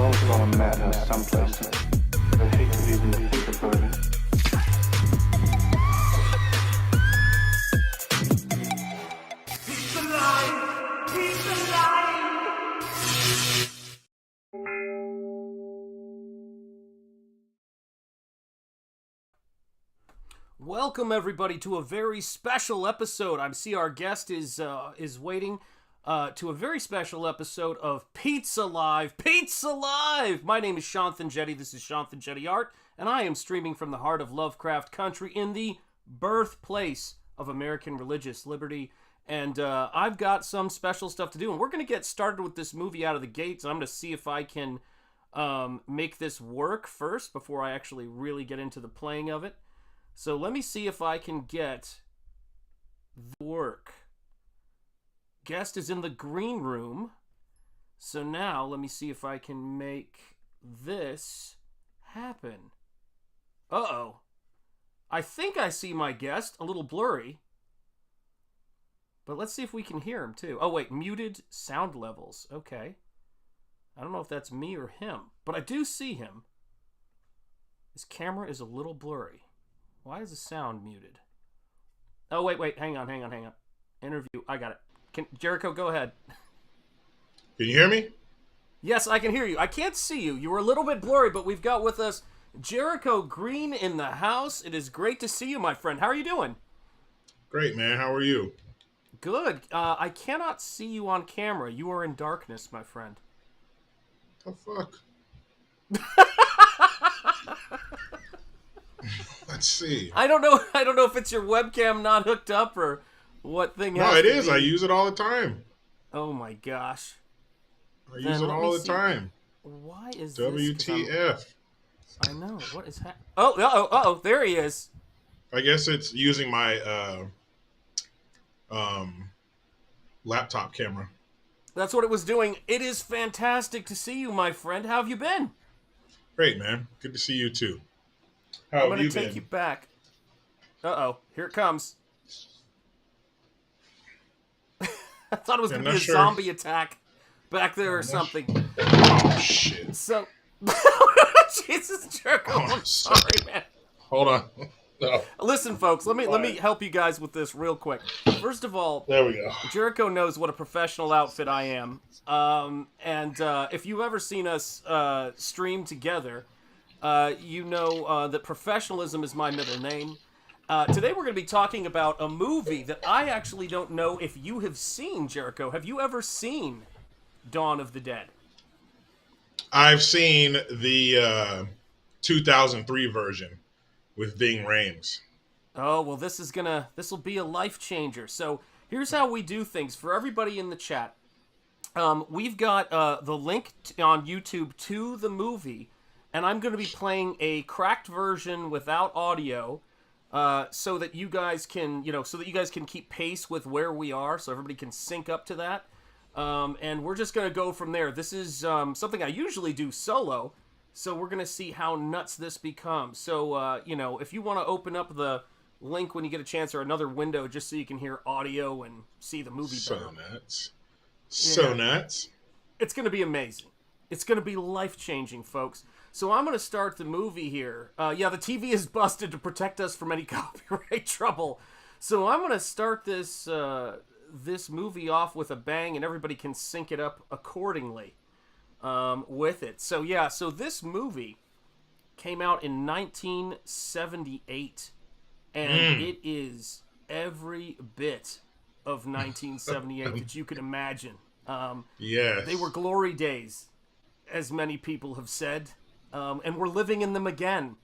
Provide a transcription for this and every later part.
also a matter some places. I hate to even think about it. He's alive! He's alive! Welcome everybody to a very special episode. I see our guest is waiting to a very special episode of Pizza Live. Pizza Live! My name is Shanthan Jetty. This is Shanthan Jetty Art, and I am streaming from the heart of Lovecraft Country in the birthplace of American religious liberty. And I've got some special stuff to do, and we're going to get started with this movie out of the gates. I'm going to see if I can make this work first before I actually really get into the playing of it. So let me see if I can get the work. Guest is in the green room. So now let me see if I can make this happen. Uh-oh. I think I see my guest, a little blurry. But let's see if we can hear him too. Oh wait, muted sound levels. Okay. I don't know if that's me or him, but I do see him. His camera is a little blurry. Why is the sound muted? Oh, wait. Hang on. Interview. I got it. Jericho, go ahead. Can you hear me? Yes, I can hear you. I can't see you. You were a little bit blurry, but we've got with us Jericho Green in the house. It is great to see you, my friend. How are you doing? Great, man. How are you? Good. I cannot see you on camera. You are in darkness, my friend. The fuck? Let's see. I don't know if it's your webcam not hooked up or what thing. No, it is. I use it all the time. Oh my gosh. I use it all the time. Why is WTF? I know. What is happening? Oh, there he is. I guess it's using my laptop camera. That's what it was doing. It is fantastic to see you, my friend. How have you been? Great, man. Good to see you too. How I'm have going you to take been? you back. Uh-oh. Here it comes. I thought it was going to be a zombie attack back there or something. Oh, shit. So, Jesus, Jericho. I'm sorry, man. Hold on. No. Listen, folks, let me help you guys with this real quick. First of all, there we go. Jericho knows what a professional outfit I am. And if you've ever seen us stream together, you know that professionalism is my middle name. Today we're going to be talking about a movie that I actually don't know if you have seen, Jericho. Have you ever seen Dawn of the Dead? I've seen the 2003 version with Ving Rhames. Oh, well, this will be a life changer. So here's how we do things for everybody in the chat. We've got the link on YouTube to the movie, and I'm going to be playing a cracked version without audio, so that you guys can, keep pace with where we are, so everybody can sync up to that. And we're just going to go from there. This is something I usually do solo, so we're going to see how nuts this becomes. So, if you want to open up the link when you get a chance or another window just so you can hear audio and see the movie better. So nuts. It's going to be amazing. It's going to be life-changing, folks. So I'm going to start the movie here. The TV is busted to protect us from any copyright trouble. So I'm going to start this movie off with a bang, and everybody can sync it up accordingly with it. So this movie came out in 1978, and it is every bit of 1978 that you can imagine. Yes. They were glory days, as many people have said, and we're living in them again.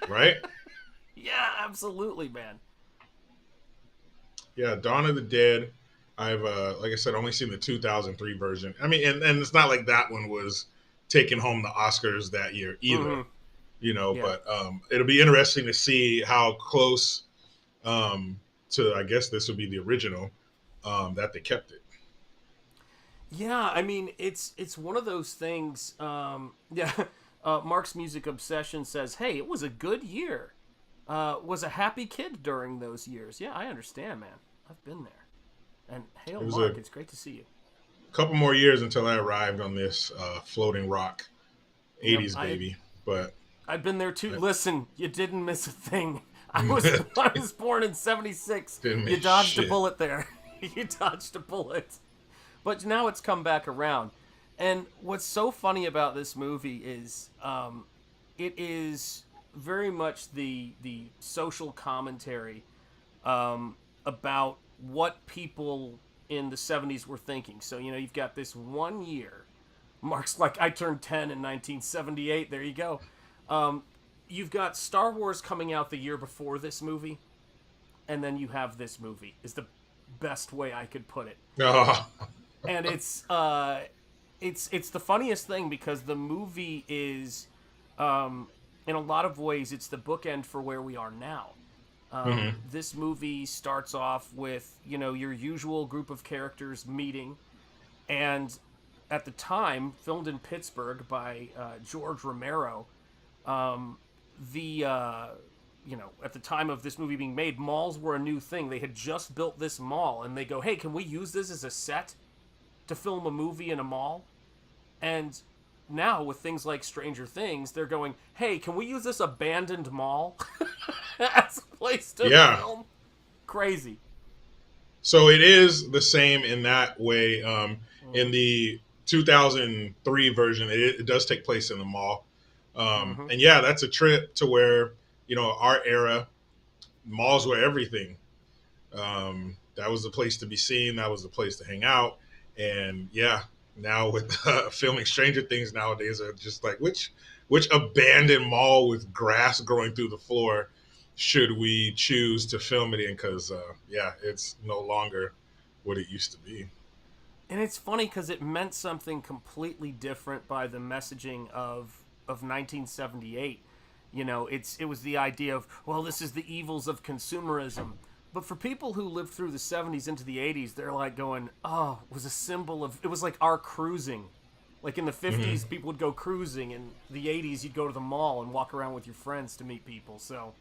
Right? Yeah, absolutely, man. Yeah, Dawn of the Dead. I've, like I said, only seen the 2003 version. I mean, and it's not like that one was taking home the Oscars that year either, but it'll be interesting to see how close to, I guess this would be the original, that they kept it. Yeah, I mean, it's one of those things, Mark's Music Obsession says, hey, it was a good year. Was a happy kid during those years. Yeah, I understand, man. I've been there. And hail Mark, it's great to see you. couple more years until I arrived on this floating rock, Yep, 80s baby. But I've been there too. Listen, you didn't miss a thing. I was born in '76. You dodged a bullet there. You dodged a bullet. But now it's come back around. And what's so funny about this movie is it is very much the social commentary about what people in the 70s were thinking. So, you've got this 1 year. Mark's like, I turned 10 in 1978. There you go. You've got Star Wars coming out the year before this movie. And then you have this movie, is the best way I could put it. Oh. And it's the funniest thing because the movie is, in a lot of ways, it's the bookend for where we are now. This movie starts off with, your usual group of characters meeting. And at the time, filmed in Pittsburgh by George Romero, at the time of this movie being made, malls were a new thing. They had just built this mall, and they go, hey, can we use this as a set to film a movie in a mall? And now, with things like Stranger Things, they're going, hey, can we use this abandoned mall as a place to film? Crazy. So it is the same in that way. In the 2003 version, it does take place in the mall. And yeah, that's a trip to where, our era, malls were everything. That was the place to be seen. That was the place to hang out. And yeah, now with filming Stranger Things nowadays are just like, which abandoned mall with grass growing through the floor should we choose to film it in? Because, it's no longer what it used to be. And it's funny because it meant something completely different by the messaging of 1978. It was the idea of, well, this is the evils of consumerism. But for people who lived through the 70s into the 80s, they're like going, oh, it was a symbol of, it was like our cruising. Like in the 50s, people would go cruising. In the 80s, you'd go to the mall and walk around with your friends to meet people. So,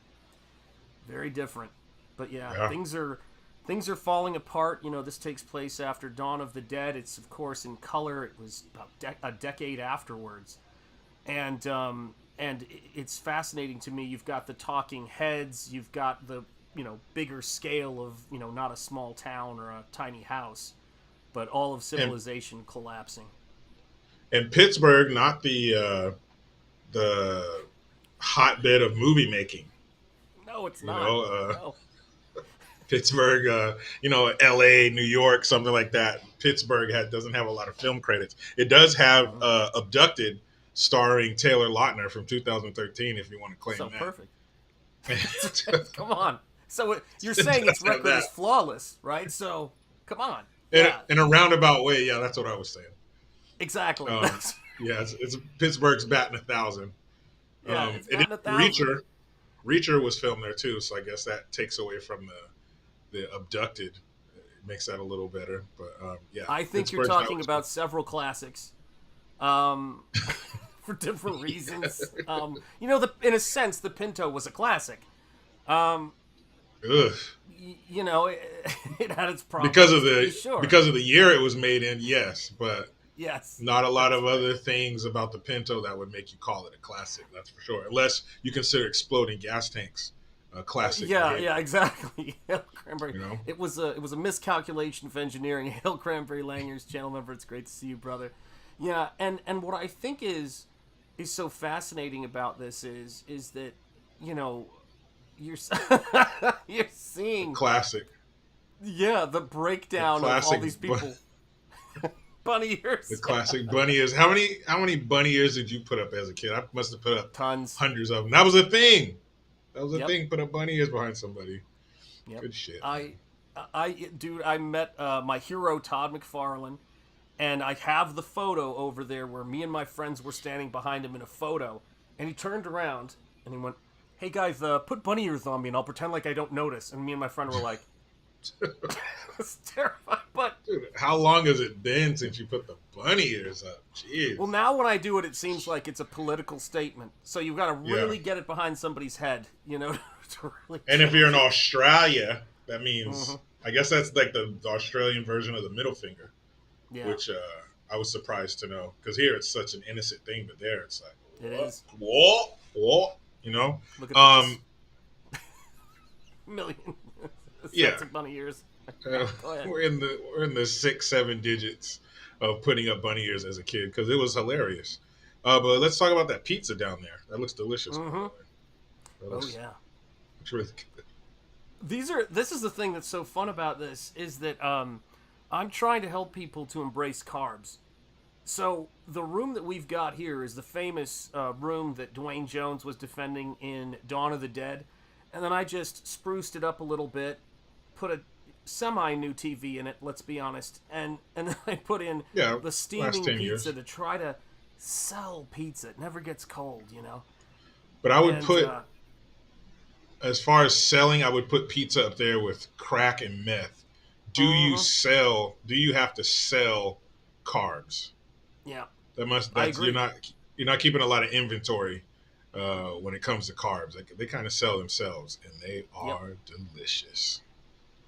very different. But yeah. things are falling apart. This takes place after Dawn of the Dead. It's, of course, in color. It was about a decade afterwards. And it's fascinating to me. You've got the talking heads. You've got the, bigger scale of, not a small town or a tiny house, but all of civilization collapsing. And Pittsburgh, not the hotbed of movie making. No, it's not. No. Pittsburgh, L.A., New York, something like that. Pittsburgh doesn't have a lot of film credits. It does have Abducted, starring Taylor Lautner from 2013, if you want to claim that. Perfect. Come on. So you're saying its record is flawless, right? So, come on. In a roundabout way, yeah, that's what I was saying. Exactly. It's Pittsburgh's batting 1,000. Yeah, it's batting 1,000. Reacher was filmed there too, so I guess that takes away from the Abducted. It makes that a little better, but I think you're talking about several classics, for different reasons. In a sense, the Pinto was a classic. Ugh. It had its problems because of the year it was made in. Yes, but yes, not a lot of other things about the Pinto that would make you call it a classic. That's for sure. Unless you consider exploding gas tanks a classic. Yeah, exactly. Hail Cranberry. It was a miscalculation of engineering. Hail Cranberry Langer's channel member. It's great to see you, brother. Yeah, and what I think is so fascinating about this is that you're seeing classic. Yeah, the breakdown of all these people. Bunny ears. The classic bunny ears. How many bunny ears did you put up as a kid? I must have put up tons, hundreds of them. That was a thing. Thing. Put up bunny ears behind somebody. Yep. Good shit. I met my hero Todd McFarlane, and I have the photo over there where me and my friends were standing behind him in a photo, and he turned around and he went, hey guys, put bunny ears on me and I'll pretend like I don't notice. And me and my friend were like, it's terrifying. But dude, how long has it been since you put the bunny ears up? Jeez. Well, now when I do it, it seems like it's a political statement. So you've got to really get it behind somebody's head, to really. And if you're in Australia, that means I guess that's like the Australian version of the middle finger. Yeah, which I was surprised to know, because here it's such an innocent thing, but there it's like, it is. what, you know? Look at Um, these million yeah, sets of bunny ears. Yeah, go ahead. we're in the 6, 7 digits of putting up bunny ears as a kid because it was hilarious. But let's talk about that pizza down there. That looks delicious, by the Mm-hmm. way. That Oh looks, yeah. looks really good. This is the thing that's so fun about this is that I'm trying to help people to embrace carbs. So the room that we've got here is the famous room that Dwayne Jones was defending in Dawn of the Dead, and then I just spruced it up a little bit, put a semi new TV in it. Let's be honest, and then I put in Yeah, the last steaming 10 pizza years. to try to sell pizza. It never gets cold, you know. But I would And put, as far as selling, I would put pizza up there with crack and meth. mhm, Do you have to sell carbs? yeah, I That's agree. you're not keeping a lot of inventory when it comes to carbs. They kind of sell themselves, and they Yep. are delicious.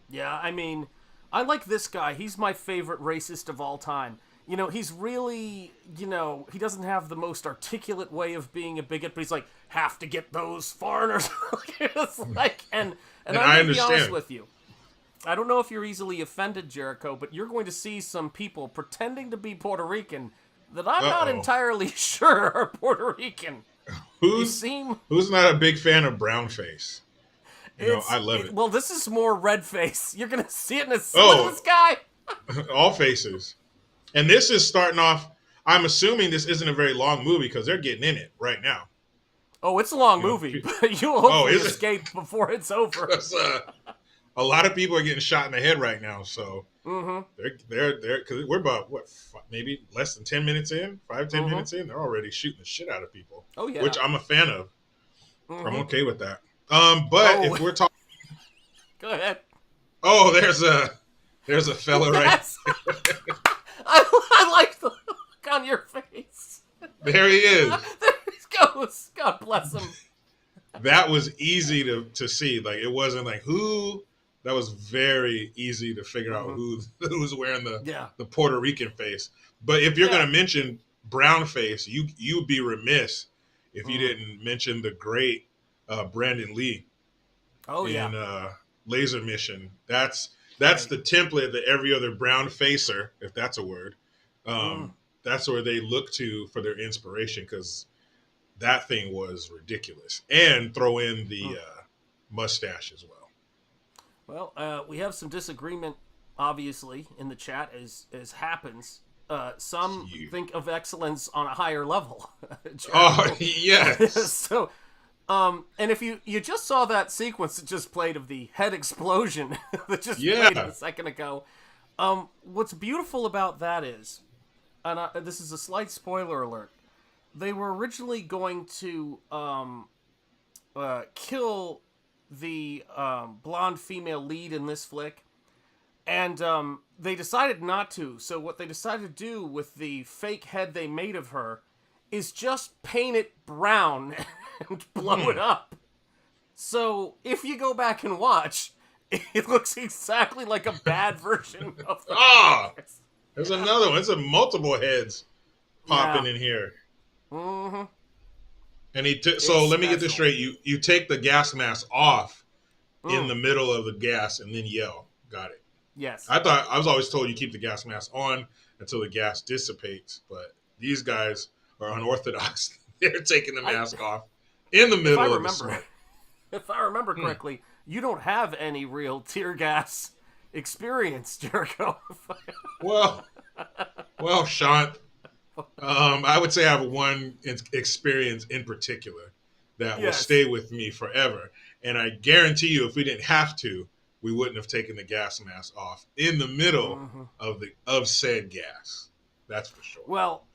Yeah, I mean, I like this guy. He's my favorite racist of all time. You know, he's really, he doesn't have the most articulate way of being a bigot, but he's like, have to get those foreigners. It's like, and And I'm I going to be honest understand. with you. I don't know if you're easily offended, Jericho, but you're going to see some people pretending to be Puerto Rican that I'm Uh not oh. entirely sure are Puerto Rican. They Who's seem who's not a big fan of brown face? I love it. well, this is more red face. You're gonna see it in a look at Oh, this guy. all faces. And this is starting off. I'm assuming this isn't a very long movie because they're getting in it right now. Oh, it's a long You know, movie, but you'll hopefully is it? escape before it's over. 'Cause, a lot of people are getting shot in the head right now. So Mm-hmm. they're because we're about maybe less than 10 minutes in, 5, 10 Mm-hmm. minutes in. They're already shooting the shit out of people, Oh yeah. which I'm a fan of. I'm Mm-hmm. okay with that. But Oh, if we're talking, go ahead. oh, there's a fella right Yes, I like the look on your face. there. He is. There he goes. God bless him. That was easy to see. Like it wasn't like who. That was very easy to figure out Mm-hmm. who's wearing Yeah. the Puerto Rican face. But if you're Yeah. gonna mention brown face, you'd be remiss if you Mm. didn't mention the great Brandon Lee Oh yeah. in Laser Mission. That's Right. the template that every other brown facer, if that's a word, Mm. that's where they look to for their inspiration because that thing was ridiculous. And throw in the mustache as well. Well, we have some disagreement, obviously, in the chat, as happens. Some You. think of excellence on a higher level. Oh yes. So, and if you just saw that sequence that just played of the head explosion that just played Yeah. a second ago, what's beautiful about that is, and this is a slight spoiler alert, they were originally going to kill the blonde female lead in this flick, and they decided not to. So what they decided to do with the fake head they made of her is just paint it brown and blow it up. So if you go back and watch, it looks exactly like a bad version of the Ah, there's another one. It's a multiple heads popping Yeah. in here. Mm-hmm. And so let me get this special. straight. You take the gas mask off in Mm. the middle of the gas and then yell. Got it. Yes. I was always told you keep the gas mask on until the gas dissipates, but these guys are unorthodox. They're taking the mask off in the If I middle of the remember, smoke. if I remember correctly, you don't have any real tear gas experience, Jericho. Well, Sean, I would say I have one experience in particular that will Yes. stay with me forever. And I guarantee you, if we didn't have to, we wouldn't have taken the gas mask off in the middle of said gas. That's for sure. Well,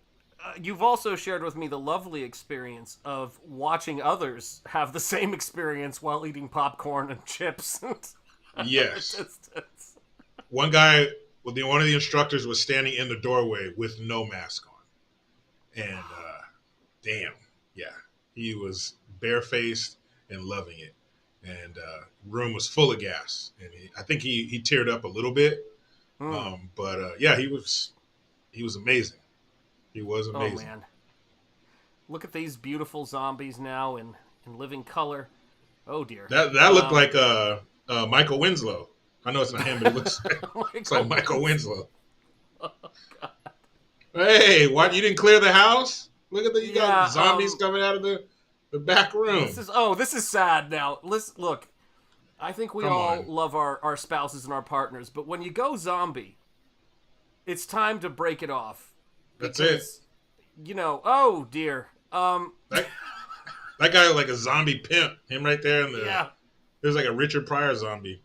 you've also shared with me the lovely experience of watching others have the same experience while eating popcorn and chips. Yes. It's- One guy, one of the instructors was standing in the doorway with no mask on. And damn, yeah, he was barefaced and loving it. And room was full of gas. And I think he teared up a little bit. But yeah, he was he was amazing. He was Oh amazing. man, look at these beautiful zombies now in living color. Oh dear. That looked like Michael Winslow. I know it's not him, but it looks like, it's like Michael Winslow. Oh, God. Hey, what? You didn't clear the house? Look at you Yeah, got zombies coming out of the back room. This is sad now. Look, I think we Come all on. love our spouses and our partners, but when you go zombie, it's time to break it off. That's it. You know, oh dear. That guy like a zombie pimp. Him right there in the Yeah. There's like a Richard Pryor zombie.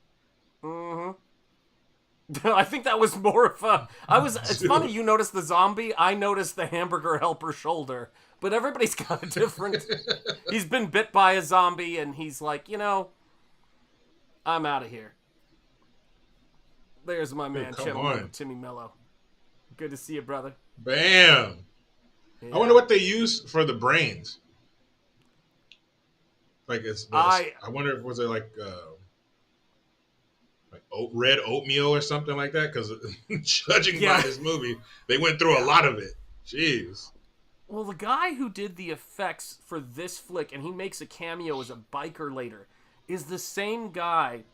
I think that was more of a. It's funny you noticed the zombie. I noticed the hamburger helper shoulder, but everybody's got a different. He's been bit by a zombie, and he's like, you know, I'm out of here. There's my man, Timmy Mello. Good to see you, brother. Bam. Yeah. I wonder what they use for the brains. Like I wonder if was it like red oatmeal or something like that? Because judging by this movie, they went through a lot of it. Jeez. Well, the guy who did the effects for this flick, and he makes a cameo as a biker later, is the same guy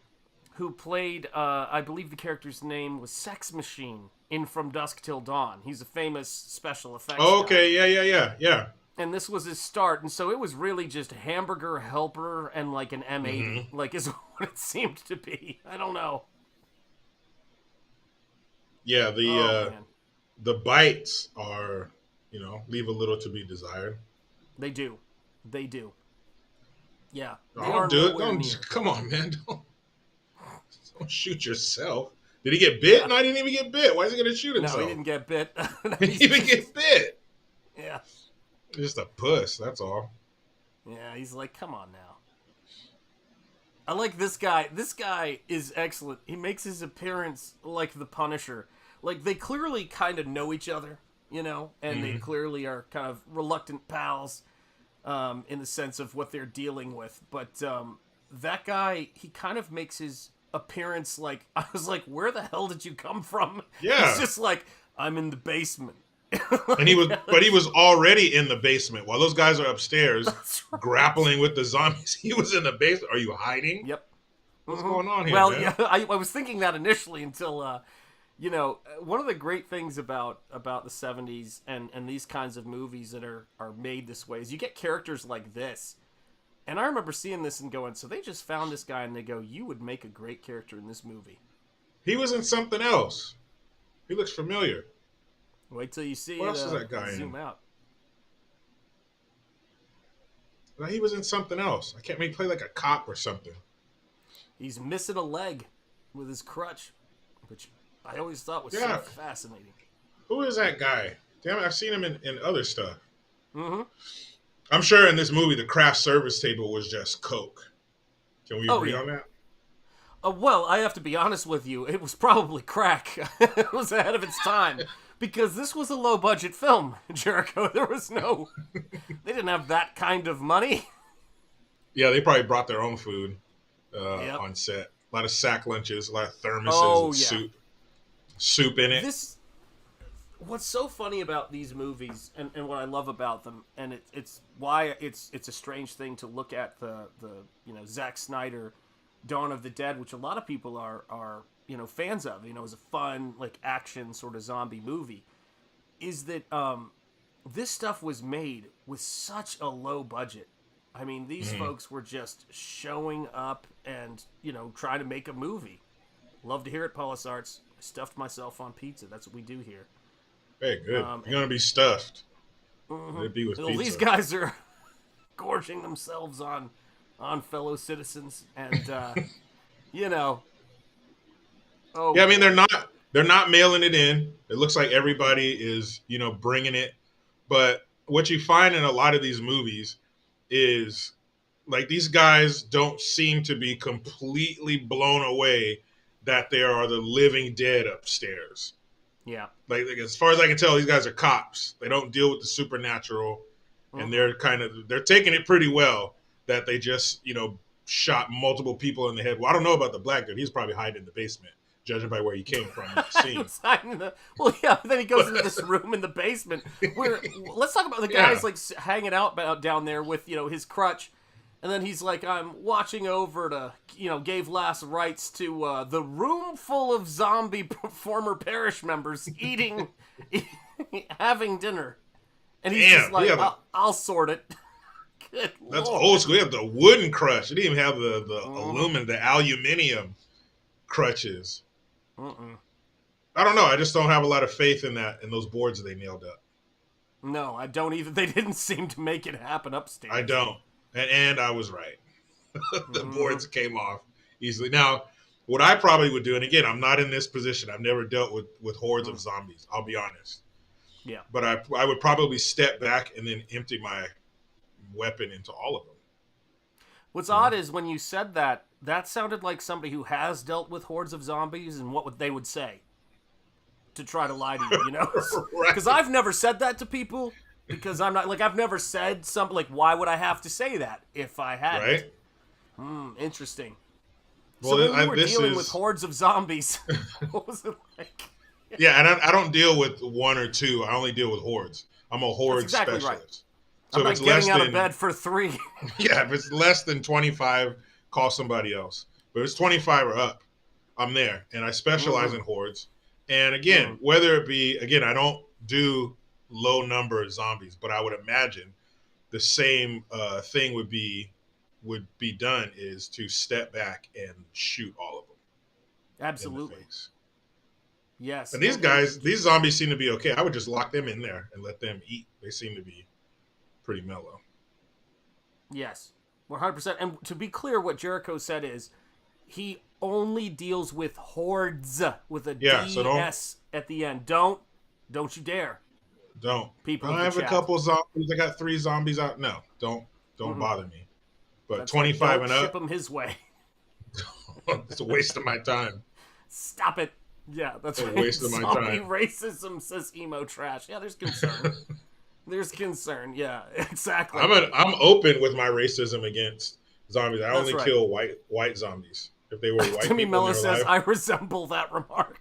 who played, I believe the character's name was Sex Machine in From Dusk Till Dawn. He's a famous special effects guy. Okay, yeah. And this was his start, and so it was really just hamburger helper and like an M80, like is what it seemed to be. I don't know. Yeah, the bites are, leave a little to be desired. They do. Yeah. Come on, man. Don't shoot yourself. Did he get bit? No, he didn't even get bit. Why is he going to shoot himself? No, he didn't get bit. He didn't even get bit. Yeah. Just a puss, that's all. Yeah, he's like, come on now. I like this guy. This guy is excellent. He makes his appearance like the Punisher. Like, they clearly kind of know each other, and they clearly are kind of reluctant pals in the sense of what they're dealing with. But that guy, he kind of makes his appearance like, I was like, where the hell did you come from? Yeah. It's just like, I'm in the basement. And he was already in the basement while those guys are upstairs grappling with the zombies. He was in the basement. Are you hiding? Yep. What's going on here? Well, man? yeah, I was thinking that initially until, one of the great things about the 70s and these kinds of movies that are made this way is you get characters like this. And I remember seeing this and going, so they just found this guy and they go, you would make a great character in this movie. He was in something else. He looks familiar. Wait till you see what else is that guy zoom in? out. No, he was in something else. I can't make play like a cop or something. He's missing a leg with his crutch, which I always thought was so fascinating. Who is that guy? Damn it, I've seen him in other stuff. I'm sure in this movie the craft service table was just Coke. Can we agree on that? Well, I have to be honest with you. It was probably crack. It was ahead of its time. Because this was a low-budget film, Jericho. There was they didn't have that kind of money. Yeah, they probably brought their own food on set. A lot of sack lunches, a lot of thermoses and soup in it. What's so funny about these movies, and what I love about them, and it's why it's a strange thing to look at the Zack Snyder Dawn of the Dead, which a lot of people are fans of, as a fun, like, action sort of zombie movie, is that this stuff was made with such a low budget. I mean, these folks were just showing up and, trying to make a movie. Love to hear it, Paulus Arts. I stuffed myself on pizza. That's what we do here. Hey, good. You're going to be stuffed. It'd be with pizza. These guys are gorging themselves on fellow citizens and, Oh, yeah, I mean they're not mailing it in. It looks like everybody is, bringing it. But what you find in a lot of these movies is like these guys don't seem to be completely blown away that there are the living dead upstairs. Yeah. Like as far as I can tell, these guys are cops. They don't deal with the supernatural, and they're taking it pretty well that they just, shot multiple people in the head. Well, I don't know about the black dude. He's probably hiding in the basement. judging by where you came from. The scene. Well, yeah. Then he goes into this room in the basement where let's talk about the guy's like hanging out down there with his crutch, and then he's like, I'm watching over to gave last rites to the room full of zombie former parish members eating, having dinner, and he's just like, I'll sort it. Good That's Lord. old school. We have the wooden crutch. It didn't even have the aluminum, the aluminium crutches. I don't know. I just don't have a lot of faith in those boards they nailed up. No, I don't either. They didn't seem to make it happen upstairs. I don't. And I was right. The boards came off easily. Now, what I probably would do, and again, I'm not in this position. I've never dealt with hordes of zombies. I'll be honest. Yeah. But I would probably step back and then empty my weapon into all of them. What's odd is when you said that sounded like somebody who has dealt with hordes of zombies and what they would say to try to lie to you, Because I've never said that to people, because I'm not, like, I've never said something, like, why would I have to say that if I hadn't? Right? Interesting. Well, so when you were dealing with hordes of zombies, what was it like? Yeah, and I don't deal with one or two. I only deal with hordes. I'm a horde specialist. Right. So I'm not getting out of bed for 3. Yeah, if it's less than 25, call somebody else. But if it's 25 or up, I'm there. And I specialize in hordes. And again, whether it be, I don't do low number of zombies, but I would imagine the same thing would be done is to step back and shoot all of them. Absolutely. Yes. And these zombies seem to be okay. I would just lock them in there and let them eat. They seem to be pretty mellow. Yes, 100%. And to be clear, what Jericho said is he only deals with hordes with a DS at the end. Don't you dare. Don't. People I have a couple zombies. I got 3 zombies out. No, don't bother me. But that's 25 and up. Ship them his way. It's a waste of my time. Stop it. Yeah, that's a waste of my time. Racism, says emo trash. Yeah, there's concern. There's concern. Yeah, exactly. I'm open with my racism against zombies. I only kill white zombies. If they were white. Timmy Miller says I resemble that remark.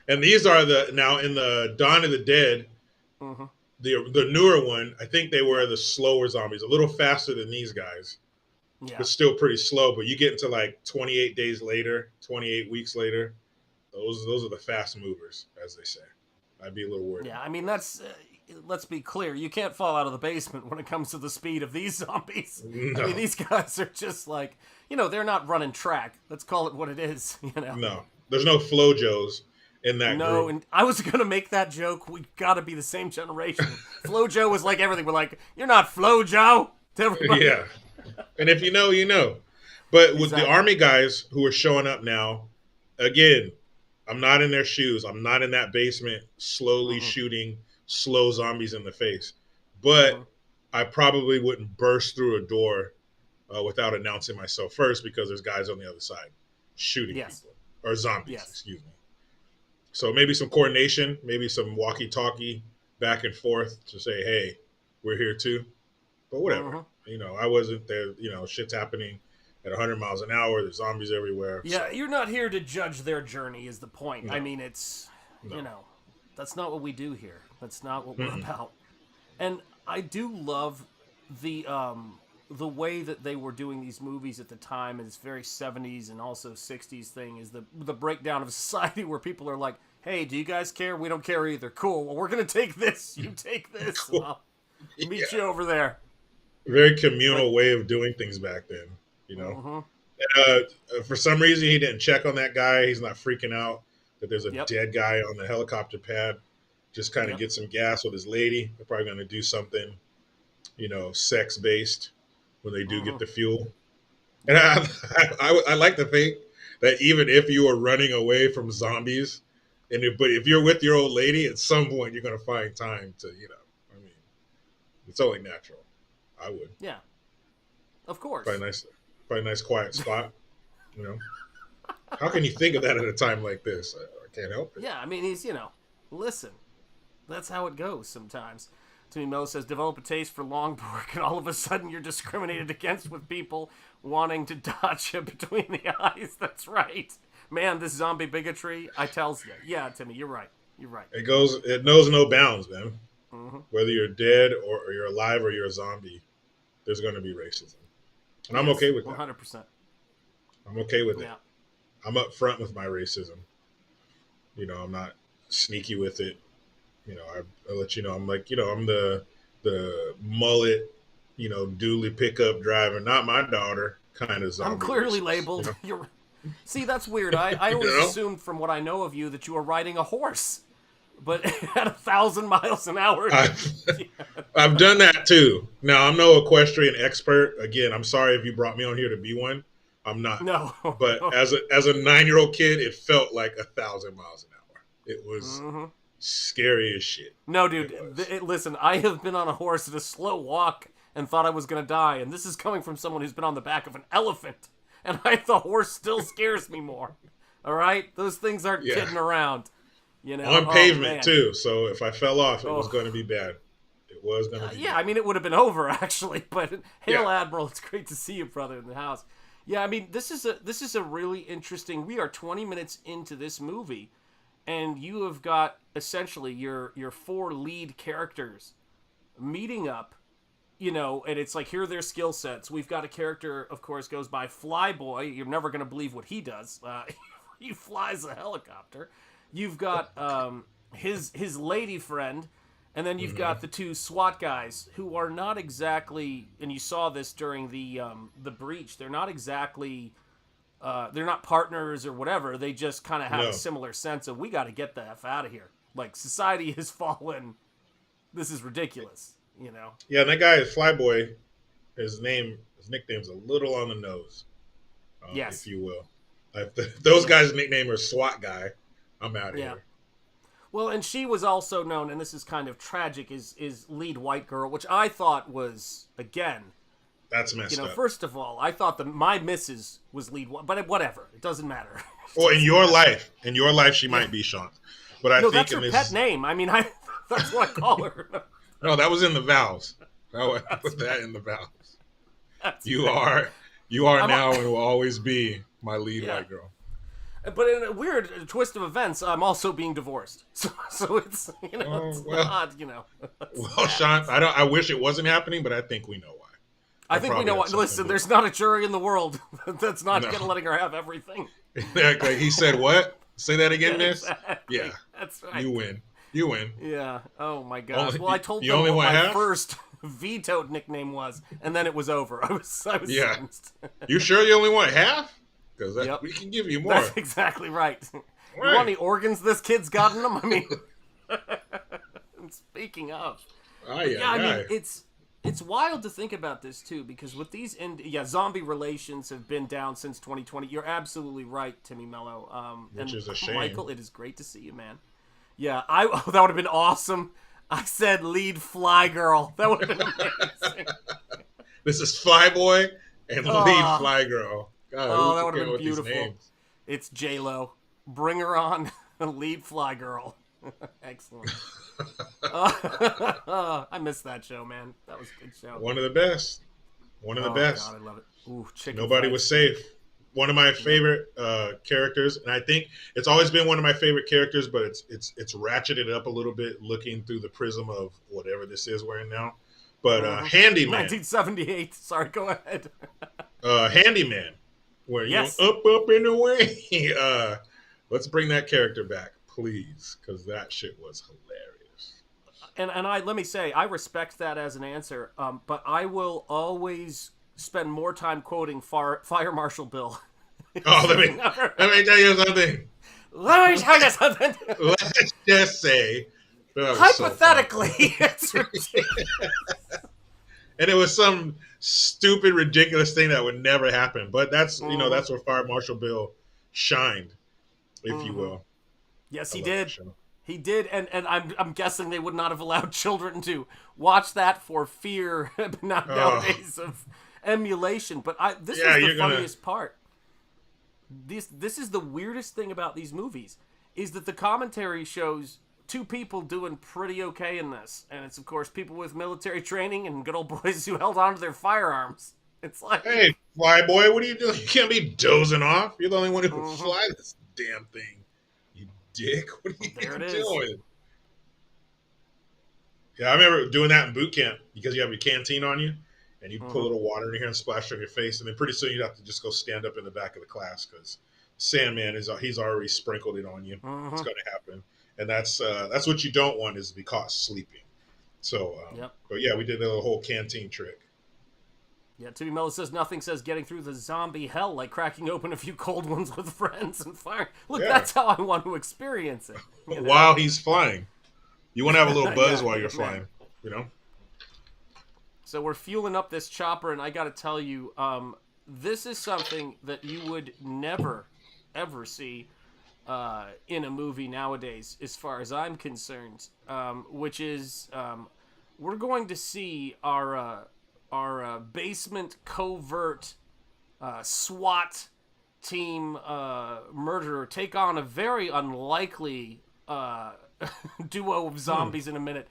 And these are now in the Dawn of the Dead, the newer one. I think they were the slower zombies, a little faster than these guys, but still pretty slow. But you get into like 28 days later, 28 weeks later. Those are the fast movers, as they say. I'd be a little worried. Yeah, I mean, that's let's be clear. You can't fall out of the basement when it comes to the speed of these zombies. No. I mean, these guys are just like, they're not running track. Let's call it what it is, No, there's no Flojos in that group. And I was going to make that joke. We got to be the same generation. Flojo was like everything. We're like, you're not Flojo to everybody. Yeah. And if you know, you know. But with the Army guys who are showing up now, again, I'm not in their shoes. I'm not in that basement slowly shooting slow zombies in the face. But I probably wouldn't burst through a door without announcing myself first, because there's guys on the other side shooting people. Or zombies, excuse me. So maybe some coordination, maybe some walkie-talkie back and forth to say, hey, we're here too. But whatever. I wasn't there. Shit's happening at 100 miles an hour. There's zombies everywhere. Yeah, you're not here to judge their journey is the point. No. I mean, it's, that's not what we do here. That's not what we're about. And I do love the way that they were doing these movies at the time. It's very 70s and also 60s thing, is the breakdown of society where people are like, hey, do you guys care? We don't care either. Cool. Well, we're going to take this. You take this. Cool. I'll meet you over there. Very communal way of doing things back then, For some reason, he didn't check on that guy. He's not freaking out that there's a dead guy on the helicopter pad. Just kind of get some gas with his lady. They're probably going to do something, sex-based when they do get the fuel. And I like to think that even if you are running away from zombies, but if you're with your old lady, at some point you're going to find time to, it's only natural. I would. Yeah. Of course. Probably a nice quiet spot, How can you think of that at a time like this? I can't help it. Yeah, I mean, he's, listen, that's how it goes sometimes. Timmy Miller says, develop a taste for long pork, and all of a sudden you're discriminated against with people wanting to dodge you between the eyes. That's right. Man, this zombie bigotry, I tells you. Yeah, Timmy, you're right. You're right. It knows no bounds, man. Mm-hmm. Whether you're dead or you're alive or you're a zombie, there's going to be racism. And I'm okay with that. 100%. I'm okay with it. I'm up front with my racism. You know, I'm not sneaky with it. You know, I'll let you know. I'm like, you know, I'm the mullet, you know, dually pickup driver, not my daughter kind of zombie. I'm clearly racist, labeled. You know? See, that's weird. I always assumed from what I know of you that you were riding a horse, but at 1,000 miles an hour. I've done that too. Now, I'm no equestrian expert. Again, I'm sorry if you brought me on here to be one. I'm not. No. But as a 9-year-old kid, it felt like 1,000 miles an hour. It was scary as shit. No, dude. Listen, I have been on a horse at a slow walk and thought I was going to die. And this is coming from someone who's been on the back of an elephant. And the horse still scares me more. All right? Those things aren't kidding around. You know, on pavement, too. So if I fell off, it was going to be bad. It was going to be bad. I mean, it would have been over, actually. But, hail, Admiral. It's great to see you, brother, in the house. Yeah, I mean, this is a really interesting... We are 20 minutes into this movie, and you have got, essentially, your 4 lead characters meeting up. You know, and it's like, here are their skill sets. We've got a character, of course, goes by Flyboy. You're never going to believe what he does. He flies a helicopter. You've got his lady friend, and then you've got the 2 SWAT guys who are not exactly, and you saw this during the breach, they're not exactly, they're not partners or whatever. They just kind of have a similar sense of, we got to get the F out of here. Like, society has fallen. This is ridiculous. You know. Yeah, and that guy is Flyboy. His nickname's a little on the nose, if you will. Like those guys' nickname are SWAT guy. I'm out of here. Well, and she was also known, and this is kind of tragic, is lead white girl, which I thought was, again, that's messed up. First of all, I thought that my missus was lead white, but whatever, it doesn't matter. Well, in your life, she might be Sean, but I think that's her pet name. I mean, that's what I call her. No, that was in the vows. I put that in the vows. You are now and will always be my lead white girl. But in a weird twist of events, I'm also being divorced. So it's, odd, Well, Sean, I wish it wasn't happening, but I think we know why. I think we know why. Listen, there's not a jury in the world that's not letting her have everything. Like he said, what? Say that again, miss? Exactly. Yeah. That's right. You win. Yeah. Oh my gosh. Well, I told you them only what my half? first vetoed nickname was, and then it was over. I was sentenced. You sure you only want half? Because we can give you more. That's exactly right. You want any organs this kid's got in him? I mean, speaking of, I mean, it's wild to think about this too, because with these zombie relations have been down since 2020. You're absolutely right, Timmy Mello. Which is a shame. Michael, it is great to see you, man. Yeah, that would have been awesome. I said lead Fly Girl. That would have been amazing. This is Flyboy and lead Fly Girl. God, that would have been beautiful. It's J-Lo. Bring her on. Lead Fly Girl. Excellent. I missed that show, man. That was a good show. One of the best. God, I love it. Ooh, Nobody was safe. One of my favorite characters, and I think it's always been one of my favorite characters, but it's ratcheted up a little bit looking through the prism of whatever this is we're in now. But Handyman. 1978. Sorry, go ahead. Handyman. Where you up and away. Let's bring that character back, please, because that shit was hilarious. And let me say, I respect that as an answer, but I will always spend more time quoting Fire Marshal Bill. Let me tell you something. Let's just say, hypothetically, it's ridiculous. And it was some stupid, ridiculous thing that would never happen. But that's that's where Fire Marshal Bill shined, if you will. Yes, he did. He did, and I'm guessing they would not have allowed children to watch that for fear nowadays of emulation. But this is the funniest part. This is the weirdest thing about these movies, is that the commentary shows two people doing pretty okay in this, and it's of course people with military training and good old boys who held on to their firearms. It's like, hey, fly boy, what are you doing? You can't be dozing off. You're the only one who can fly this damn thing. You dick. What are there you it is. doing? Yeah, I remember doing that in boot camp because you have your canteen on you, and you put a little water in here and splash on your face, and then pretty soon you'd have to just go stand up in the back of the class because Sandman he's already sprinkled it on you. It's going to happen, and that's what you don't want is to be caught sleeping. So, but yeah, we did a whole canteen trick. Yeah, Timmy Mello says nothing says getting through the zombie hell like cracking open a few cold ones with friends and firing. Look, that's how I want to experience it. You know? While he's flying. You want to have a little buzz while you're flying, you know? So we're fueling up this chopper, and I got to tell you, this is something that you would never, ever see in a movie nowadays, as far as I'm concerned, which is we're going to see our basement covert SWAT team murderer take on a very unlikely duo of zombies in a minute,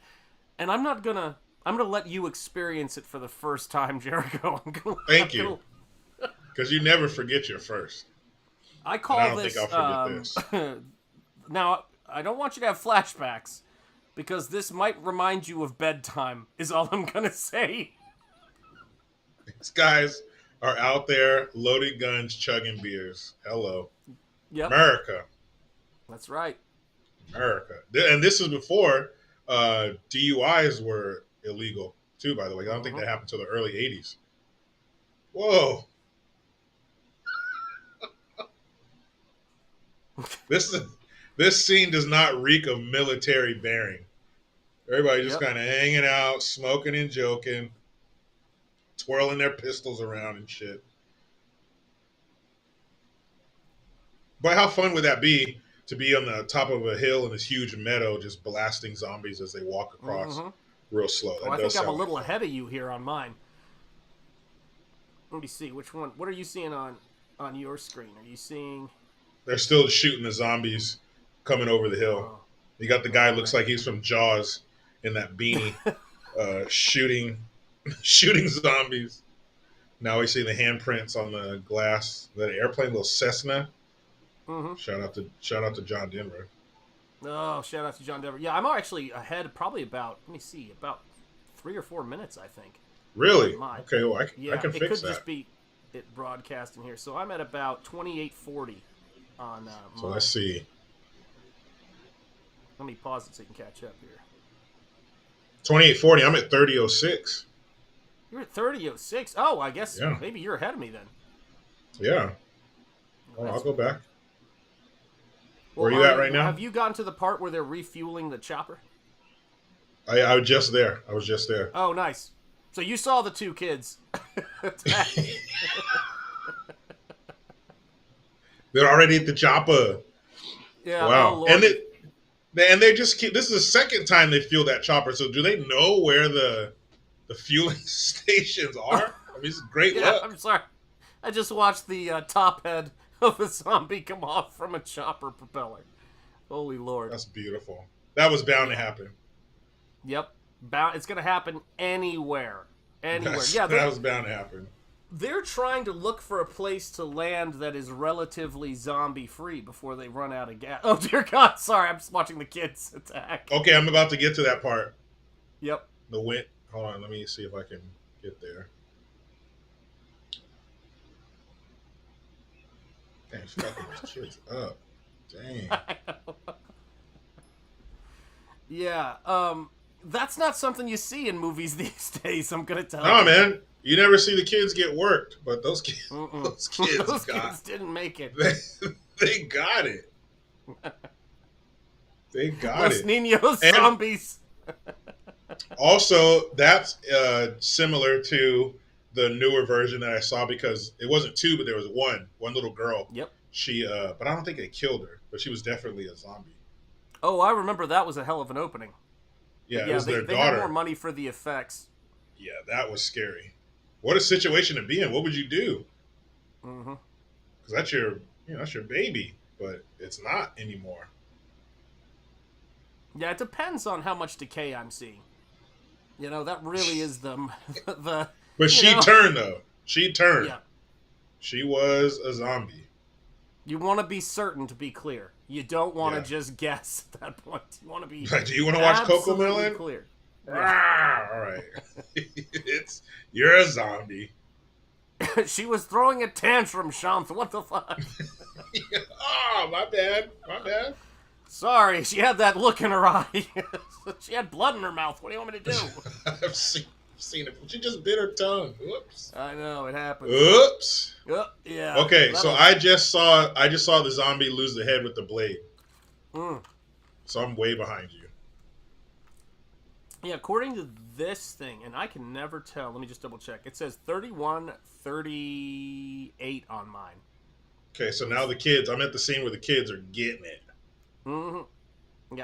and I'm gonna let you experience it for the first time, Jericho. Thank you, because you never forget your first. I don't think I'll forget this. Now, I don't want you to have flashbacks, because this might remind you of bedtime, is all I'm gonna say. These guys are out there loading guns, chugging beers. Hello. Yep. America. That's right. America. And this is before DUIs were illegal, too, by the way. I don't think that happened until the early 80s. Whoa. This scene does not reek of military bearing. Everybody just kind of hanging out, smoking and joking, twirling their pistols around and shit. But how fun would that be to be on the top of a hill in this huge meadow just blasting zombies as they walk across real slow? I think I'm a little ahead of you here on mine. Let me see. Which one? What are you seeing on your screen? Are you seeing... They're still shooting the zombies coming over the hill. You got the guy looks like he's from Jaws in that beanie shooting zombies. Now we see the handprints on the glass. That airplane, little Cessna. Shout out to John Denver. Oh, shout out to John Denver. Yeah, I'm actually ahead probably about, let me see, about 3 or 4 minutes, I think. Really? Okay, well, I can fix that. It could just be it broadcasting here. So I'm at about 28:40 on So let's see. Let me pause it so you can catch up here. 28:40. I'm at 30:06. You're at 30:06. Oh, I guess maybe you're ahead of me then. Yeah. Oh, I'll go back. Where are you at right now? Have you gotten to the part where they're refueling the chopper? I was just there. Oh, nice. So you saw the two kids attack. They're already at the chopper. Yeah. Wow. And they just keep. This is the second time they fuel that chopper. So do they know where the fueling stations are? I mean, it's great luck. I'm sorry. I just watched the top head of a zombie come off from a chopper propeller. Holy Lord. That's beautiful. That was bound to happen. Yep. It's going to happen anywhere. That was bound to happen. They're trying to look for a place to land that is relatively zombie-free before they run out of gas. Oh, dear God. Sorry, I'm just watching the kids attack. Okay, I'm about to get to that part. Yep. The wind. Hold on, let me see if I can get there. Damn, fucking these kids up. Dang. Yeah, that's not something you see in movies these days, I'm going to tell you. No, man. You never see the kids get worked, but those kids, kids didn't make it. They got it. They got Los it. Niños zombies. Also, that's similar to the newer version that I saw because it wasn't two, but there was one little girl. Yep. She, but I don't think they killed her, but she was definitely a zombie. Oh, I remember that was a hell of an opening. Yeah, it was their they daughter. had more money for the effects. Yeah, that was scary. What a situation to be in. What would you do? Because that's your baby, but it's not anymore. Yeah, it depends on how much decay I'm seeing. You know, that really is the But she turned though. She turned. Yeah. She was a zombie. You want to be certain to be clear. You don't want to just guess at that point. You want to be Do you want to watch CoComelon? Clear. Ah, all right. You're a zombie. She was throwing a tantrum, Sean. What the fuck? Oh, my bad. My bad. Sorry, she had that look in her eye. She had blood in her mouth. What do you want me to do? I've seen it. She just bit her tongue. Whoops. I know it happened. Oops. Yeah. Okay, so I just saw the zombie lose the head with the blade. So I'm way behind you. Yeah, according to this thing, and I can never tell. Let me just double check. It says 31:38 on mine. Okay, so now the kids. I'm at the scene where the kids are getting it. Yeah,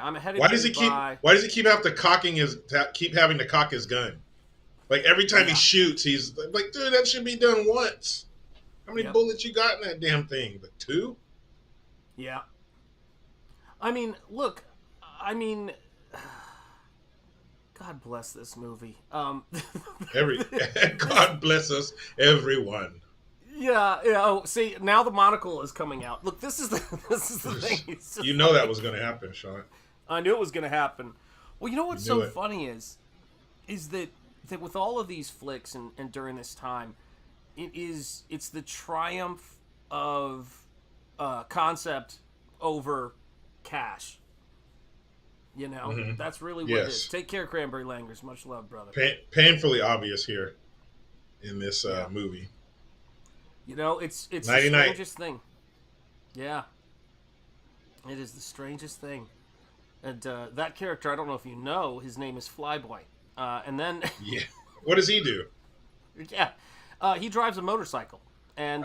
I'm ahead of Why does he keep having to cock his gun? Like every time he shoots, he's like, dude, that should be done once. How many bullets you got in that damn thing? Like 2? Yeah. I mean, look. God bless this movie. God bless us, everyone. Yeah. Oh, see, now the monocle is coming out. Look, this is the thing. You know that was going to happen, Sean. I knew it was going to happen. Well, you know what's so funny is that with all of these flicks and during this time, it's the triumph of concept over cash. You know, that's really what it is. Take care, Cranberry Langers. Much love, brother. Painfully obvious here in this movie. You know, it's the strangest thing. Yeah. It is the strangest thing. And that character, I don't know if you know, his name is Flyboy. And then... Yeah. What does he do? Yeah. He drives a motorcycle. And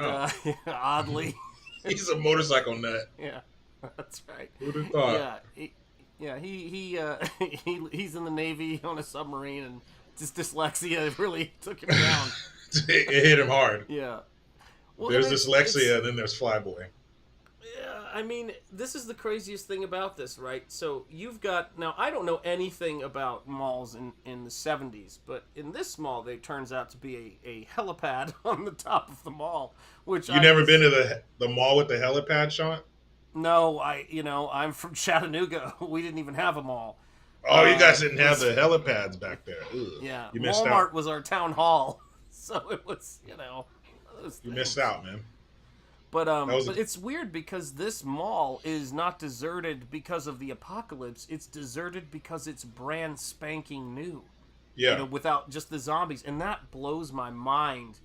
oddly... He's a motorcycle nut. Yeah. That's right. Who'd have thought? Yeah. He's in the Navy on a submarine, and just dyslexia really took him down. It hit him hard. Yeah. Well, there's dyslexia, and then there's Flyboy. Yeah, I mean, this is the craziest thing about this, right? So you've got... Now, I don't know anything about malls in the 70s, but in this mall, there turns out to be a helipad on the top of the mall, which You never been to the mall with the helipad, Sean? No, I'm from Chattanooga. We didn't even have a mall. Oh, you guys didn't have the helipads back there. Ugh. Yeah, you missed Walmart out. was our town hall, so it was, You missed out, man. But it's weird because this mall is not deserted because of the apocalypse. It's deserted because it's brand spanking new. Yeah. Without just the zombies, and that blows my mind.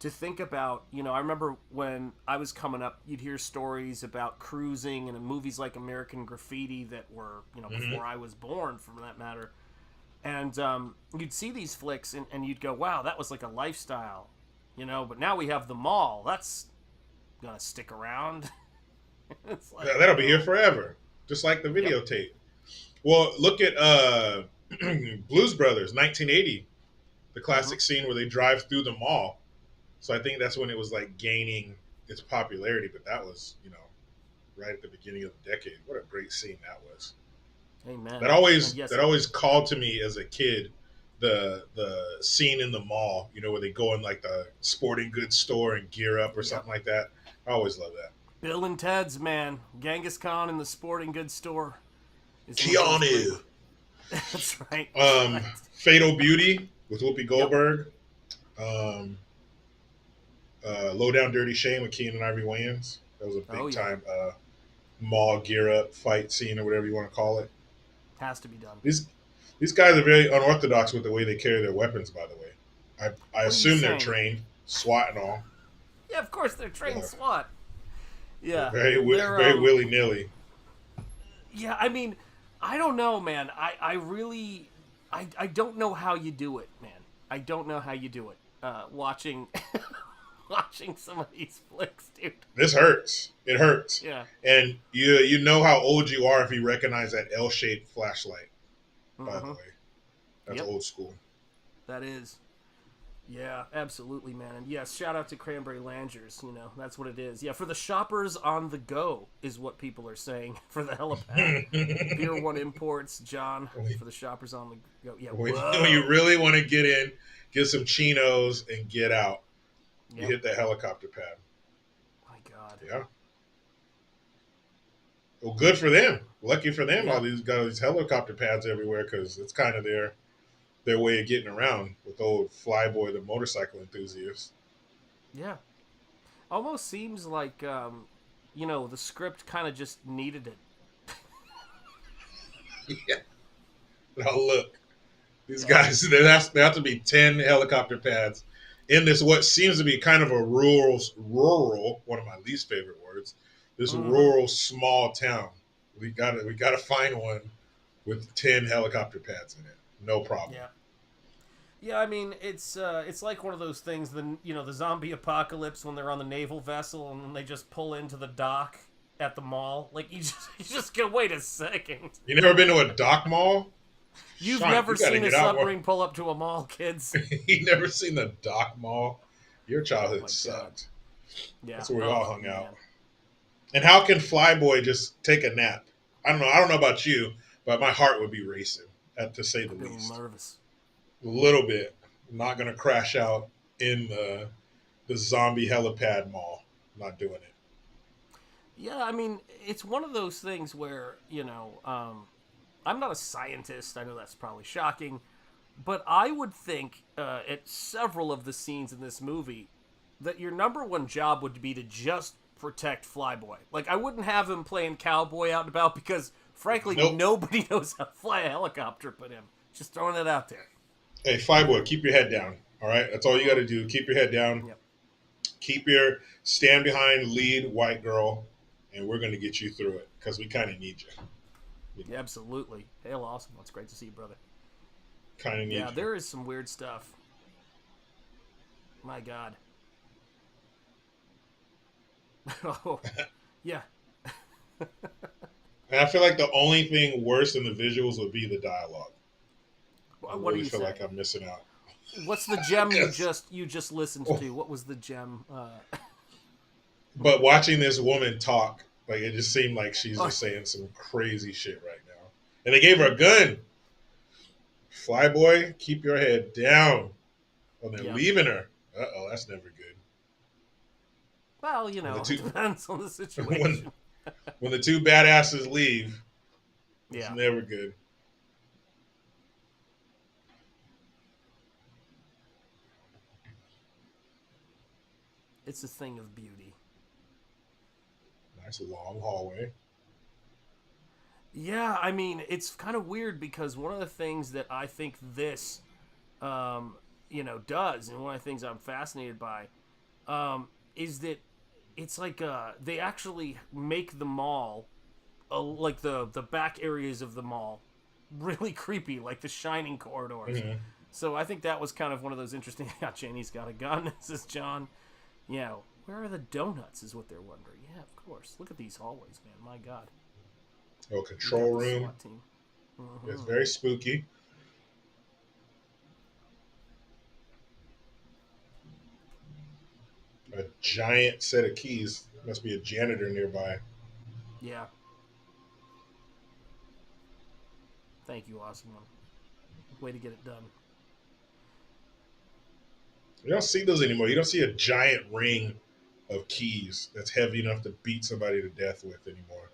To think about, I remember when I was coming up, you'd hear stories about cruising and in movies like American Graffiti that were, before I was born, for that matter. And you'd see these flicks and you'd go, wow, that was like a lifestyle, But now we have the mall. That's gonna stick around. It's like, that'll be here forever, just like the videotape. Well, look at Blues Brothers, 1980, the classic scene where they drive through the mall. So I think that's when it was like gaining its popularity, but that was, right at the beginning of the decade. What a great scene that was. Amen. That always called to me as a kid, the scene in the mall, where they go in like the sporting goods store and gear up or something like that. I always love that. Bill and Ted's, man. Genghis Khan in the sporting goods store. Keanu. That's right. Fatal Beauty with Whoopi Goldberg. Low Down Dirty Shame with Keenan Ivory Wayans. That was a big time mall gear up fight scene or whatever you want to call it. Has to be done. These guys are very unorthodox with the way they carry their weapons, by the way. I assume they're trained, SWAT and all. Yeah, of course they're trained SWAT. Yeah. Very willy-nilly. Yeah, I mean, I don't know, man. I really don't know how you do it, man. I don't know how you do it. Watching some of these flicks, dude. This hurts. It hurts. Yeah. And you know how old you are if you recognize that L-shaped flashlight, by the way. That's old school. That is. Yeah, absolutely, man. And yes, shout out to Cranberry Langers. You know, that's what it is. Yeah, for the shoppers on the go is what people are saying for the helipad. Pier 1 Imports, John, for the shoppers on the go. Yeah, when whoa. you really want to get in, get some chinos and get out, you Yep. hit that helicopter pad. My God. Yeah. Well, good for them. Lucky for them, Yeah. all these got these helicopter pads everywhere because it's kind of their way of getting around with old Flyboy, the motorcycle enthusiast. Yeah. Almost seems like, you know, the script kind of just needed it. Yeah. Now look, these guys, there have to be 10 helicopter pads in this what seems to be kind of a rural, one of my least favorite words, this rural small town. We gotta find one with 10 helicopter pads in it. No problem. Yeah. Yeah, I mean, it's like one of those things, the zombie apocalypse when they're on the naval vessel and they just pull into the dock at the mall. Like, you just go, wait a second. You never been to a dock mall? You've Sean, never you gotta seen a get out more. submarine pull up to a mall, kids. You never seen the dock mall? Your childhood my sucked. Yeah. That's where we all hung man. out. And how can Flyboy just take a nap? I don't know. I don't know about you, but my heart would be racing, to say the I'd be a least. little nervous. A little bit. I'm not gonna crash out in the zombie helipad mall. I'm not doing it. Yeah, I mean, it's one of those things where, I'm not a scientist. I know that's probably shocking. But I would think at several of the scenes in this movie that your number one job would be to just protect Flyboy. Like, I wouldn't have him playing cowboy out and about because, frankly, nobody knows how to fly a helicopter but him. Just throwing it out there. Hey, Flyboy, keep your head down. All right? That's all you got to do. Keep your head down. Yep. Stand behind lead white girl, and we're going to get you through it because we kind of need you. Yeah, absolutely. Hail, awesome. It's great to see you, brother. Kind of need Yeah, you. there is some weird stuff. My God. Oh, yeah. And I feel like the only thing worse than the visuals would be the dialogue. What do you feel say? like I'm missing out. What's the gem you just listened to? What was the gem? But watching this woman talk, like it just seemed like she's just saying some crazy shit right now. And they gave her a gun. Flyboy, keep your head down. Oh, they're leaving her. Uh-oh, that's never good. Well, it depends on the situation. when the two badasses leave, it's Yeah. never good. It's a thing of beauty. Nice long hallway. Yeah, I mean, it's kind of weird because one of the things that I think this, does, and one of the things I'm fascinated by, is that it's like they actually make the mall, like the back areas of the mall, really creepy, like the shining corridors. Mm-hmm. So I think that was kind of one of those interesting. Yeah, Janie's got a gun, says John. Yeah, where are the donuts? Is what they're wondering. Yeah, of course. Look at these hallways, man. My God. Oh, control room. SWAT team. Mm-hmm. It's very spooky. A giant set of keys. Must be a janitor nearby. Yeah. Thank you, awesome one. Way to get it done. You don't see those anymore. You don't see a giant ring of keys that's heavy enough to beat somebody to death with anymore.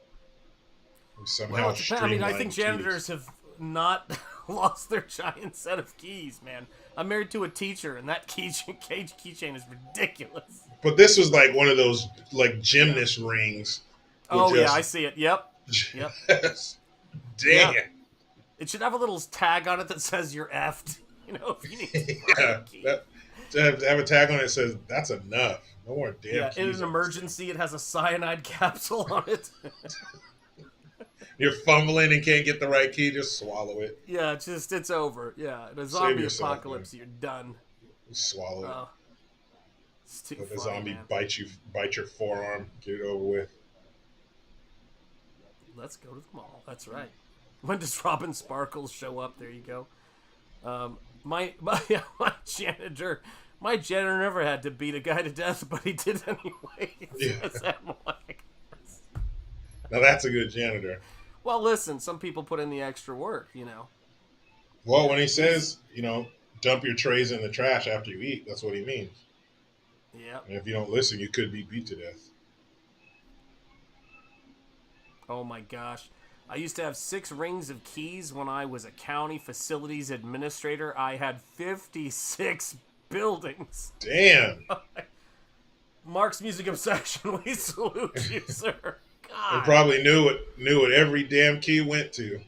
Somehow I mean, I think janitors have not lost their giant set of keys, man. I'm married to a teacher, and that keychain is ridiculous. But this was like one of those like gymnast rings. Oh yeah, I see it. Yep. Damn. Yeah. It should have a little tag on it that says you're effed. If you need to have a tag on it that says that's enough. No more damn keys. In an emergency, it has a cyanide capsule on it. You're fumbling and can't get the right key, just swallow it. Yeah, it's over. Yeah, in a zombie apocalypse, you're done. Just swallow it. It's too Let the funny, zombie man. bite your forearm, get it over with. Let's go to the mall. That's right. When does Robin Sparkles show up? There you go. My janitor. My janitor never had to beat a guy to death, but he did anyway. Yeah. Now that's a good janitor. Well, listen, some people put in the extra work, Well, when he says, dump your trays in the trash after you eat, that's what he means. Yeah. And if you don't listen, you could be beat to death. Oh my gosh. I used to have 6 rings of keys when I was a county facilities administrator. I had 56 buildings. Damn. Mark's Music Obsession, we salute you, sir. God. And probably knew what every damn key went to.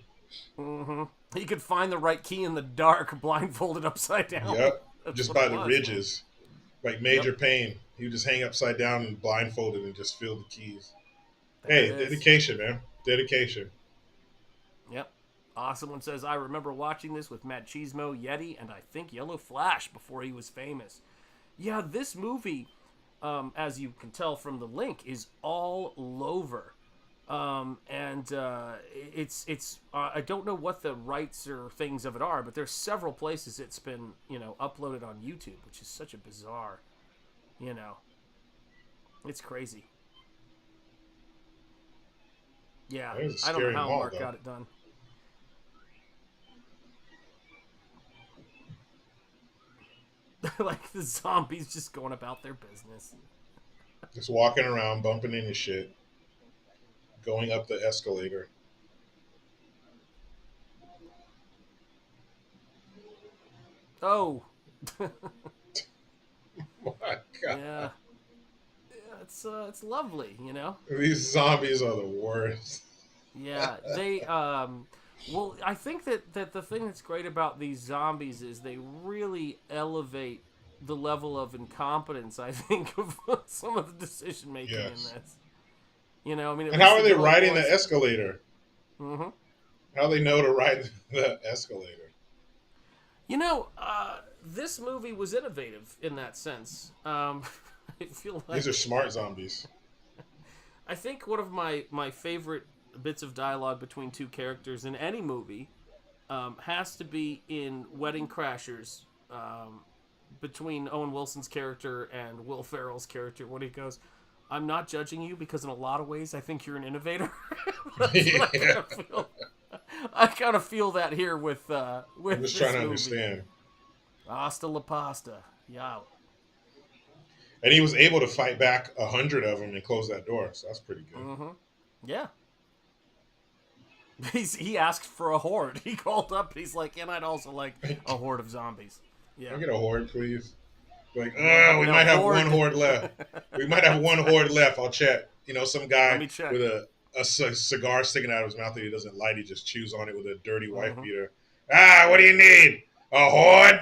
Mm-hmm. He could find the right key in the dark, blindfolded upside down. Yep. That's just what by it the was. ridges. Like Major Payne. He would just hang upside down and blindfolded and just feel the keys. There Hey, it is. dedication, man. Dedication. Yep. Awesome one says, I remember watching this with Machismo, Yeti, and I think Yellow Flash before he was famous. Yeah, this movie, as you can tell from the link, is all over. It's I don't know what the rights or things of it are, but there's several places it's been, uploaded on YouTube, which is such a bizarre, it's crazy. Yeah, I don't know how Mark got it done. Like the zombies just going about their business. Just walking around, bumping into shit. Going up the escalator. Oh. Oh my God. Yeah. It's lovely, These zombies are the worst. Yeah, they well, I think that the thing that's great about these zombies is they really elevate the level of incompetence, I think, of some of the decision making in this. I mean, and how are they riding the escalator? Mm-hmm. How do they know to ride the escalator? This movie was innovative in that sense. I feel like These are smart zombies. I think one of my favorite bits of dialogue between two characters in any movie has to be in Wedding Crashers, between Owen Wilson's character and Will Ferrell's character, when he goes, I'm not judging you because in a lot of ways I think you're an innovator. Yeah. I kind of feel that here with I'm just this trying to movie. understand. Hasta la pasta. Yeah. And he was able to fight back 100 of them and close that door, so that's pretty good. Mm-hmm. Yeah. He asked for a horde. He called up. He's like, and I'd also like a horde of zombies. Yeah. Can I get a horde, please? Like, we might have one horde left. We might have one horde left. I'll check. Some guy with a cigar sticking out of his mouth that he doesn't light. He just chews on it with a dirty wife beater. What do you need? A horde?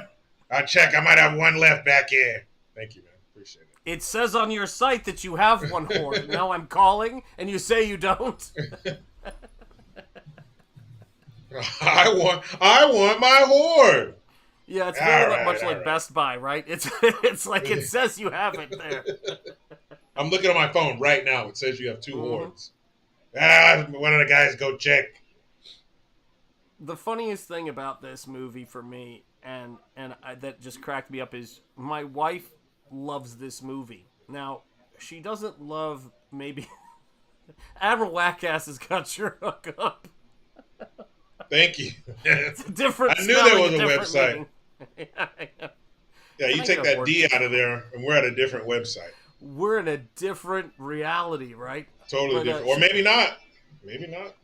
I'll check. I might have one left back here. Thank you, man. Appreciate it. It says on your site that you have one horde. Now I'm calling, and you say you don't. I want my horde. Yeah, it's very much like Best Buy, right? It's like it says you have it there. I'm looking at my phone right now. It says you have 2 hordes. One of the guys go check. The funniest thing about this movie for me, and that just cracked me up, is my wife loves this movie. Now, she doesn't love maybe Admiral Wackass has got your hook up. Thank you. It's a different. I knew there was a website. Yeah, you take that D out of there, and we're at a different website. We're in a different reality, right? Totally different. Or maybe not. Maybe not.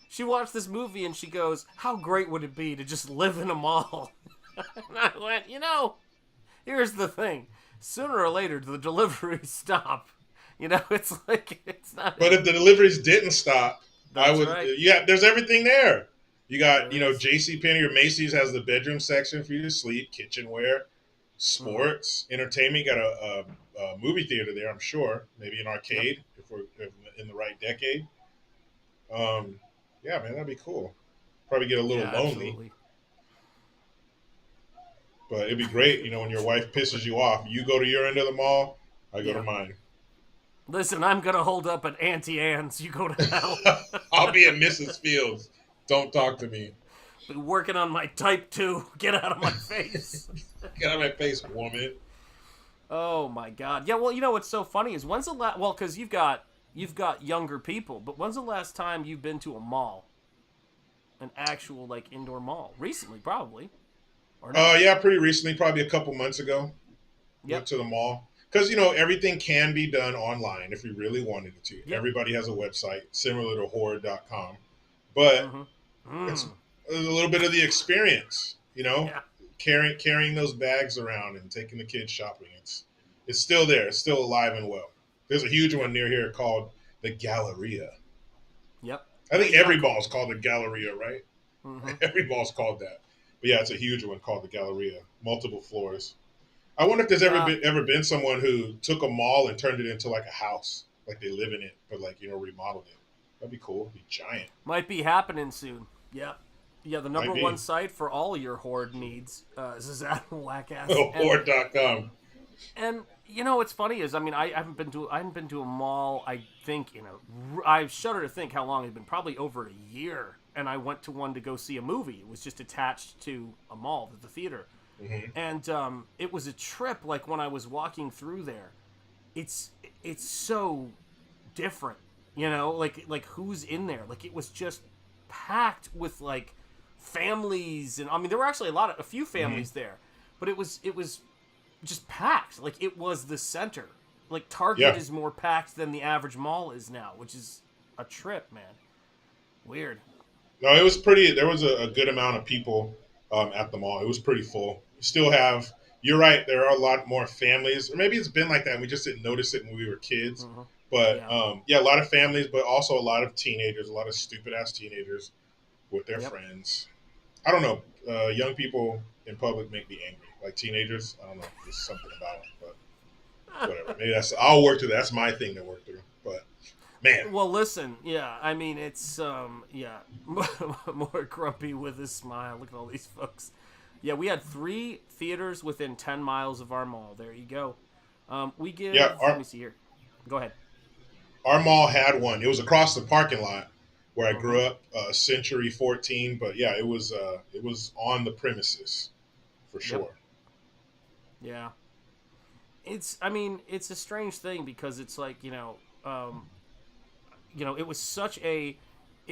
She watched this movie and she goes, how great would it be to just live in a mall? And I went, here's the thing. Sooner or later, the deliveries stop. It's like, it's not... But if the deliveries didn't stop, right. Yeah, there's everything there. You got, JCPenney or Macy's has the bedroom section for you to sleep, kitchenware, sports, entertainment. You got a movie theater there, I'm sure. Maybe an arcade if we're in the right decade. Yeah, man, that'd be cool. Probably get a little lonely. Absolutely. But it'd be great, when your wife pisses you off. You go to your end of the mall, I go to mine. Listen, I'm going to hold up at Auntie Anne's. You go to hell. I'll be at Mrs. Fields. Don't talk to me. Be working on my type 2. Get out of my face. Get out of my face, woman. Oh my god. Yeah, well, you know what's so funny is when's the last... Well, because you've got younger people, but when's the last time you've been to a mall? An actual, like, indoor mall? Recently, probably. Or not? Yeah, pretty recently, probably a couple months ago. Yep. Went to the mall. Because, you know, everything can be done online if you really wanted it to. Yep. Everybody has a website, similar to horror.com. But it's a little bit of the experience, you know? Yeah. Carrying those bags around and taking the kids shopping. It's still there. It's still alive and well. There's a huge one near here called the Galleria. Yep. I think every mall's called the Galleria, right? Mm-hmm. Every mall's called that. But yeah, it's a huge one called the Galleria. Multiple floors. I wonder if there's ever been someone who took a mall and turned it into like a house. Like they live in it, but like, you know, remodeled it. That'd be cool. It'd be giant. Might be happening soon. Yep. Yeah, the number one site for all your horde needs is that whack-ass. Horde.com. And you know what's funny is, I mean, I haven't been to a mall. I think, you know, I shudder to think how long it's been. Probably over a year. And I went to one to go see a movie. It was just attached to a mall, the theater, and it was a trip. Like when I was walking through there, it's so different. You know, like who's in there? Like it was just packed with like families, and I mean there were actually a few families there, but it was just packed. Like it was the center. Like Target is more packed than the average mall is now, which is a trip, man. Weird. No, it was pretty. There was a good amount of people at the mall. It was pretty full. Still have. You're right. There are a lot more families, or maybe it's been like that. And we just didn't notice it when we were kids. But a lot of families, but also a lot of teenagers, a lot of stupid ass teenagers with their friends. I don't know. Young people in public make me angry. Like teenagers, I don't know. There's something about them, but whatever. Maybe I'll work through that. That's my thing to work through. But man. Well, listen. Yeah, I mean it's more grumpy with a smile. Look at all these folks. Yeah, we had 3 theaters within 10 miles of our mall. There you go. We give. Let me see here. Go ahead. Our mall had one. It was across the parking lot where I grew up, Century 14. But yeah, it was on the premises for sure. Yep. Yeah. It's a strange thing because it's like, it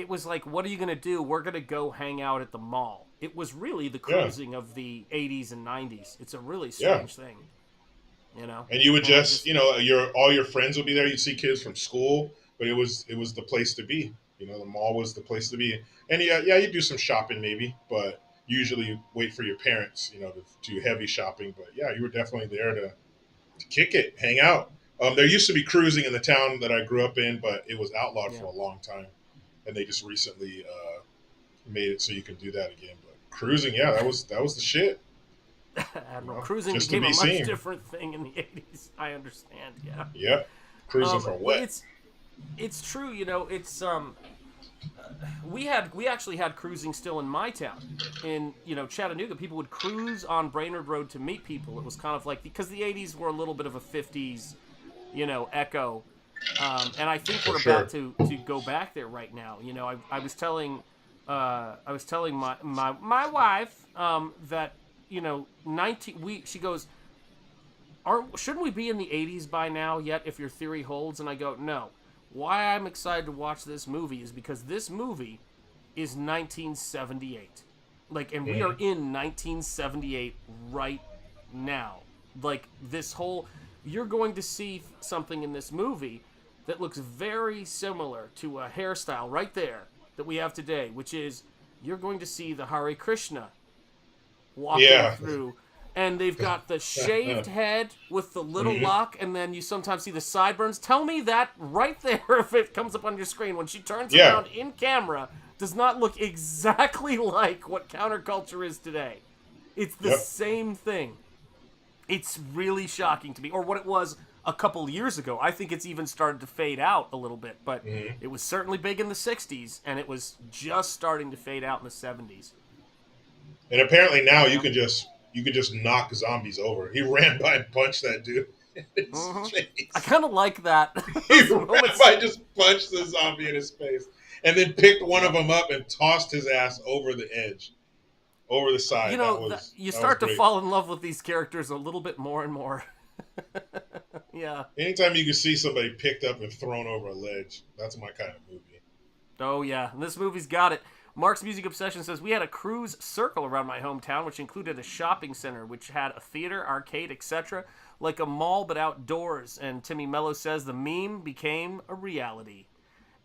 was like, what are you going to do? We're going to go hang out at the mall. It was really the cruising of the 80s and 90s. It's a really strange thing. You know, and you would all your friends would be there. You'd see kids from school, but it was the place to be. You know, the mall was the place to be. And you do some shopping maybe, but usually you wait for your parents, to do heavy shopping. But yeah, you were definitely there to kick it, hang out. There used to be cruising in the town that I grew up in, but it was outlawed for a long time, and they just recently made it so you can do that again. But cruising, that was the shit. Admiral, cruising became a much different thing in the 80s. I understand, yeah. Yeah, cruising for what? It's true, it's we actually had cruising still in my town. In, Chattanooga, people would cruise on Brainerd Road to meet people. It was kind of like, because the 80s were a little bit of a 50s, echo. And I think we're about to go back there right now. I was telling my wife that she goes, shouldn't we be in the 80s by now yet if your theory holds? And I go, no. Why I'm excited to watch this movie is because this movie is 1978. And we are in 1978 right now. You're going to see something in this movie that looks very similar to a hairstyle right there that we have today, which is you're going to see the Hare Krishna walking through, and they've got the shaved head with the little lock, and then you sometimes see the sideburns. Tell me that right there, if it comes up on your screen when she turns around in camera, does not look exactly like what counterculture is today. It's the same thing. It's really shocking to me, or what it was a couple years ago. I think it's even started to fade out a little bit, but it was certainly big in the 60s, and it was just starting to fade out in the 70s. And apparently now you can just knock zombies over. He ran by and punched that dude in his face. I kind of like that. He ran by, just punched the zombie in his face, and then picked one of them up and tossed his ass over the edge. over the side. You know, you start to fall in love with these characters a little bit more and more. Yeah. Anytime you can see somebody picked up and thrown over a ledge, that's my kind of movie. Oh, yeah. And this movie's got it. Mark's Music Obsession says, we had a cruise circle around my hometown, which included a shopping center, which had a theater, arcade, etc., like a mall but outdoors. And Timmy Mello says, the meme became a reality.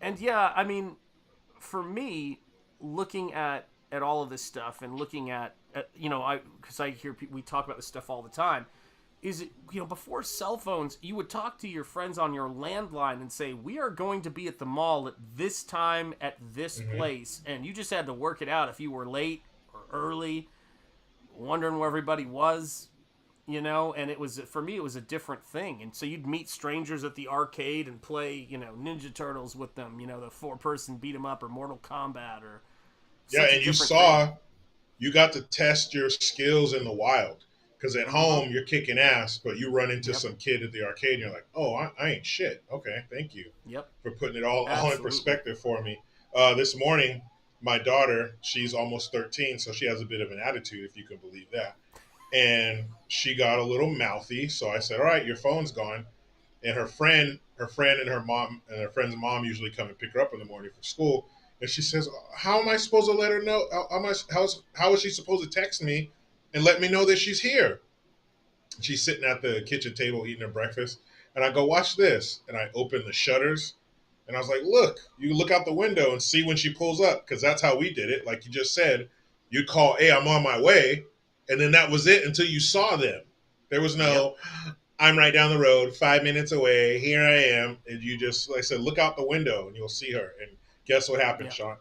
And yeah, I mean, for me, looking at all of this stuff and looking at you know, because I hear we talk about this stuff all the time, is it, you know, before cell phones, you would talk to your friends on your landline and say, we are going to be at the mall at this time at this place, and you just had to work it out if you were late or early, wondering where everybody was, you know. And it was, for me, it was a different thing. And so you'd meet strangers at the arcade and play, you know, Ninja Turtles with them, you know, the 4-person beat 'em up, or Mortal Kombat, or and you saw thing. You got to test your skills in the wild. Because at home, you're kicking ass, but you run into some kid at the arcade, and you're like, oh, I ain't shit. Okay, thank you for putting it all in perspective for me. This morning, my daughter, she's almost 13, so she has a bit of an attitude, if you can believe that. And she got a little mouthy, so I said, all right, your phone's gone. And her friend and her mom and her friend's mom usually come and pick her up in the morning from school. And she says, how am I supposed to let her know? How is she supposed to text me and let me know that she's here? She's sitting at the kitchen table eating her breakfast. And I go, watch this. And I open the shutters. And I was like, look, you look out the window and see when she pulls up. Because that's how we did it. Like you just said, you'd call, hey, I'm on my way. And then that was it until you saw them. There was no, I'm right down the road, 5 minutes away. Here I am. And you just, like I said, look out the window and you'll see her. And guess what happened, Sean?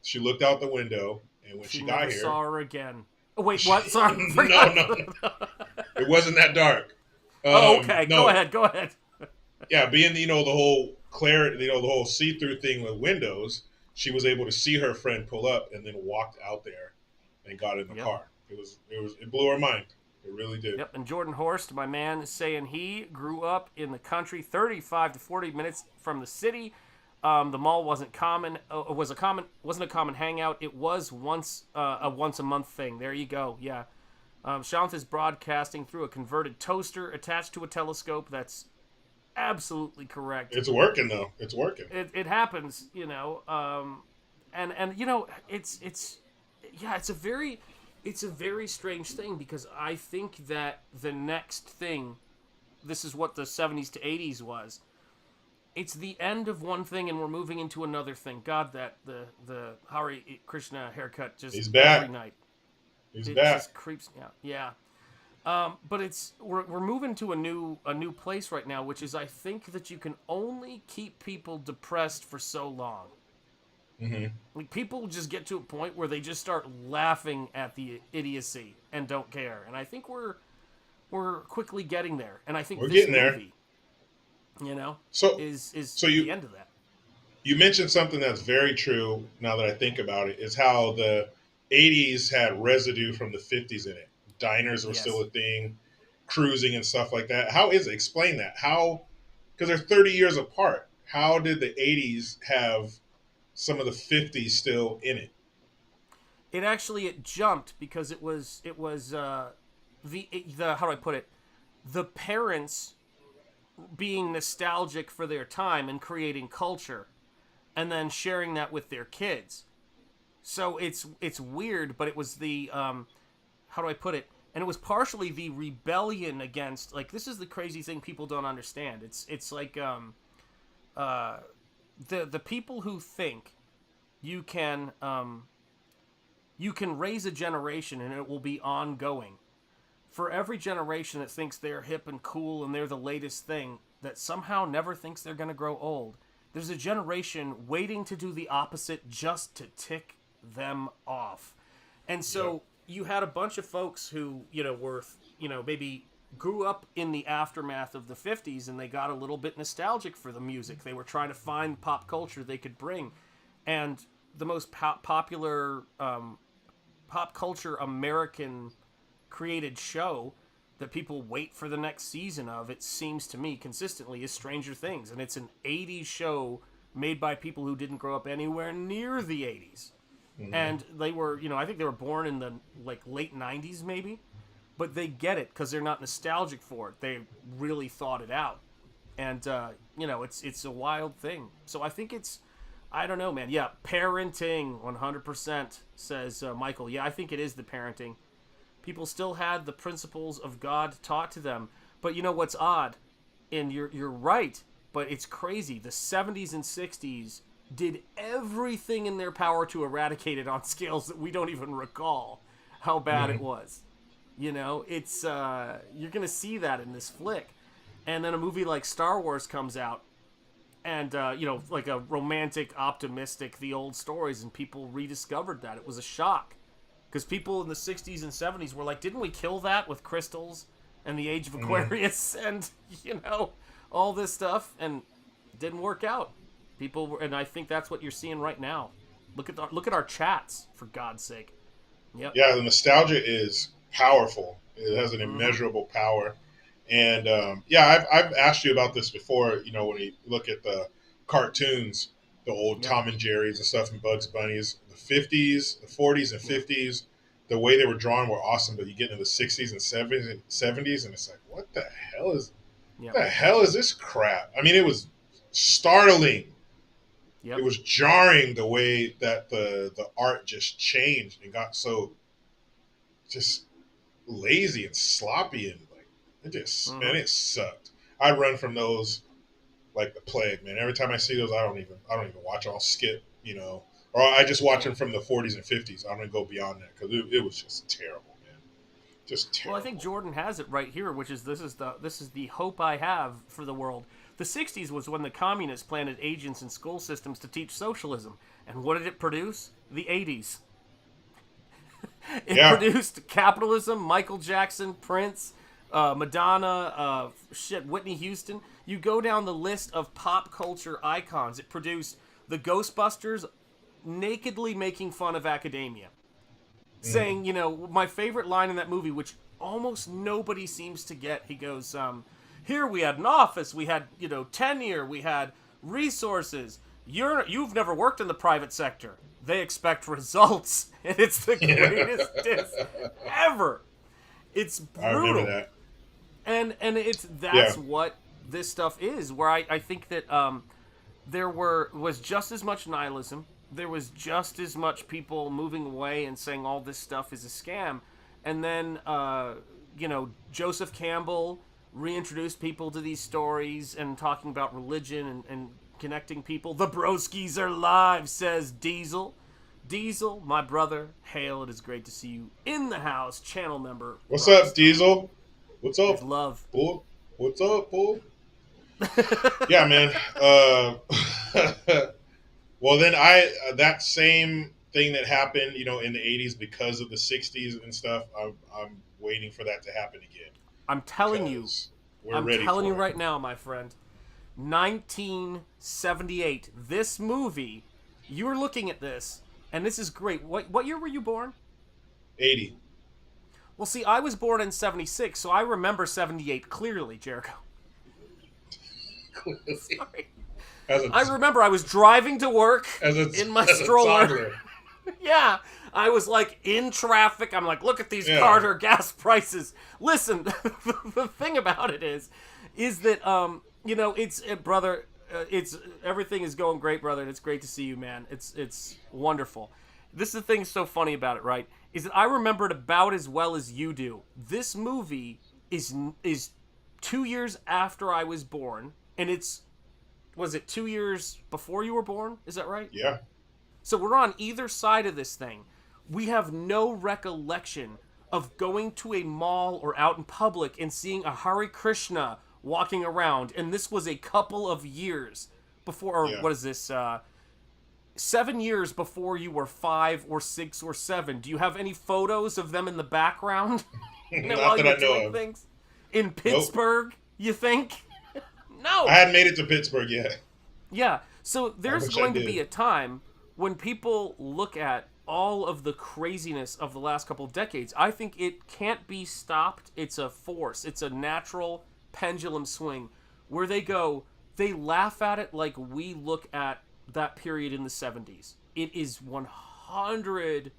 She looked out the window. And when she got here, saw her again. Oh, wait, what? Sorry. No. It wasn't that dark. Okay. No. Go ahead. Yeah, being, you know, the whole clarity, you know, the whole see-through thing with windows, she was able to see her friend pull up and then walked out there and got in the car. It blew her mind. It really did. Yep. And Jordan Horst, my man, is saying he grew up in the country, 35 to 40 minutes from the city. The mall wasn't common. Wasn't a common hangout. It was once a month thing. There you go. Yeah. Shanth is broadcasting through a converted toaster attached to a telescope. That's absolutely correct. It's working though. It's working. It happens, you know. And you know, it's a very strange thing, because I think that the next thing, this is what the 70s to 80s was. It's the end of one thing and we're moving into another thing. God, that the Hare Krishna haircut just He's back. Every night. It back. Just creeps me out. Yeah. But we're moving to a new place right now, which is, I think that you can only keep people depressed for so long. Like, people just get to a point where they just start laughing at the idiocy and don't care. And I think we're quickly getting there. And I think we're this getting there. Movie, you know, so is the end of that. You mentioned something that's very true now that I think about it, is how the 80s had residue from the 50s in it. Diners were still a thing, cruising and stuff like that. How is it? Explain that. How, because they're 30 years apart, how did the 80s have some of the 50s still in it? It jumped because it was the how do I put it? The parents being nostalgic for their time and creating culture, and then sharing that with their kids. So it's weird, but it was the how do I put it? And it was partially the rebellion against, like, this is the crazy thing people don't understand. It's like the people who think you can raise a generation and it will be ongoing. For every generation that thinks they're hip and cool and they're the latest thing, that somehow never thinks they're going to grow old, there's a generation waiting to do the opposite just to tick them off. And so you had a bunch of folks who, you know, were, you know, maybe grew up in the aftermath of the 50s and they got a little bit nostalgic for the music. They were trying to find pop culture they could bring. And the most popular pop culture American created show that people wait for the next season of, it seems to me consistently, is Stranger Things. And it's an 80s show made by people who didn't grow up anywhere near the 80s. And they were, I think they were born in the like late 90s maybe, but they get it because they're not nostalgic for it. They really thought it out. And, it's a wild thing. So I think I don't know, man. Yeah, parenting, 100%, says Michael. Yeah, I think it is the parenting. People still had the principles of God taught to them. But you know what's odd? And you're right, but it's crazy. The 70s and 60s did everything in their power to eradicate it on scales that we don't even recall how bad it was. It's you're going to see that in this flick. And then a movie like Star Wars comes out, and, like a romantic, optimistic, the old stories, and people rediscovered that. It was a shock. Because people in the 60s and 70s were like, didn't we kill that with crystals and the Age of Aquarius and, all this stuff? And it didn't work out. People were, and I think that's what you're seeing right now. Look at our chats, for God's sake. Yep. Yeah, the nostalgia is powerful. It has an immeasurable power. And I've asked you about this before. When you look at the cartoons, the old Tom and Jerry's and stuff, and Bugs Bunnies, the 50s, the 40s and 50s, the way they were drawn were awesome. But you get into the 60s and 70s, and it's like, what the hell is this crap? I mean, it was startling. Yep. It was jarring the way that the art just changed and got so just lazy and sloppy, and like it just man, it sucked. I run from those like the plague, man. Every time I see those, I don't even watch. I'll skip, or I just watch them from the 40s and 50s. I don't go beyond that because it was just terrible, man. Just terrible. Well, I think Jordan has it right here, which is this is the hope I have for the world. The 60s was when the communists planted agents in school systems to teach socialism. And what did it produce? The 80s. It produced capitalism, Michael Jackson, Prince, Madonna, Whitney Houston. You go down the list of pop culture icons. It produced the Ghostbusters nakedly making fun of academia. Saying, my favorite line in that movie, which almost nobody seems to get, he goes, here we had an office, we had, tenure, we had resources. You've never worked in the private sector. They expect results, and it's the greatest diss ever. It's brutal. I remember that. And that's what this stuff is. Where I think that there was just as much nihilism. There was just as much people moving away and saying all this stuff is a scam. And then Joseph Campbell reintroduced people to these stories and talking about religion and connecting people. The broskies are live, says Diesel. Diesel, my brother, hail, it is great to see you in the house, channel member. What's up, Diesel? What's up? With love. Bull? What's up, Bull? Yeah, man. Well, then that same thing that happened, in the 80s because of the 60s and stuff, I'm waiting for that to happen again. I'm telling you right now, my friend, 1978, this movie, you were looking at this, and this is great. What year were you born? 80. Well, see, I was born in 76, so I remember 78 clearly, Jericho. Sorry. I remember I was driving to work in my stroller. Yeah. I was like in traffic. I'm like, look at these Carter gas prices. Listen, the thing about it is that it's brother. It's everything is going great, brother, and it's great to see you, man. It's wonderful. This is the thing so funny about it, right? Is that I remember it about as well as you do. This movie is 2 years after I was born, and was it 2 years before you were born? Is that right? Yeah. So we're on either side of this thing. We have no recollection of going to a mall or out in public and seeing a Hare Krishna walking around. And this was a couple of years before, what is this? 7 years before you were 5 or 6 or 7. Do you have any photos of them in the background? Not that I know of. Things? In Pittsburgh, you think? No. I hadn't made it to Pittsburgh yet. Yeah. So there's going to be a time when people look at all of the craziness of the last couple of decades. I think it can't be stopped. It's a force. It's a natural pendulum swing where they laugh at it like we look at that period in the 70s. It is 100%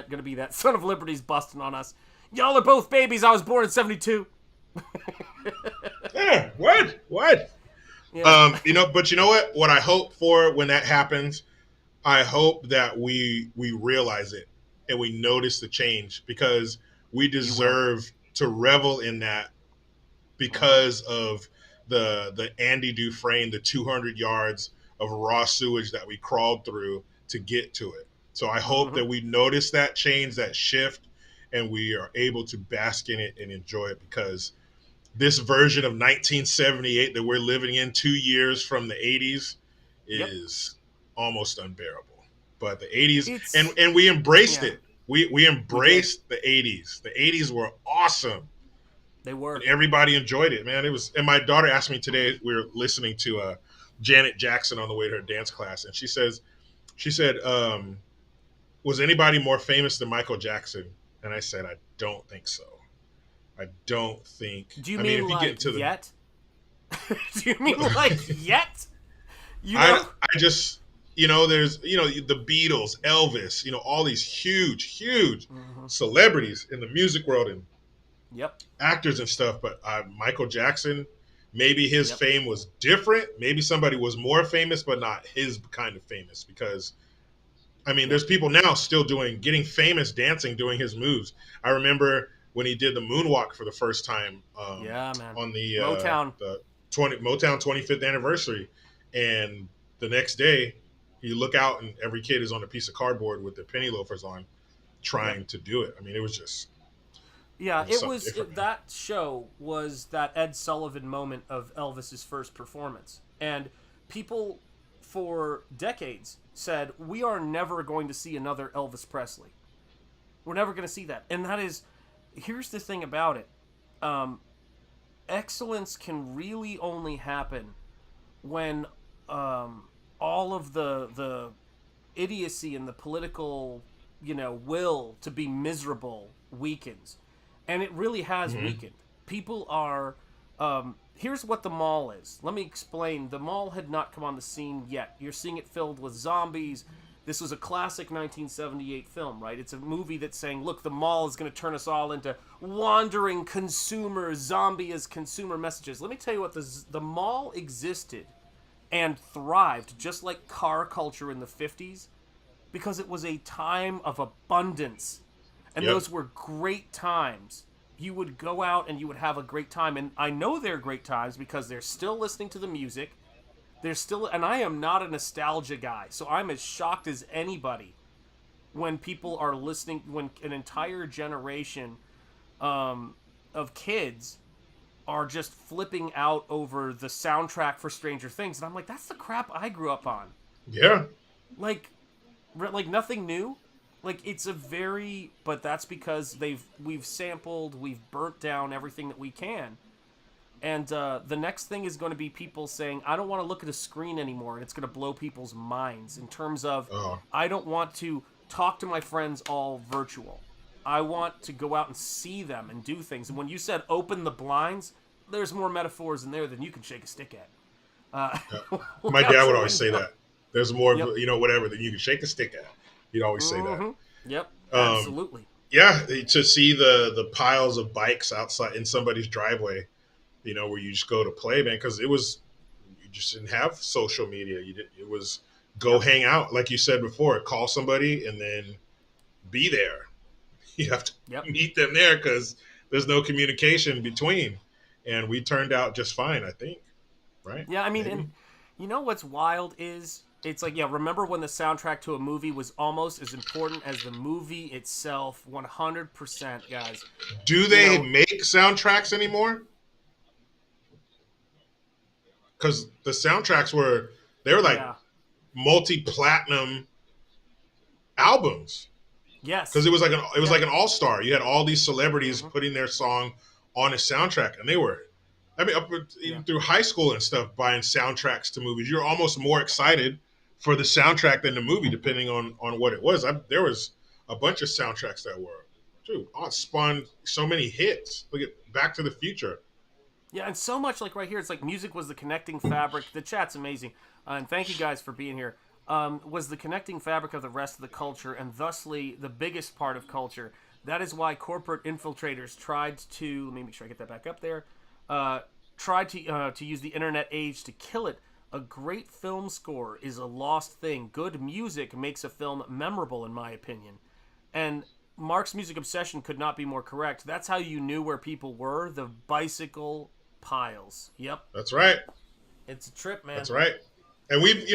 gonna be that Son of Liberty's busting on us. Y'all are both babies. I was born in 72. Yeah, what? Yeah. But you know what? What I hope for when that happens, I hope that we realize it and we notice the change, because we deserve to revel in that, because of the Andy Dufresne, the 200 yards of raw sewage that we crawled through to get to it. So I hope that we notice that change, that shift, and we are able to bask in it and enjoy it, because this version of 1978 that we're living in 2 years from the 80s is almost unbearable. But the 80s, and we embraced it. We embraced the 80s. The 80s were awesome. They were. And everybody enjoyed it, man. It was. And my daughter asked me today, we were listening to Janet Jackson on the way to her dance class, and she said, was anybody more famous than Michael Jackson? And I said, I don't think so. I don't think. Do you mean if you get to yet? Do you mean yet? I just, there's, the Beatles, Elvis, all these huge celebrities in the music world and actors and stuff. But Michael Jackson, maybe his fame was different. Maybe somebody was more famous, but not his kind of famous, because there's people now still getting famous dancing, doing his moves. I remember when he did the moonwalk for the first time on the Motown. The Motown 25th anniversary. And the next day, you look out and every kid is on a piece of cardboard with their penny loafers on trying to do it. It was just... Yeah, that show was that Ed Sullivan moment of Elvis's first performance. And people for decades said, we are never going to see another Elvis Presley. We're never going to see that. And that is... Here's the thing about it. Excellence can really only happen when all of the idiocy and the political, will to be miserable weakens. And it really has weakened. People are... here's what the mall is. Let me explain. The mall had not come on the scene yet. You're seeing it filled with zombies. This was a classic 1978 film, right? It's a movie that's saying, look, the mall is going to turn us all into wandering consumers, zombie as consumer messages. Let me tell you what, the mall existed and thrived just like car culture in the 50s because it was a time of abundance. And those were great times. You would go out and you would have a great time. And I know they're great times because they're still listening to the music. And I am not a nostalgia guy, so I'm as shocked as anybody when people are listening, when an entire generation of kids are just flipping out over the soundtrack for Stranger Things. And I'm like, that's the crap I grew up on. Yeah. Like nothing new. But that's because we've sampled, we've burnt down everything that we can. And the next thing is going to be people saying, I don't want to look at a screen anymore, and it's going to blow people's minds in terms of, I don't want to talk to my friends all virtual. I want to go out and see them and do things. And when you said open the blinds, there's more metaphors in there than you can shake a stick at. My dad would always say that. There's more, whatever, than you can shake a stick at. He'd always say that. Yep, absolutely. Yeah, to see the piles of bikes outside in somebody's driveway, where you just go to play, man, because you just didn't have social media. It was go hang out, like you said before, call somebody and then be there. You have to meet them there because there's no communication between. And we turned out just fine, I think. Right? Yeah, and what's wild is it's like, remember when the soundtrack to a movie was almost as important as the movie itself? 100%, guys. Do they make soundtracks anymore? Because the soundtracks were like multi-platinum albums. Yes. Because it was like an all-star. You had all these celebrities putting their song on a soundtrack, and they were, even through high school and stuff, buying soundtracks to movies. You're almost more excited for the soundtrack than the movie, depending on what it was. There was a bunch of soundtracks that spawned so many hits. Look at Back to the Future. Yeah, and so much like right here, it's like music was the connecting fabric. The chat's amazing. And thank you guys for being here. was the connecting fabric of the rest of the culture, and thusly the biggest part of culture. That is why corporate infiltrators tried to, let me make sure I get that back up there, tried to use the internet age to kill it. A great film score is a lost thing. Good music makes a film memorable, in my opinion. And Mark's music obsession could not be more correct. That's how you knew where people were. The bicycle piles. Yep. That's right. It's a trip, man. That's right. And we've,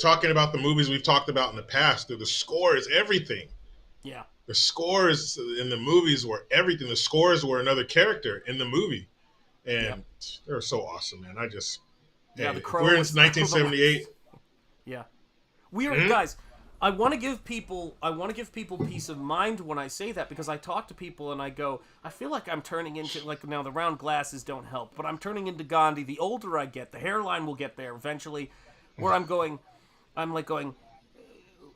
talking about the movies we've talked about in the past, the score is everything. Yeah. The scores in the movies were everything. The scores were another character in the movie. And they were so awesome, man. The Crow. We're in 1978. Yeah. We are, guys, I want to give people peace of mind when I say that, because I talk to people and I go, I feel like I'm turning into, like, now the round glasses don't help, but I'm turning into Gandhi. The older I get, the hairline will get there eventually, where I'm going,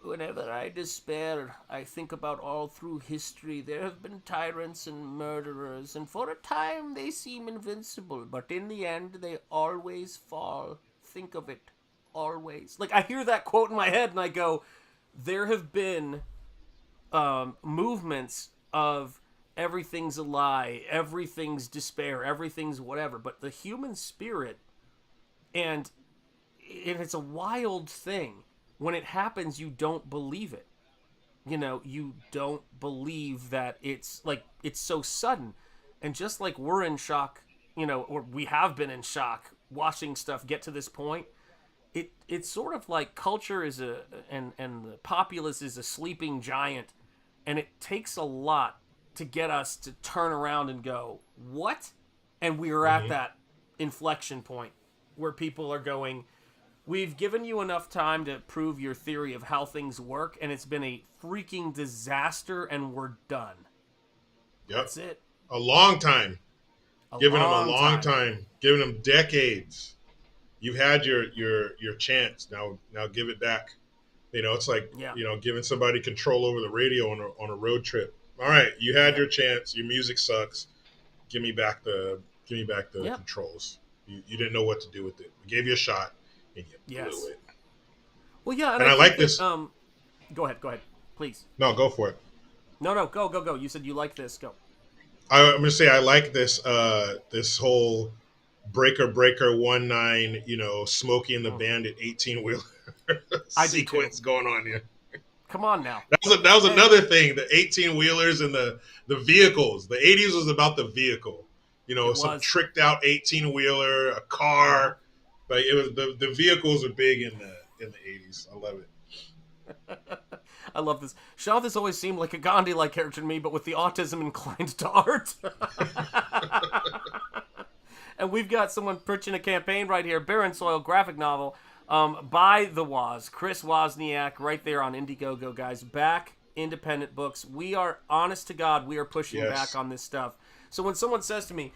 whenever I despair, I think about all through history. There have been tyrants and murderers, and for a time they seem invincible, but in the end they always fall. Think of it. Always. Like, I hear that quote in my head and I go, there have been movements of everything's a lie, everything's despair, everything's whatever, but the human spirit, and it's a wild thing. When it happens, you don't believe it. You don't believe that it's so sudden. And just like we're in shock, or we have been in shock watching stuff get to this point, it's sort of like culture is and the populace is a sleeping giant, and it takes a lot to get us to turn around and go, what? And we are at that inflection point where people are going, we've given you enough time to prove your theory of how things work, and it's been a freaking disaster, and we're done. Yep. That's it. A long time. Giving them a long time. Giving them decades. You've had your chance. Now give it back. It's like giving somebody control over the radio on a road trip. All right, you had your chance. Your music sucks. Give me back the controls. You didn't know what to do with it. We gave you a shot. Yes. It. Well, yeah, and I like this. Go ahead, please. No, go for it. No, go. You said you like this. Go. I'm gonna say I like this. This whole breaker 19, Smokey and the Bandit 18-wheeler sequence going on here. Come on now. That was another thing. The 18-wheelers and the vehicles. The 80s was about the vehicle. Some tricked out 18-wheeler, a car. Like, it was the vehicles are big in the 80s. I love it. I love this. Shav has always seemed like a Gandhi-like character to me, but with the autism inclined to art. And we've got someone pitching a campaign right here. Barren Soil graphic novel by the Woz, Chris Wozniak, right there on Indiegogo, guys. Back independent books. We are, honest to God, we are pushing back on this stuff. So when someone says to me,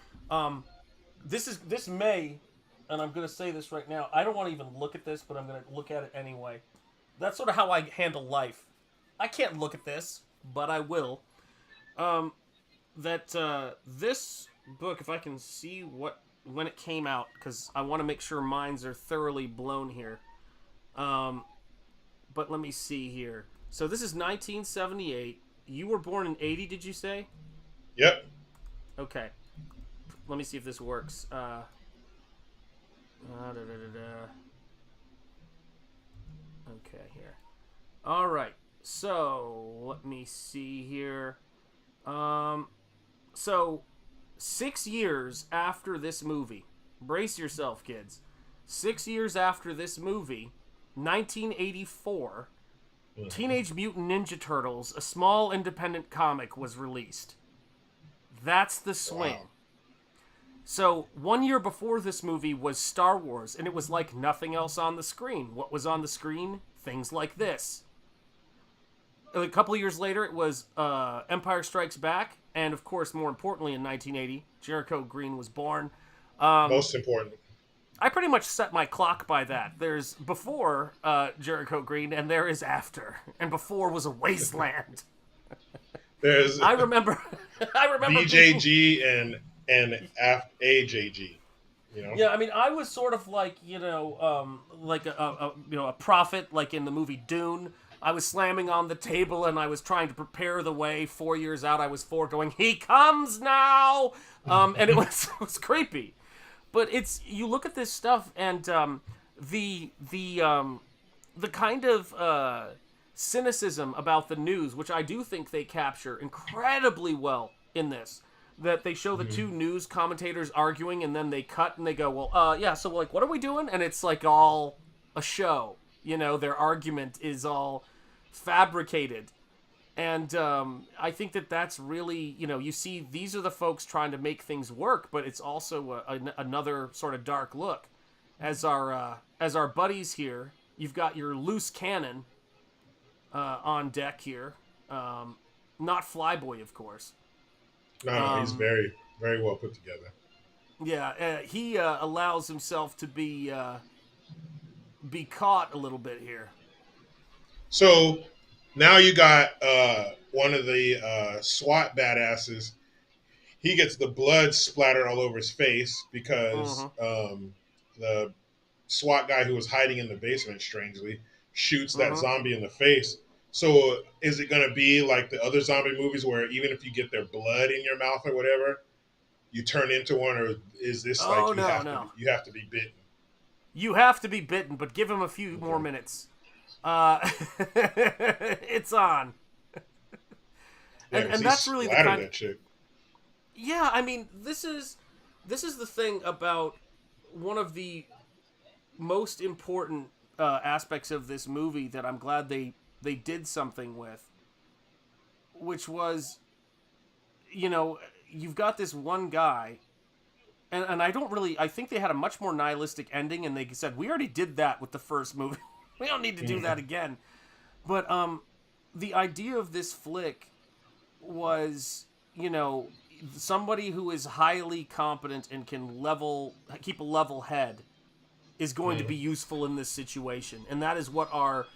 this May, and I'm going to say this right now, I don't want to even look at this, but I'm going to look at it anyway. That's sort of how I handle life. I can't look at this, but I will. This book, if I can see when it came out, because I want to make sure minds are thoroughly blown here. But let me see here. So this is 1978. You were born in 80, did you say? Yep. Okay. Let me see if this works. Okay, here. All right. So, let me see here. So 6 years after this movie, brace yourself, kids. 6 years after this movie, 1984, Teenage Mutant Ninja Turtles, a small independent comic, was released. That's the swing. Wow. So 1 year before this movie was Star Wars, and it was like nothing else on the screen. What was on the screen? Things like this. A couple of years later, it was Empire Strikes Back, and of course, more importantly, in 1980, Jericho Green was born. Most important. I pretty much set my clock by that. There's before Jericho Green, and there is after. And before was a wasteland. There's I remember BJG and AJG. You know? Yeah, I mean, I was sort of like, like a prophet, like in the movie Dune. I was slamming on the table and I was trying to prepare the way. 4 years out, I was 4, going, "He comes now," and it was creepy. But you look at this stuff and the kind of cynicism about the news, which I do think they capture incredibly well in this. That they show the two news commentators arguing, and then they cut and they go, "Well, yeah, so like, what are we doing?" And it's like all a show. Their argument is all fabricated. And I think that's really, you see these are the folks trying to make things work, but it's also another sort of dark look. As our buddies here, you've got your loose cannon on deck here. Not Flyboy, of course. No, he's very, very well put together. Yeah, he allows himself to be caught a little bit here. So now you got one of the SWAT badasses. He gets the blood splattered all over his face because the SWAT guy who was hiding in the basement, strangely, shoots that zombie in the face. So is it going to be like the other zombie movies where even if you get their blood in your mouth or whatever, you turn into one, or is this you have to be bitten? You have to be bitten, but give him a few more minutes. It's on. and that's really the kind that chick. Yeah, I mean, this is the thing about one of the most important aspects of this movie that I'm glad they did something with, which was, you've got this one guy, and I think they had a much more nihilistic ending, and they said, we already did that with the first movie. We don't need to do that again. But the idea of this flick was, somebody who is highly competent and can keep a level head is going to be useful in this situation. And that is what our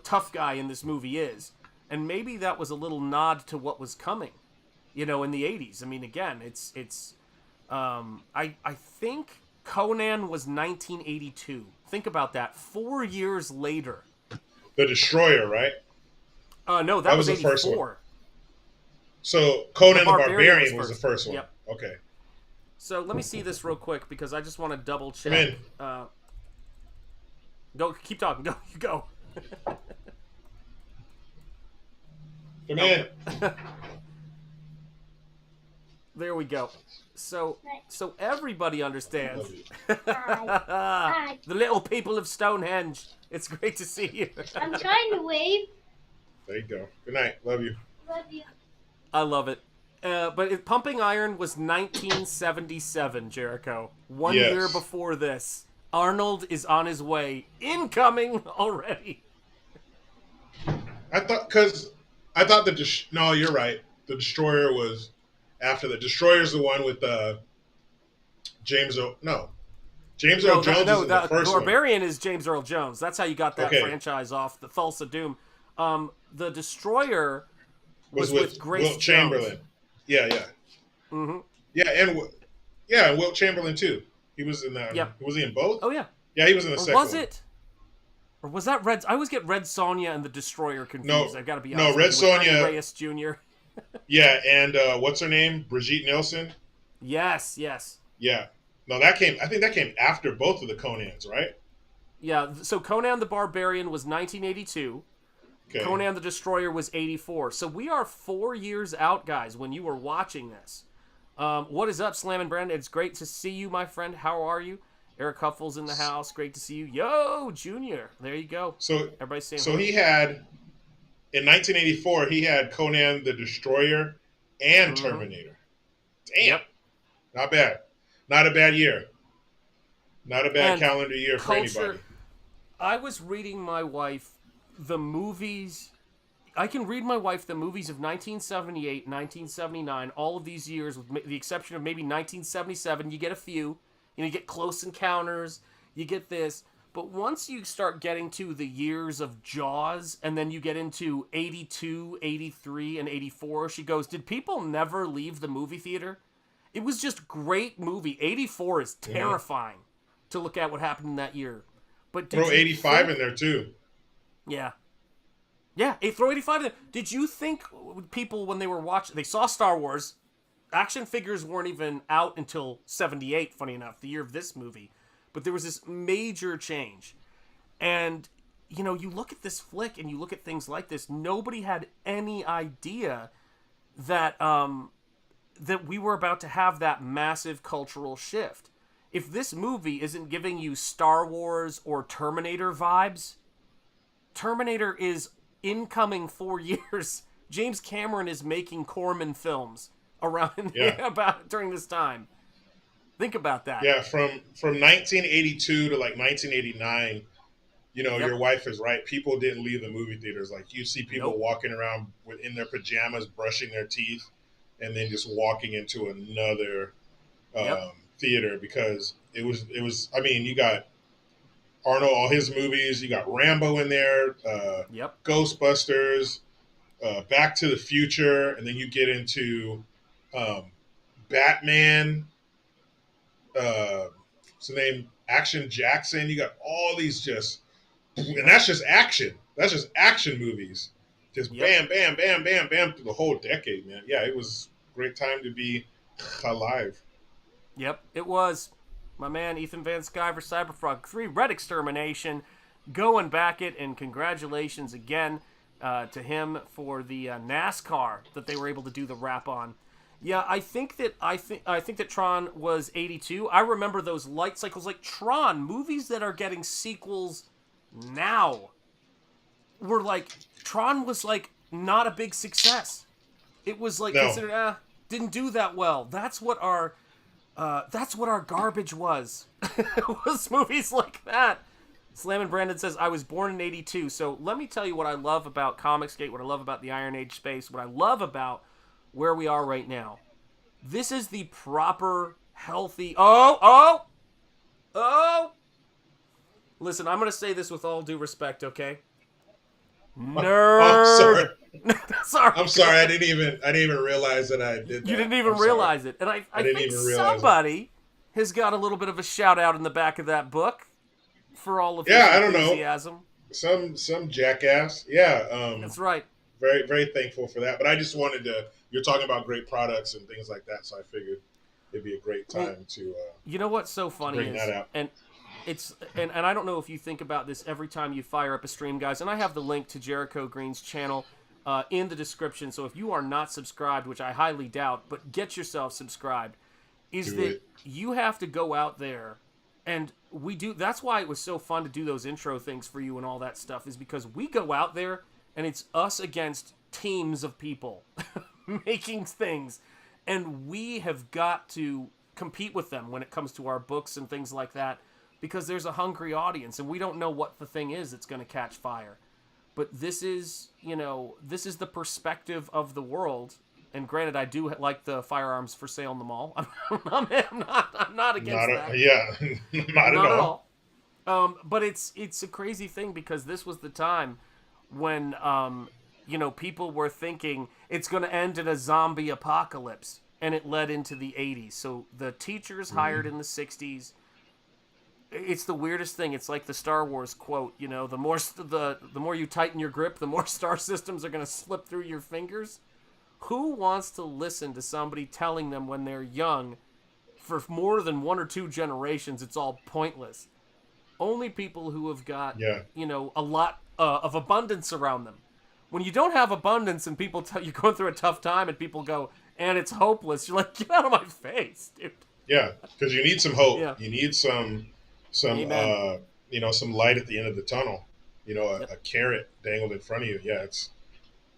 tough guy in this movie is. And maybe that was a little nod to what was coming, in the 80s. I mean, again, I think Conan was 1982. Think about that. 4 years later. The Destroyer, right? No, that was the 84. first one. So Conan the Barbarian was the first one. Yep. Okay. So let me see this real quick because I just want to double check. Come in. Go, keep talking. Go, you go. Come in. There we go. So everybody understands. Hi. The little people of Stonehenge. It's great to see you. I'm trying to wave. There you go. Good night. Love you. Love you. I love it. But Pumping Iron was 1977, Jericho. 1 year before this. Arnold is on his way. Incoming already. I thought no, you're right. The Destroyer was after the Destroyer's the one with James Earl Jones is in the first one. Barbarian is James Earl Jones. That's how you got that franchise off the Thulsa Doom. The Destroyer was with Grace Wilt Chamberlain. Jones. Yeah. Mm-hmm. Yeah, and Wilt Chamberlain too. He was in that. Yep. Was he in both? Oh yeah. Yeah, he was in the second. Was it? Or was that Red? I always get Red Sonja and the Destroyer confused. I've got to be honest. No, Red Sonja. Reyes Jr. Yeah, and what's her name? Brigitte Nielsen. Yes. Yeah. No, I think that came after both of the Conans, right? Yeah. So Conan the Barbarian was 1982. Okay. Conan the Destroyer was 84. So we are 4 years out, guys, when you were watching this. What is up, Slam and Brandon? It's great to see you, my friend. How are you? Eric Huffle's in the house. Great to see you. Yo, Junior. There you go. So everybody's saying so he had, in 1984, he had Conan the Destroyer and Terminator. Damn. Yep. Not bad. Not a bad year. Not a bad calendar year for anybody. I was reading my wife the movies. I can read my wife the movies of 1978, 1979, all of these years, with the exception of maybe 1977. You get a few. You get Close Encounters. You get this. But once you start getting to the years of Jaws, and then you get into 82, 83, and 84, she goes, did people never leave the movie theater? It was just great movie. 84 is terrifying to look at what happened in that year. But throw 85 in there too. Yeah. Yeah, throw 85 in there. Did you think people, when they were watching, they saw Star Wars, action figures weren't even out until 78, funny enough, the year of this movie. But there was this major change. And, you know, you look at this flick and you look at things like this, nobody had any idea that that we were about to have that massive cultural shift. If this movie isn't giving you Star Wars or Terminator vibes, Terminator is incoming 4 years. James Cameron is making Corman films around about during this time. Think about that. Yeah, from 1982 to like 1989, you know, your wife is right. People didn't leave the movie theaters. Like, you see people walking around in their pajamas, brushing their teeth, and then just walking into another theater, because it was. I mean, you got Arnold, all his movies. You got Rambo in there. Ghostbusters, Back to the Future, and then you get into Batman. What's the name? Action Jackson. You got all these and that's just action. That's just action movies. Just bam, bam, bam, bam, bam through the whole decade, man. Yeah, it was a great time to be alive. Yep, it was. My man Ethan Van Sky for CYBERFROG 3 Red Extermination going back it, and congratulations again to him for the NASCAR that they were able to do the wrap on. Yeah, I think that Tron was 82. I remember those light cycles, like Tron, movies that are getting sequels now. Were like, Tron was like not a big success. It was like considered didn't do that well. That's what our garbage was. It was movies like that. Slam and Brandon says, I was born in 82. So let me tell you what I love about Comicsgate, what I love about the Iron Age space, what I love about where we are right now. This is the proper, healthy... Oh! Listen, I'm going to say this with all due respect, okay? Nerd! Oh, sorry. I'm sorry. I didn't even realize that I did that. You didn't even realize it. And I think somebody has got a little bit of a shout-out in the back of that book for all of his enthusiasm. Some jackass. Yeah. That's right. Very, very thankful for that. But I just wanted to... You're talking about great products and things like that, so I figured it'd be a great time to... You know what's so funny bring that out. And I don't know if you think about this every time you fire up a stream, guys, and I have the link to Jericho Green's channel in the description, so if you are not subscribed, which I highly doubt, but get yourself subscribed, you have to go out there, and we do... That's why it was so fun to do those intro things for you and all that stuff, is because we go out there, and it's us against teams of people making things, and we have got to compete with them when it comes to our books and things like that, because there's a hungry audience, and we don't know what the thing is that's going to catch fire. But this is, this is the perspective of the world. And granted, I do like the firearms for sale in the mall. I'm not against that. Yeah, not at all. But it's a crazy thing, because this was the time when people were thinking it's going to end in a zombie apocalypse, and it led into the 80s. So the teachers hired in the 60s. It's the weirdest thing. It's like the Star Wars quote, the more you tighten your grip, the more star systems are going to slip through your fingers. Who wants to listen to somebody telling them when they're young, for more than one or two generations, it's all pointless? Only people who have got, a lot of abundance around them. When you don't have abundance and people tell you're going through a tough time and people go, and it's hopeless, you're like, get out of my face, dude. Yeah, because you need some hope. Yeah. You need some light at the end of the tunnel. A carrot dangled in front of you. Yeah,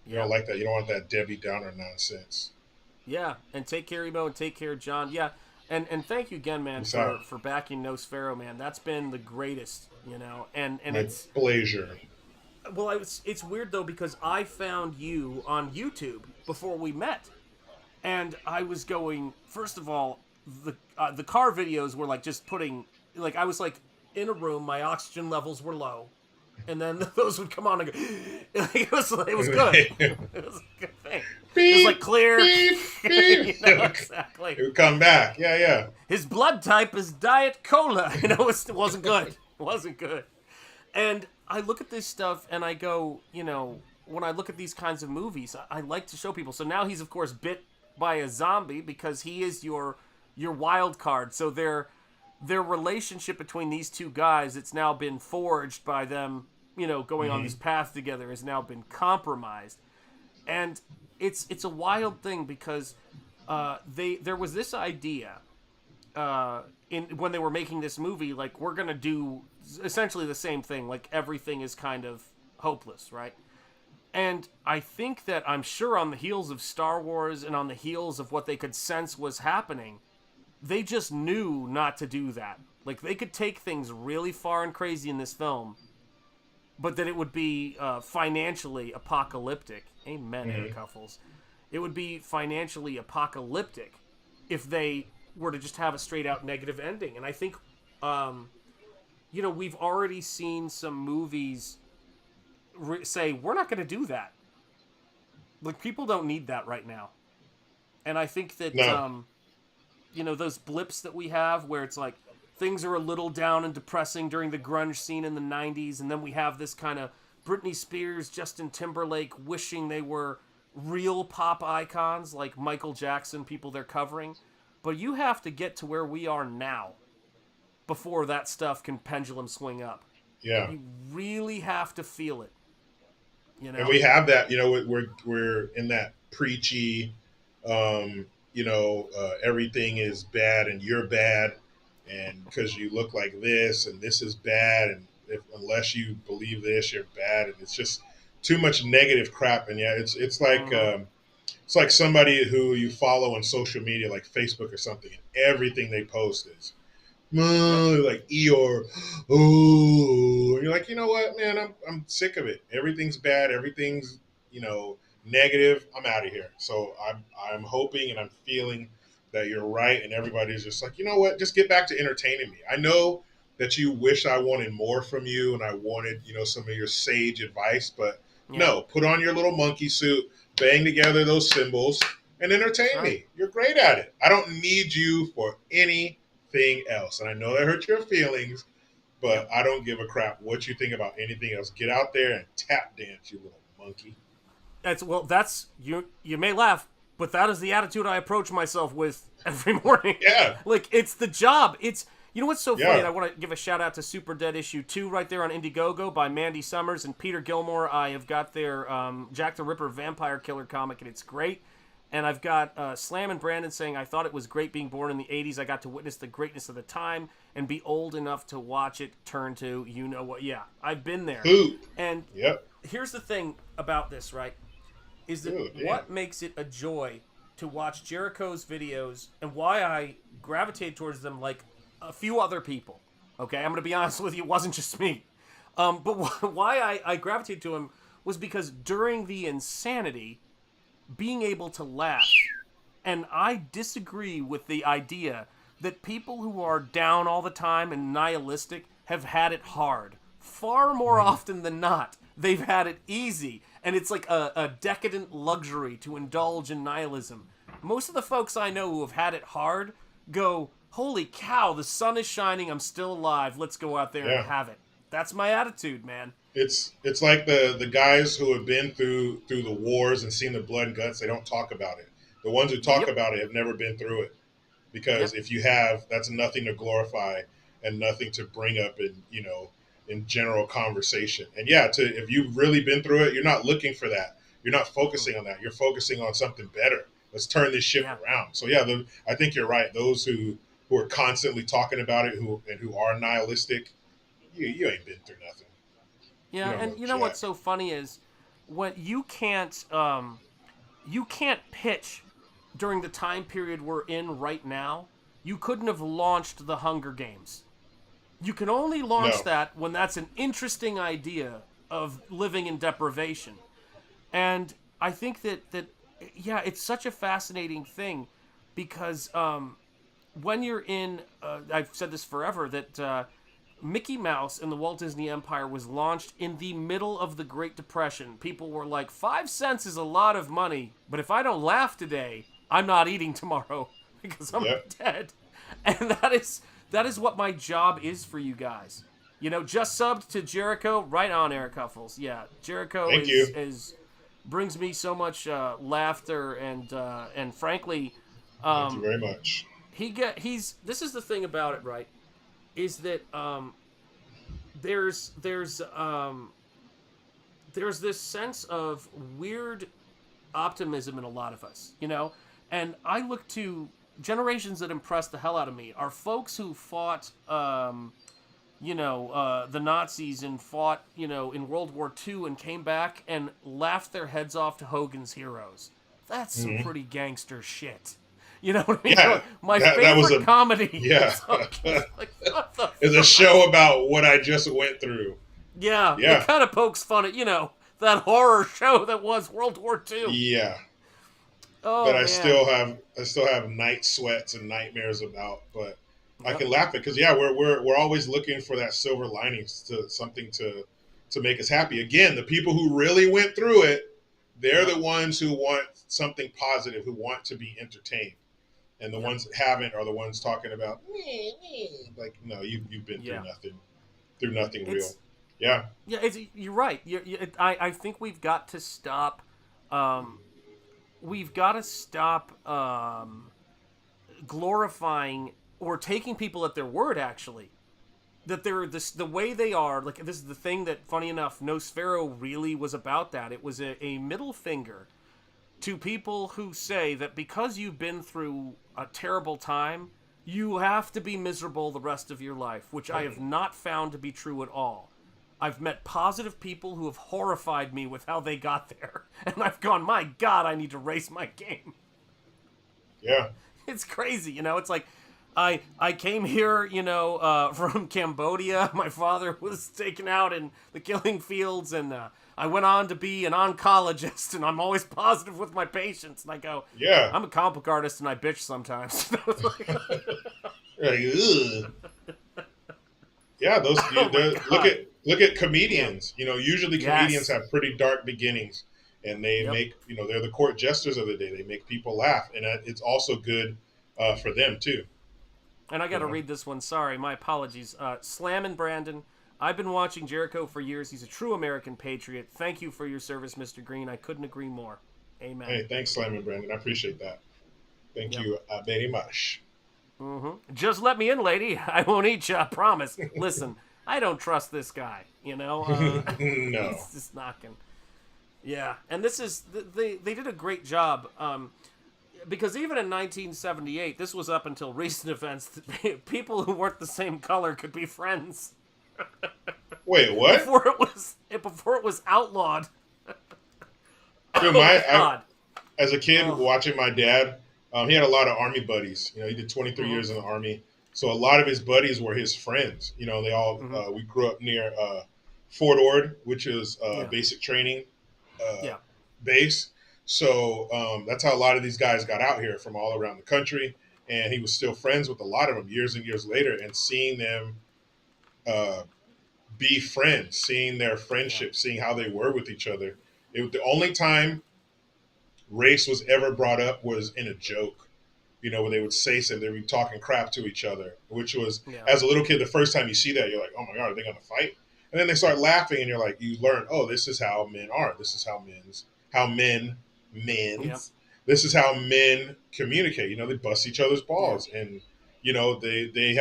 you don't like that. You don't want that Debbie Downer nonsense. Yeah, and take care, Emo, and take care, John. Yeah, and thank you again, man, for backing Nosfero, man. That's been the greatest, and it's pleasure. Well, it's weird though, because I found you on YouTube before we met, and I was going, first of all, the car videos were like just putting, like, I was like in a room, my oxygen levels were low, and then those would come on and go, it was good. It was a good thing. Beep, it was like clear. Beep. Exactly. It would come back. Yeah. His blood type is Diet Cola. It wasn't good. It wasn't good. And I look at this stuff and I go, when I look at these kinds of movies, I like to show people. So now he's, of course, bit by a zombie because he is your wild card. So their relationship between these two guys, it's now been forged by them, going on this path together, has now been compromised. And it's a wild thing because there was this idea when they were making this movie, like, we're gonna do essentially the same thing, like everything is kind of hopeless, right? And I think that, I'm sure on the heels of Star Wars and on the heels of what they could sense was happening, they just knew not to do that. Like, they could take things really far and crazy in this film, but that it would be financially apocalyptic. Amen, Eric Huffles. It would be financially apocalyptic if they were to just have a straight-out negative ending. And I think, we've already seen some movies say, we're not going to do that. Like, people don't need that right now. And I think that, those blips that we have where it's like, things are a little down and depressing during the grunge scene in the 90s, and then we have this kind of Britney Spears, Justin Timberlake wishing they were real pop icons like Michael Jackson, people they're covering. But you have to get to where we are now before that stuff can pendulum swing up. Yeah. You really have to feel it. And we have that, we're in that preachy, everything is bad and you're bad, and because you look like this and this is bad, and unless you believe this, you're bad, and it's just too much negative crap. And it's like somebody who you follow on social media, like Facebook or something, and everything they post is like Eeyore, and you're like, you know what, man, I'm sick of it. Everything's bad. Everything's negative. I'm out of here. So I'm hoping and I'm feeling that you're right, and everybody's just like, you know what, just get back to entertaining me. I know that you wish I wanted more from you, and I wanted some of your sage advice, but no, put on your little monkey suit, bang together those cymbals, and entertain me. You're great at it. I don't need you for anything else. And I know that hurts your feelings, but I don't give a crap what you think about anything else. Get out there and tap dance, you little monkey. That's you may laugh, but that is the attitude I approach myself with every morning. Yeah. Like, it's the job. It's, what's so funny? And I want to give a shout out to Super Dead issue 2 right there on Indiegogo by Mandy Summers and Peter Gilmore. I have got their Jack the Ripper Vampire Killer comic, and it's great. And I've got Slam and Brandon saying, I thought it was great being born in the 80s. I got to witness the greatness of the time and be old enough to watch it turn to you-know-what. Yeah, I've been there. Ooh. And here's the thing about this, right? Is that what makes it a joy to watch Jericho's videos, and why I gravitate towards them like a few other people. Okay, I'm going to be honest with you, it wasn't just me. But why I gravitated to him was because during the insanity, being able to laugh, and I disagree with the idea that people who are down all the time and nihilistic have had it hard. Far more often than not, they've had it easy, and it's like a decadent luxury to indulge in nihilism. Most of the folks I know who have had it hard go, holy cow, the sun is shining, I'm still alive, let's go out there and have it. That's my attitude, man. It's like the guys who have been through the wars and seen the blood and guts, they don't talk about it. The ones who talk about it have never been through it. Because if you have, that's nothing to glorify and nothing to bring up in general conversation. And if you've really been through it, you're not looking for that. You're not focusing on that. You're focusing on something better. Let's turn this ship around. So I think you're right. Those who are constantly talking about it, who are nihilistic, you ain't been through nothing. Yeah, and you know what's so funny is when you can't pitch during the time period we're in right now. You couldn't have launched the Hunger Games. You can only launch that when that's an interesting idea of living in deprivation. And I think that it's such a fascinating thing because when you're in, I've said this forever, that Mickey Mouse and the Walt Disney Empire was launched in the middle of the Great Depression. People were like, 5 cents is a lot of money, but if I don't laugh today, I'm not eating tomorrow because I'm dead. And that is what my job is for you guys. You know, just subbed to Jericho. Right on, Eric Huffles. Yeah, Jericho Thank you. is brings me so much laughter and frankly, Thank you very much. this is the thing about it, right? Is that there's this sense of weird optimism in a lot of us, you know? And I look to generations that impress the hell out of me are folks who fought, the Nazis and fought, in World War II and came back and laughed their heads off to Hogan's Heroes. That's some pretty gangster shit. You know what I mean? Yeah, My favorite comedy. Yeah. Like, what the It's a show about what I just went through. Yeah. Yeah. It kind of pokes fun at, that horror show that was World War II. Yeah. Oh, That man. I still have night sweats and nightmares about, but I can laugh at because we're always looking for that silver linings to something to make us happy. Again, the people who really went through it, they're the ones who want something positive, who want to be entertained. And the ones that haven't are the ones talking about, like, no, you've been through nothing real. Yeah. Yeah, you're right. I think we've got to stop. Glorifying or taking people at their word. Actually, that they're the way they are. Like, this is the thing that, funny enough, Nosfero really was about. That it was a middle finger to people who say that because you've been through a terrible time, you have to be miserable the rest of your life, which I have not found to be true at all. I've met positive people who have horrified me with how they got there. And I've gone, my God, I need to raise my game. Yeah. It's crazy, It's like, I came here, from Cambodia. My father was taken out in the killing fields, and I went on to be an oncologist, and I'm always positive with my patients. And I go, I'm a comic book artist, and I bitch sometimes. Yeah, look at comedians. Usually comedians have pretty dark beginnings, and they make they're the court jesters of the day. They make people laugh, and it's also good for them too. And I got to read this one. Sorry, my apologies. Slam and Brandon. I've been watching Jericho for years. He's a true American patriot. Thank you for your service, Mr. Green. I couldn't agree more. Amen. Hey, thanks, Slam and Brandon. I appreciate that. Thank you very much. Mm-hmm. Just let me in, lady. I won't eat you, I promise. Listen, I don't trust this guy, No. He's just knocking. Yeah, and this is, they did a great job, because even in 1978, this was up until recent events, people who weren't the same color could be friends. Wait, what? Before it was outlawed. Dude, as a kid, watching my dad, he had a lot of Army buddies. He did 23 years in the Army. So a lot of his buddies were his friends. They all, we grew up near Fort Ord, which is basic training base. So that's how a lot of these guys got out here from all around the country. And he was still friends with a lot of them years and years later. And seeing them be friends, seeing their friendship, seeing how they were with each other. The only time race was ever brought up was in a joke, where they would say something, they'd be talking crap to each other, which was, as a little kid, the first time you see that, you're like, oh my God, are they going to fight? And then they start laughing and you're like, you learn, oh, this is how men are. This is how this is how men communicate. They bust each other's balls. And, they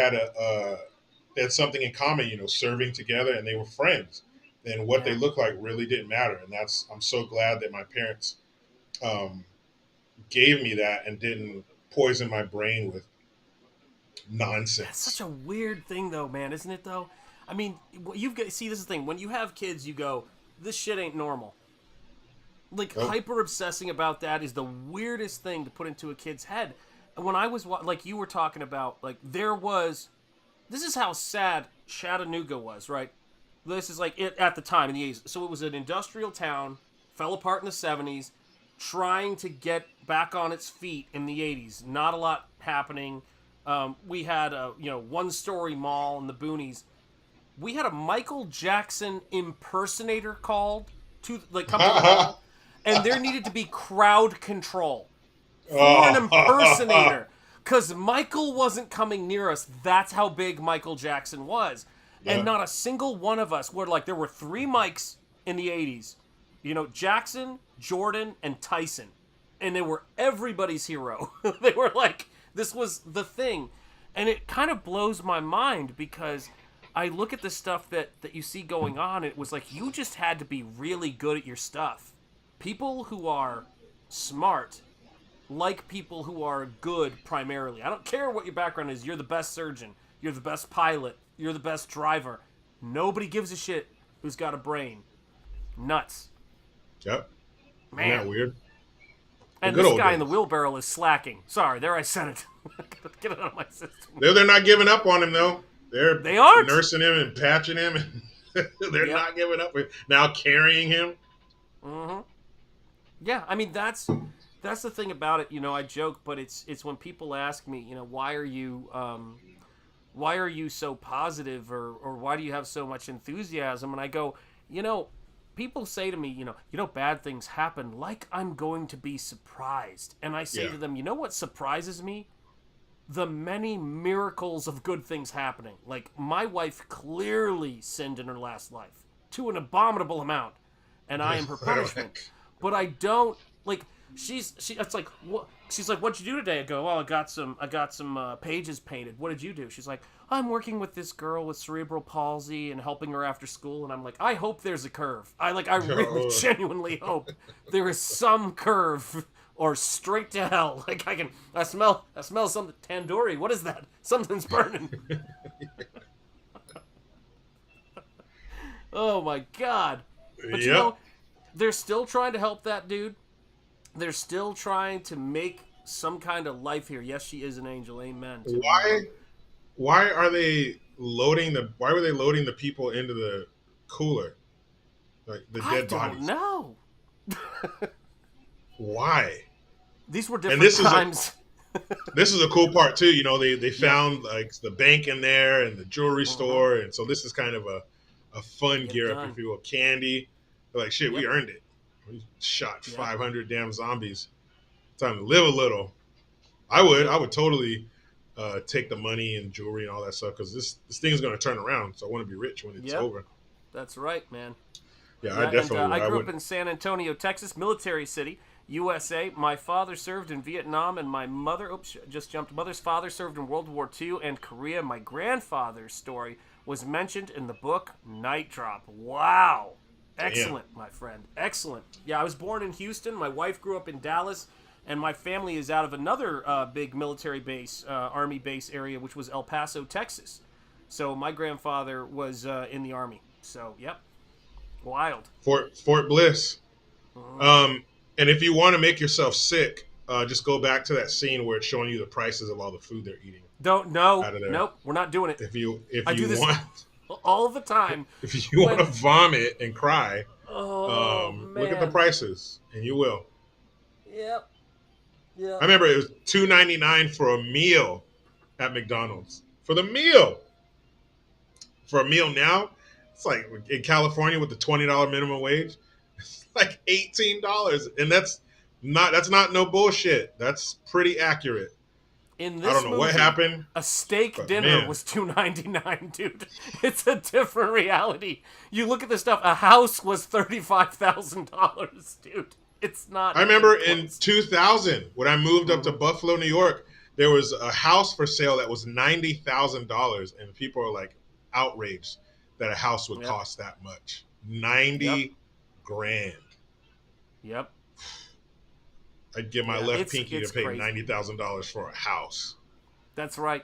had something in common, serving together, and they were friends. And what they looked like really didn't matter. And I'm so glad that my parents gave me that and didn't poison my brain with nonsense. That's such a weird thing, though, man, isn't it? Though, I mean, this is the thing. When you have kids, you go, "This shit ain't normal." Like, hyper obsessing about that is the weirdest thing to put into a kid's head. And when I was like you were talking about, like, this is how sad Chattanooga was, right? This is like it at the time in the 80s. So it was an industrial town, fell apart in the 70s. Trying to get back on its feet in the 80s. Not a lot happening. We had a one-story mall in the boonies. We had a Michael Jackson impersonator called to come to the mall, and there needed to be crowd control for an impersonator. Because Michael wasn't coming near us. That's how big Michael Jackson was. Yeah. And not a single one of us were like, there were 3 mics in the 80s. You know, Jackson, Jordan, and Tyson. And they were everybody's hero. They were like, this was the thing. And it kind of blows my mind because I look at the stuff that you see going on. And it was like, you just had to be really good at your stuff. People who are smart like people who are good primarily. I don't care what your background is. You're the best surgeon. You're the best pilot. You're the best driver. Nobody gives a shit who's got a brain. Nuts. Yep. Man. Isn't that weird? And this guy in the wheelbarrow is slacking. Sorry, there I said it. Get it out of my system. They're not giving up on him, though. They aren't. Nursing him and patching him. And they're not giving up. Now carrying him. Mm-hmm. Yeah, I mean, that's the thing about it. You know, I joke, but it's when people ask me, you know, why are you so positive or why do you have so much enthusiasm? And I go, you know, people say to me, you know, bad things happen, like I'm going to be surprised. And I say to them, you know what surprises me? The many miracles of good things happening. Like, my wife clearly sinned in her last life to an abominable amount, and I am her punishment. But I don't, like, it's like, what? She's like, what'd you do today? I go, well, I got some pages painted. What did you do? She's like, I'm working with this girl with cerebral palsy and helping her after school. And I'm like, I hope there's a curve. I really genuinely hope there is some curve or straight to hell. Like, I smell something tandoori. What is that? Something's burning. Oh my God. But you know, they're still trying to help that dude. They're still trying to make some kind of life here. Yes, she is an angel. Amen. Why are they loading why were they loading the people into the cooler? Like the dead bodies? I don't know. Why? These were different times. This is a cool part too. You know, they found like the bank in there and the jewelry store, and so this is kind of a fun gear up, if you will. Candy. They're like, shit, we earned it. We shot 500 damn zombies. Time to live a little. I would totally take the money and jewelry and all that stuff because this thing is going to turn around. So I want to be rich when it's over. That's right, man. Yeah, I definitely. And, I grew up in San Antonio, Texas, military city, USA. My father served in Vietnam, and my mother, mother's father served in World War II and Korea. My grandfather's story was mentioned in the book Night Drop. Wow. Excellent, my friend. Excellent. Yeah, I was born in Houston. My wife grew up in Dallas, and my family is out of another big military base, Army base area, which was El Paso, Texas. So my grandfather was in the Army. So, yep. Wild. Fort Bliss. And if you want to make yourself sick, just go back to that scene where it's showing you the prices of all the food they're eating. Nope, we're not doing it. If you want all the time. If you want to vomit and cry, man. look at the prices, and you will. Yep. I remember it was $2.99 for a meal at McDonald's. For the meal. For a meal now, it's like in California with the $20 minimum wage, it's like $18, and that's not no bullshit. That's pretty accurate. In this I don't know what happened. A steak dinner was $2.99, dude. It's a different reality. You look at this stuff. A house was $35,000, dude. It's not. I remember in 2000 when I moved up to Buffalo, New York, there was a house for sale that was $90,000, and people are like outraged that a house would cost that much. 90 grand. Yep. I'd give my left pinky to pay $90,000 for a house. That's right.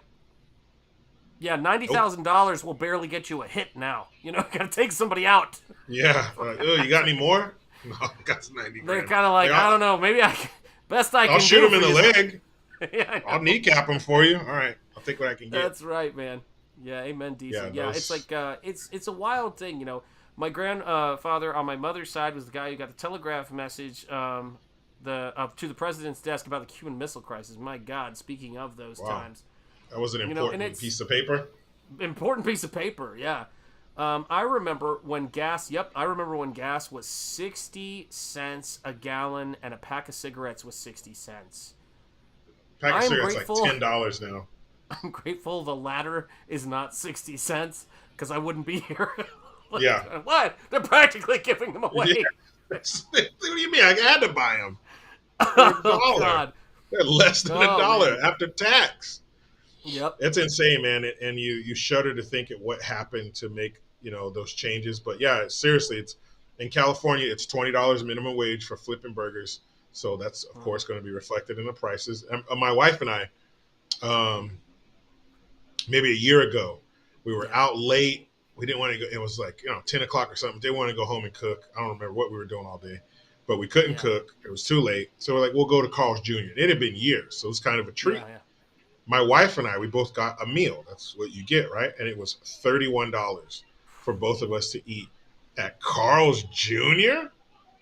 Yeah, $90,000 will barely get you a hit now. You know, gotta take somebody out. Yeah. Like, oh, you got any more? No, I got some 90 grand. They're kind of like, I don't know. Maybe best I can do. I'll shoot him in the leg. Yeah, I'll kneecap him for you. All right. I'll take what I can get. That's right, man. Yeah, amen, decent. Yeah, it's like, it's a wild thing, you know. My grandfather on my mother's side was the guy who got the telegraph message to the president's desk about the Cuban Missile Crisis. My God, speaking of those times. That was an important piece of paper? Important piece of paper, yeah. I remember when gas was 60 cents a gallon and a pack of cigarettes was 60 cents. Pack of I'm cigarettes like grateful. $10 now. I'm grateful the latter is not 60 cents because I wouldn't be here. Like, Yeah. what? They're practically giving them away. Yeah. What do you mean? I had to buy them. They're $1. Oh, God. They're less than $1 man. after tax. Yep. It's insane, man. And you shudder to think at what happened to make, those changes. But yeah, seriously, it's in California, it's $20 minimum wage for flipping burgers. So that's, of course, going to be reflected in the prices. And my wife and I, maybe a year ago, we were out late. We didn't want to go. It was like, 10 o'clock or something. Didn't want to go home and cook. I don't remember what we were doing all day, but we couldn't cook. It was too late. So we're like, we'll go to Carl's Jr. It had been years. So it was kind of a treat. Yeah. My wife and I, we both got a meal. That's what you get, right? And it was $31 for both of us to eat at Carl's Jr.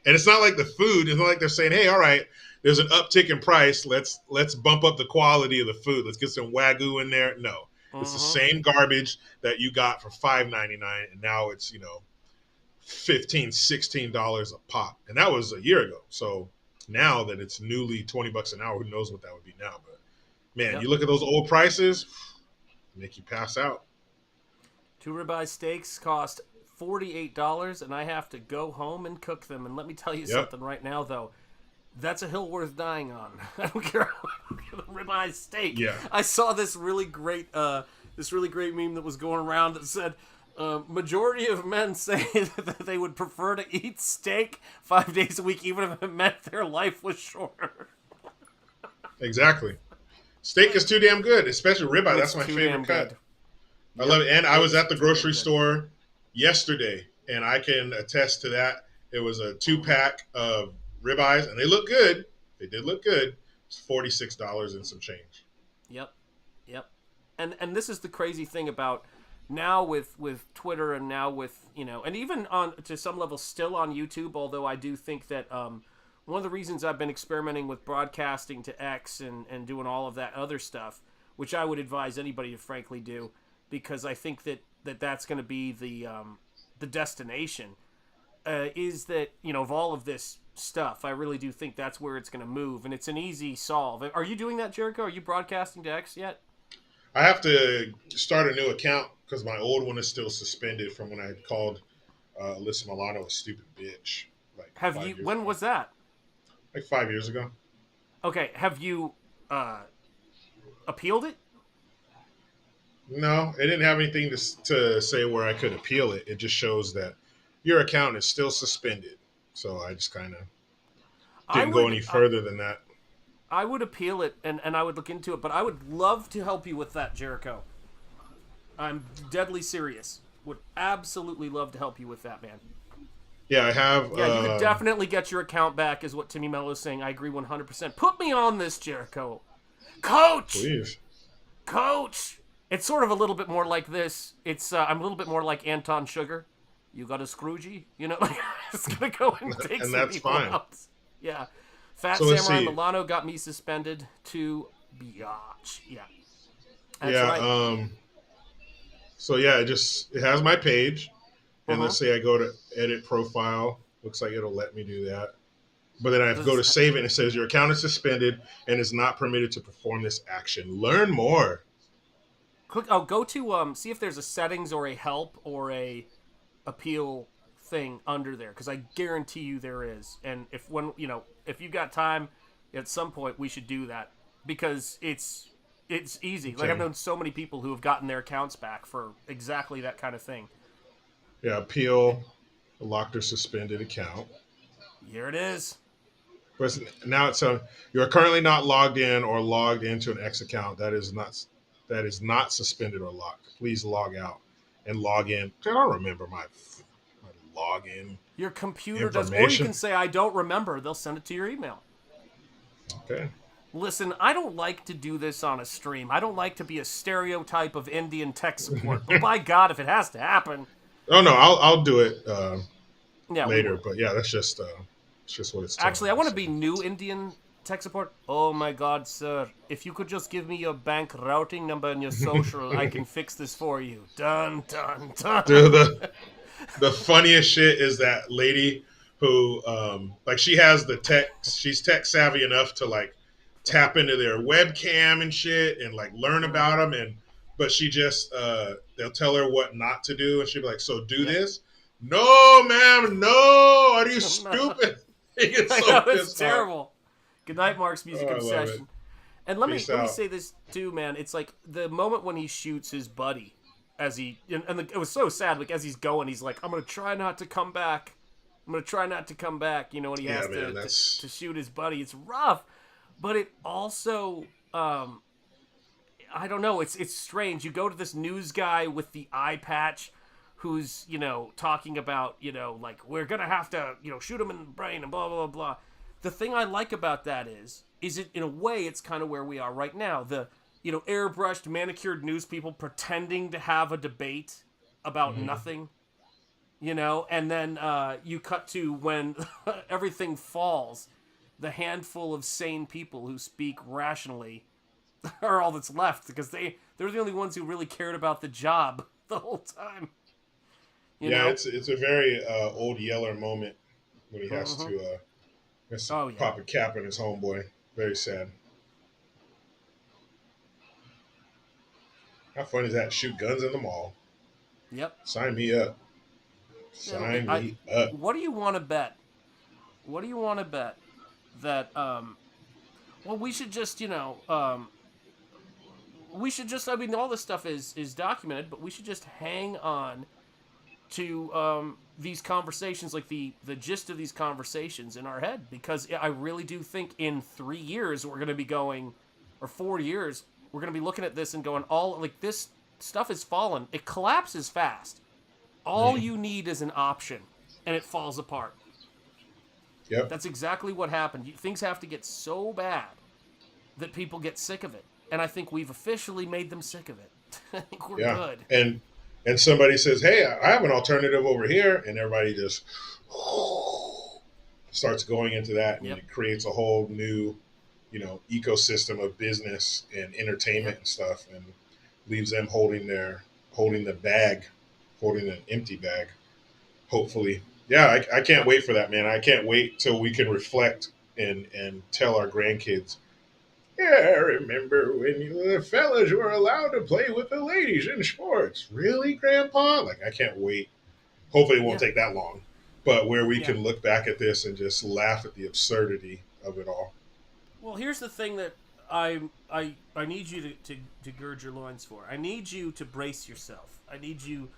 And it's not like the food. It's not like they're saying, hey, all right, there's an uptick in price. Let's bump up the quality of the food. Let's get some Wagyu in there. No. It's the same garbage that you got for $5.99, and now it's $15, $16 a pop, and that was a year ago. So now that it's newly $20 an hour, who knows what that would be now? But man, you look at those old prices, make you pass out. 2 ribeye steaks cost $48, and I have to go home and cook them. And let me tell you something right now, though. That's a hill worth dying on. I don't care how ribeye steak. Yeah. I saw this really great meme that was going around that said, majority of men say that they would prefer to eat steak 5 days a week, even if it meant their life was shorter. Exactly. Steak is too damn good, especially ribeye. That's my favorite cut. Good. I love it. And I was at the grocery store yesterday, and I can attest to that. It was a 2-pack of ribeyes, and they look good. They did look good. It's $46 and some change. Yep. And this is the crazy thing about now with Twitter, and now with and even on to some level still on YouTube. Although I do think that one of the reasons I've been experimenting with broadcasting to X and doing all of that other stuff, which I would advise anybody to frankly do, because I think that's going to be the destination. Is that of all of this stuff, I really do think that's where it's going to move, and it's an easy solve. Are you doing that, Jericho? Are you broadcasting to X yet? I have to start a new account because my old one is still suspended from when I had called Alyssa Milano a stupid bitch. When was that? Like 5 years ago. Okay, have you appealed it? No, it didn't have anything to say where I could appeal it. It just shows that your account is still suspended. So I just kind of didn't go any further than that. I would appeal it, and I would look into it, but I would love to help you with that, Jericho. I'm deadly serious. Would absolutely love to help you with that, man. Yeah, I have. Yeah, you could definitely get your account back, is what Timmy Mello is saying. I agree 100%. Put me on this, Jericho. Coach! Please. Coach! It's sort of a little bit more like this. It's I'm a little bit more like Anton Sugar. You got a Scroogey? Like, it's going to go and take and some that's people fine. out. Yeah. Fat So Samurai Milano got me suspended to biatch. Yeah. That's right. So yeah, it has my page. And let's say I go to edit profile. Looks like it'll let me do that. But then I have to go to save it, and it says your account is suspended and is not permitted to perform this action. Learn more. Go to see if there's a settings or a help or a appeal thing under there, because I guarantee you there is. And if you've got time, at some point we should do that, because it's easy. Like, I've known so many people who have gotten their accounts back for exactly that kind of thing. Yeah, appeal a locked or suspended account. Here it is. But now it's you are currently not logged in or logged into an X account that is not suspended or locked. Please log out and log in. I don't remember my login. Your computer does, or you can say I don't remember. They'll send it to your email. Okay. Listen, I don't like to do this on a stream. I don't like to be a stereotype of Indian tech support. But by God, if it has to happen. Oh no, I'll do it later. But yeah, that's just what it's. Actually, I want to be new Indian tech support. Oh my God, sir! If you could just give me your bank routing number and your social, I can fix this for you. Dun dun dun. Dude, the funniest shit is that lady who she has the tech. She's tech savvy enough to tap into their webcam and shit and like learn about them. But she just they'll tell her what not to do, and she'll be like, "So do this." No, ma'am. No. Are you stupid? He gets so it's pissed terrible. off. Good night, Mark's Music I love Obsession. it. And let me out. say this too, man. It's like the moment when he shoots his buddy, as he it was so sad. Like as he's going, he's like, "I'm gonna try not to come back. I'm gonna try not to come back." You know, when he has to shoot his buddy, it's rough. But it also, I don't know. It's strange. You go to this news guy with the eye patch, who's talking about like we're gonna have to shoot him in the brain and blah blah blah. The thing I like about that is it in a way it's kind of where we are right now. The airbrushed, manicured news people pretending to have a debate about nothing, and then you cut to when everything falls. The handful of sane people who speak rationally are all that's left because they're the only ones who really cared about the job the whole time. You know? It's a very old Yeller moment when he has to pop a cap on his homeboy. Very sad. How fun is that? Shoot guns in the mall. Yep. Sign me up. Sign me up. What do you want to bet? What do you want to bet that well, we should just we should just, I mean, all this stuff is documented, but we should just hang on to these conversations, like the gist of these conversations in our head, because I really do think in 3 years we're going to be going, or 4 years, we're going to be looking at this and going, this stuff has fallen. It collapses fast. All you need is an option, and it falls apart. Yep. That's exactly what happened. Things have to get so bad that people get sick of it. And I think we've officially made them sick of it. I think we're good. And somebody says, "Hey, I have an alternative over here," and everybody just starts going into that, and it creates a whole new, ecosystem of business and entertainment and stuff, and leaves them holding the bag, holding an empty bag. Hopefully, I can't wait for that, man. I can't wait till we can reflect and tell our grandkids. Yeah, I remember when the fellas were allowed to play with the ladies in sports. Really, Grandpa? Like, I can't wait. Hopefully it won't take that long. But where we can look back at this and just laugh at the absurdity of it all. Well, here's the thing that I need you to gird your loins for. I need you to brace yourself. I need you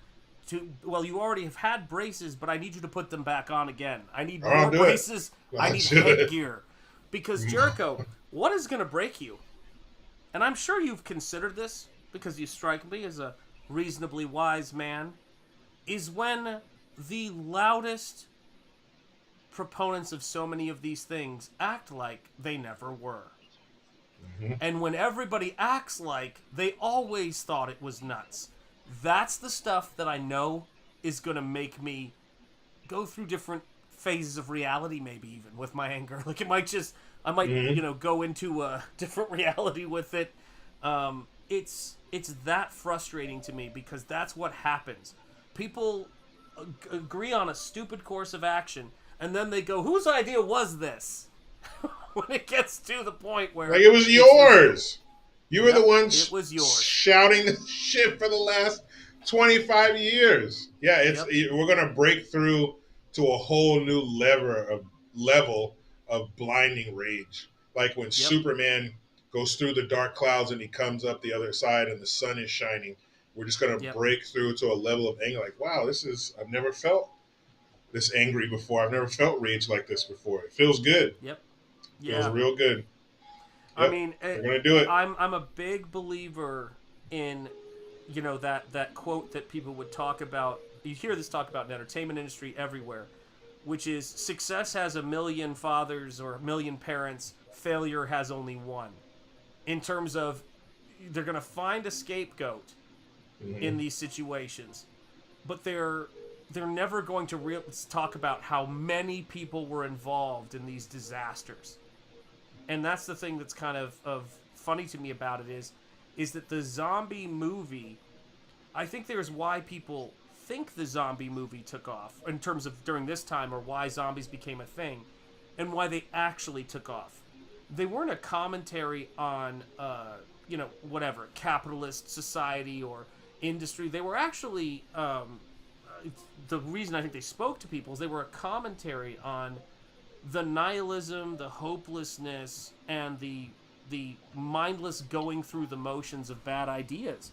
to, well, you already have had braces, but I need you to put them back on again. I need more braces. I need headgear. Because, Jericho, what is going to break you? And I'm sure you've considered this, because you strike me as a reasonably wise man, is when the loudest proponents of so many of these things act like they never were. And when everybody acts like they always thought it was nuts, that's the stuff that I know is going to make me go through different phases of reality, maybe even with my anger. Like it might just, I might, go into a different reality with it. It's that frustrating to me because that's what happens. People agree on a stupid course of action, and then they go, "Whose idea was this?" When it gets to the point where it was yours. You were the ones it was yours. Shouting this shit for the last 25 years. Yeah, we're gonna break through to a whole new level of blinding rage. Like when Superman goes through the dark clouds and he comes up the other side and the sun is shining. We're just gonna break through to a level of anger. Like, wow, I've never felt this angry before. I've never felt rage like this before. It feels good. Yep. Feels real good. I mean, we're gonna do it. I'm a big believer in, that quote that people would talk about. You hear this talk about in the entertainment industry everywhere, which is success has 1 million fathers or 1 million parents. Failure has only one. In terms of, they're gonna find a scapegoat in these situations, but they're never going to talk about how many people were involved in these disasters. And that's the thing that's kind of funny to me about it is that the zombie movie, I think there's why people think the zombie movie took off in terms of during this time, or why zombies became a thing, and why they actually took off. they weren't a commentary on, whatever, capitalist society or industry. They were actually, the reason I think they spoke to people is they were a commentary on the nihilism, the hopelessness, and the mindless going through the motions of bad ideas.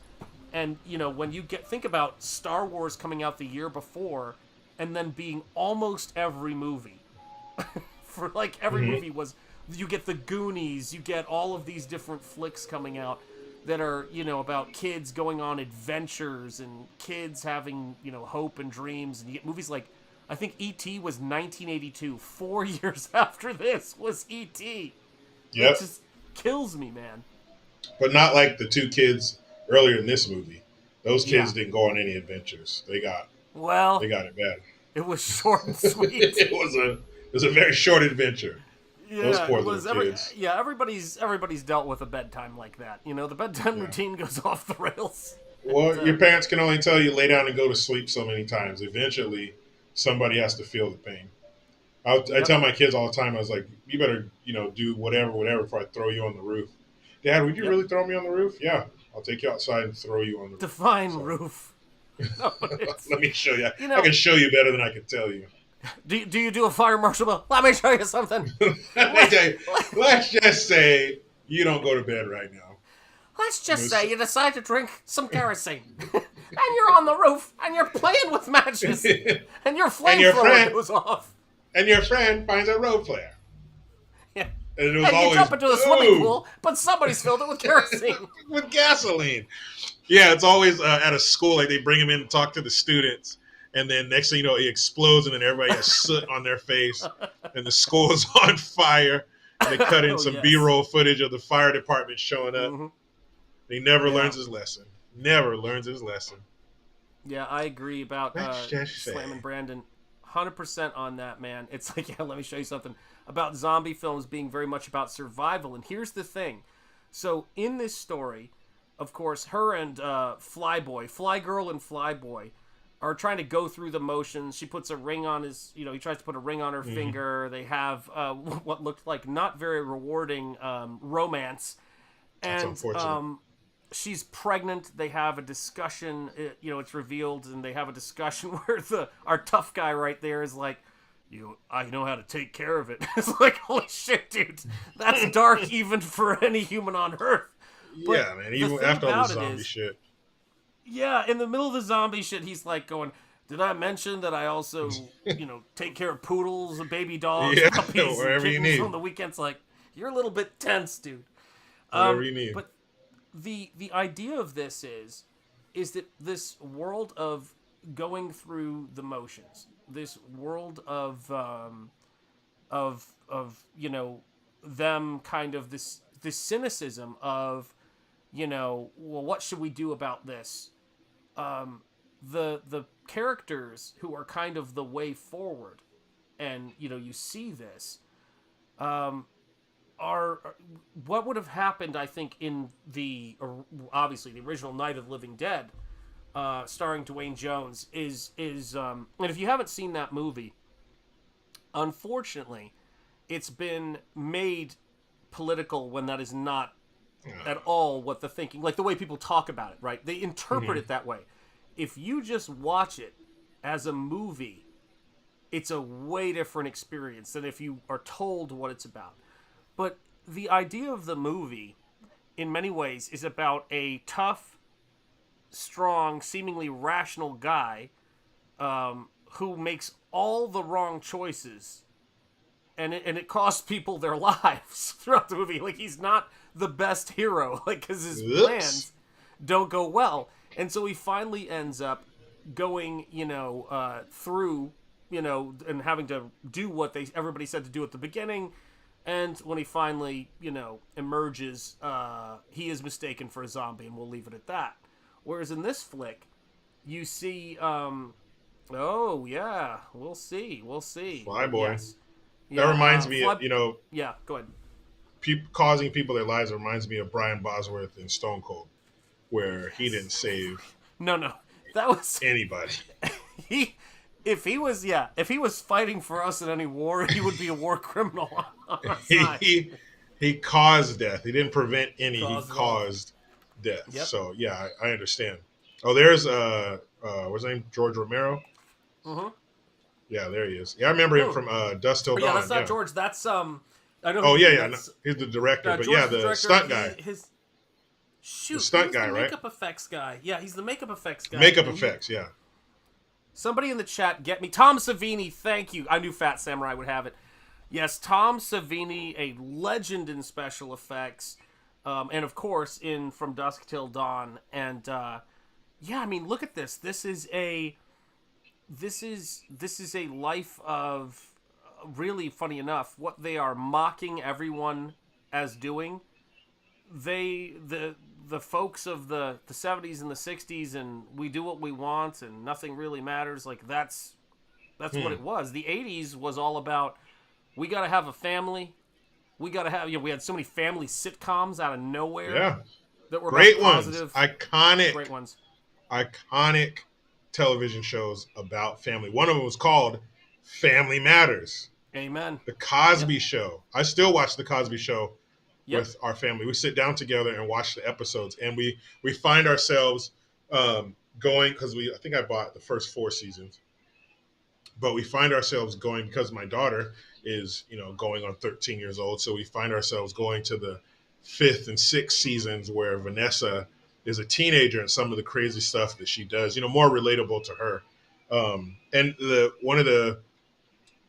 And, when you think about Star Wars coming out the year before and then being almost every movie. For, like, every movie was... You get the Goonies, you get all of these different flicks coming out that are, about kids going on adventures and kids having, hope and dreams. And you get movies like... I think E.T. was 1982. 4 years after this was E.T. Yep. It just kills me, man. But not like the two kids earlier in this movie. Those kids didn't go on any adventures. They got it bad. It was short and sweet. It was a very short adventure. Yeah, those poor little kids. Yeah, everybody's dealt with a bedtime like that. The bedtime routine goes off the rails. Well, your parents can only tell you lay down and go to sleep so many times. Eventually, somebody has to feel the pain. I tell my kids all the time, I was like, you better, do whatever before I throw you on the roof. Dad, would you really throw me on the roof? Yeah, I'll take you outside and throw you on the roof. Define roof. No, let me show you. I can show you better than I can tell you. Do you do a fire marshal bill? Let me show you something. Let's just say you don't go to bed right now. Let's just say you decide to drink some kerosene. And you're on the roof, and you're playing with matches, and your flamethrower goes off. And your friend finds a road flare. Yeah. And you jump into the swimming pool, but somebody's filled it with kerosene. With gasoline. Yeah, it's always at a school, like they bring him in to talk to the students, and then next thing you know, he explodes, and then everybody has soot on their face, and the school is on fire. And they cut in some B-roll footage of the fire department showing up. Mm-hmm. He never learns his lesson. Never learns his lesson. Yeah, I agree about Slam and Brandon. 100% on that, man. It's like, let me show you something about zombie films being very much about survival. And here's the thing. So in this story, of course, her and Flygirl and Flyboy are trying to go through the motions. She puts a ring on his, he tries to put a ring on her finger. They have what looked like not very rewarding romance. That's unfortunate. She's pregnant. They have a discussion. It's revealed, and they have a discussion where our tough guy right there is like, I know how to take care of it. It's like, holy shit, dude. That's dark even for any human on Earth. But yeah, man. Even after all the zombie shit. Yeah, in the middle of the zombie shit, he's like going, did I mention that I also, take care of poodles and baby dogs, puppies, wherever and you need on the weekends? Like, you're a little bit tense, dude. Whatever you need. But the idea of this is that this world of going through the motions, this world of them kind of this cynicism of, well, what should we do about this? The characters who are kind of the way forward, and you see this, are what would have happened, I think, in obviously the original Night of the Living Dead, starring Dwayne Jones, is and if you haven't seen that movie, unfortunately, it's been made political when that is not at all what the thinking, like the way people talk about it, right? They interpret it that way. If you just watch it as a movie, it's a way different experience than if you are told what it's about. But the idea of the movie, in many ways, is about a tough, strong, seemingly rational guy who makes all the wrong choices, and it costs people their lives throughout the movie. Like, he's not the best hero, like, because his plans don't go well. And so he finally ends up going, through, and having to do what everybody said to do at the beginning. And when he finally, emerges, he is mistaken for a zombie, and we'll leave it at that. Whereas in this flick, you see, we'll see. Flyboy. Yes. That reminds me of, Yeah, go ahead. Causing people their lives reminds me of Brian Bosworth in Stone Cold, where he didn't save No. That was anybody. If he was fighting for us in any war, he would be a war criminal on our side. He He caused death. He didn't prevent any. He Caused it all. caused death. Yep. So yeah, I understand. Oh, there's what's his name? George Romero. Mm-hmm. Yeah, there he is. Yeah, I remember him from Dusk Till Oh, Dawn. yeah, that's not George. That's I know. Oh who you yeah, mean. yeah. No, he's the director, but George yeah, is the the director. stunt guy. Shoot, stunt who's guy, the right? makeup effects guy. Yeah, he's the makeup effects guy. Makeup And effects, yeah. Somebody in the chat, get me Tom Savini. Thank you. I knew Fat Samurai would have it. Yes, Tom Savini, a legend in special effects, and of course in From Dusk Till Dawn. And yeah, I mean, look at this. This is a life of really, funny enough, what they are mocking everyone as doing. The folks of the 70s and the 60s, and we do what we want and nothing really matters, like that's what it was. The 80s was all about, we got to have a family, we got to have, we had so many family sitcoms out of nowhere. Yeah. That were great positive, ones. Great ones. Iconic television shows about family. One of them was called Family Matters. Amen. The Cosby Show. I still watch The Cosby Show with our family. We sit down together and watch the episodes, and we find ourselves going, because I think I bought the first 4 seasons, but we find ourselves going because my daughter is going on 13 years old, so we find ourselves going to the 5th and 6th seasons where Vanessa is a teenager and some of the crazy stuff that she does, more relatable to her. And one of the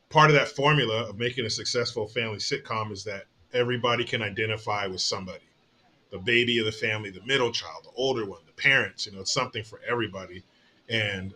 part of that formula of making a successful family sitcom is that everybody can identify with somebody. The baby of the family, the middle child, the older one, the parents, it's something for everybody. And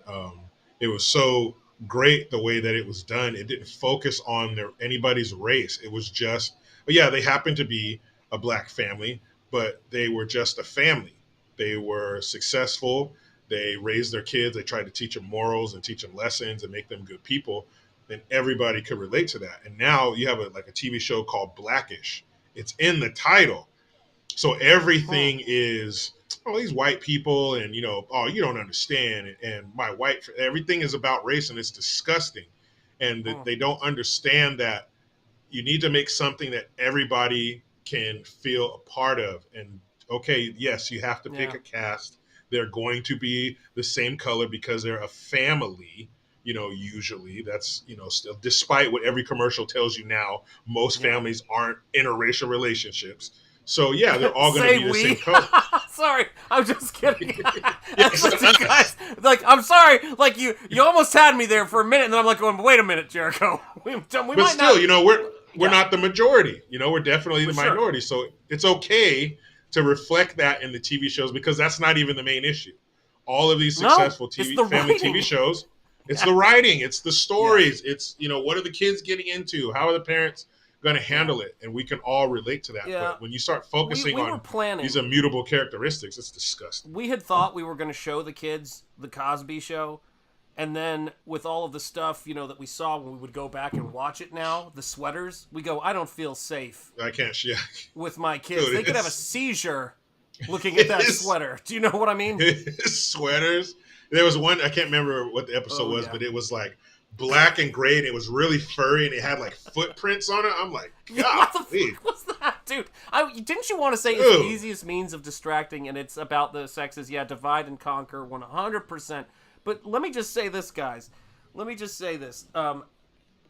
it was so great the way that it was done. It didn't focus on anybody's race. It was just, they happened to be a black family, but they were just a family. They were successful. They raised their kids. They tried to teach them morals and teach them lessons and make them good people. And everybody could relate to that. And now you have a TV show called Blackish. It's in the title. So everything is, these white people and, you don't understand. And everything is about race, and it's disgusting. And they don't understand that you need to make something that everybody can feel a part of. And okay, yes, you have to pick a cast. They're going to be the same color because they're a family. Usually that's, still, despite what every commercial tells you now, most families aren't interracial relationships. So yeah, they're all going to be the same color. Sorry, I'm just kidding. Guys, I'm sorry. You almost had me there for a minute, and then I'm going, wait a minute, Jericho. We're not the majority. We're definitely the minority. Sure. So it's okay to reflect that in the TV shows, because that's not even the main issue. All of these successful family TV shows, it's the writing, it's the stories, it's what are the kids getting into, how are the parents going to handle it, and we can all relate to that. But when you start focusing on these immutable characteristics, it's disgusting. We had thought we were going to show the kids the Cosby Show, and then with all of the stuff that we saw when we would go back and watch it now, the sweaters, we go, I don't feel safe. I can't. Yeah. With my kids, they could have a seizure looking at that sweater. Do you know what I mean? Sweaters. There was one, I can't remember what the episode was, but it was black and gray, and it was really furry, and it had footprints on it. I'm like, God, what the fuck was that, dude? Didn't you want to say it's the easiest means of distracting, and it's about the sexes? Yeah, divide and conquer, 100%. But let me just say this, guys. Let me just say this.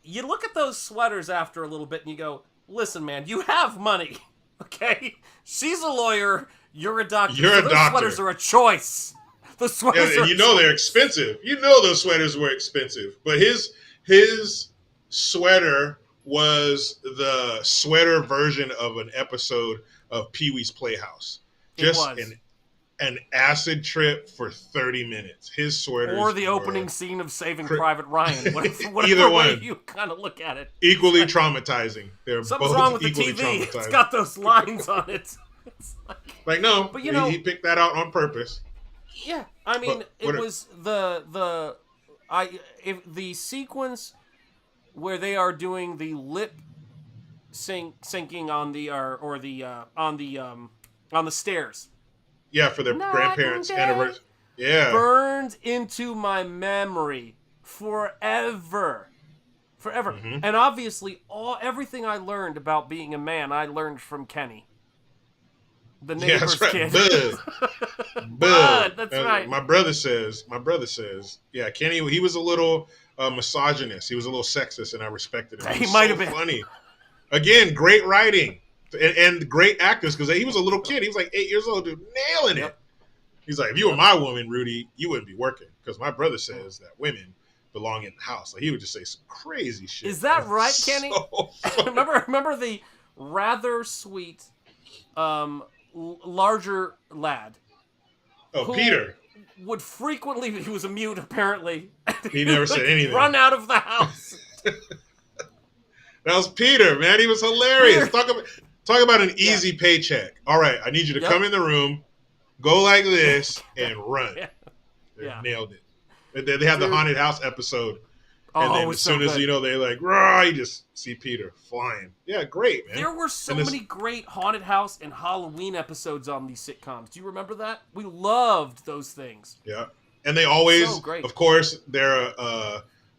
You look at those sweaters after a little bit, and you go, listen, man, you have money, okay? She's a lawyer. You're a doctor. Those sweaters are a choice. The sweaters and they're expensive. Those sweaters were expensive. But his sweater was the sweater version of an episode of Pee-wee's Playhouse. Just an acid trip for 30 minutes. His sweaters or the opening scene of Saving Private Ryan. Whatever either one. Way you kind of look at it. Equally traumatizing. They're something's both wrong with equally the TV. Traumatizing. It's got those lines on it. It's no, but he picked that out on purpose. Yeah, I mean, was the sequence where they are doing the lip syncing on the stairs. Yeah, for their grandparents' anniversary. Yeah, burned into my memory forever. Forever. Mm-hmm. And obviously, everything I learned about being a man, I learned from Kenny. The Yeah, neighbor's that's right. kid. Bud. That's right. My brother says, yeah, Kenny, he was a little misogynist. He was a little sexist, and I respected him. He was might so have been. funny. Again, great writing and great actors because he was a little kid. He was like 8 years old, dude, nailing it. He's like, if you were my woman, Rudy, you wouldn't be working because my brother says that women belong in the house. Like he would just say some crazy shit. Is that right, Kenny? So remember the rather sweet, larger lad. Oh, Peter would frequently. He was a mute, apparently. He never said anything. Run out of the house. That was Peter, man. He was hilarious. Talk about an easy paycheck. All right, I need you to come in the room, go like this, and run. They nailed it. They have the haunted house episode. And then as soon as, they like, rah, you just see Peter flying. Yeah, great, man. There were so many great haunted house and Halloween episodes on these sitcoms. Do you remember that? We loved those things. Yeah. And they always, great. Of course, they're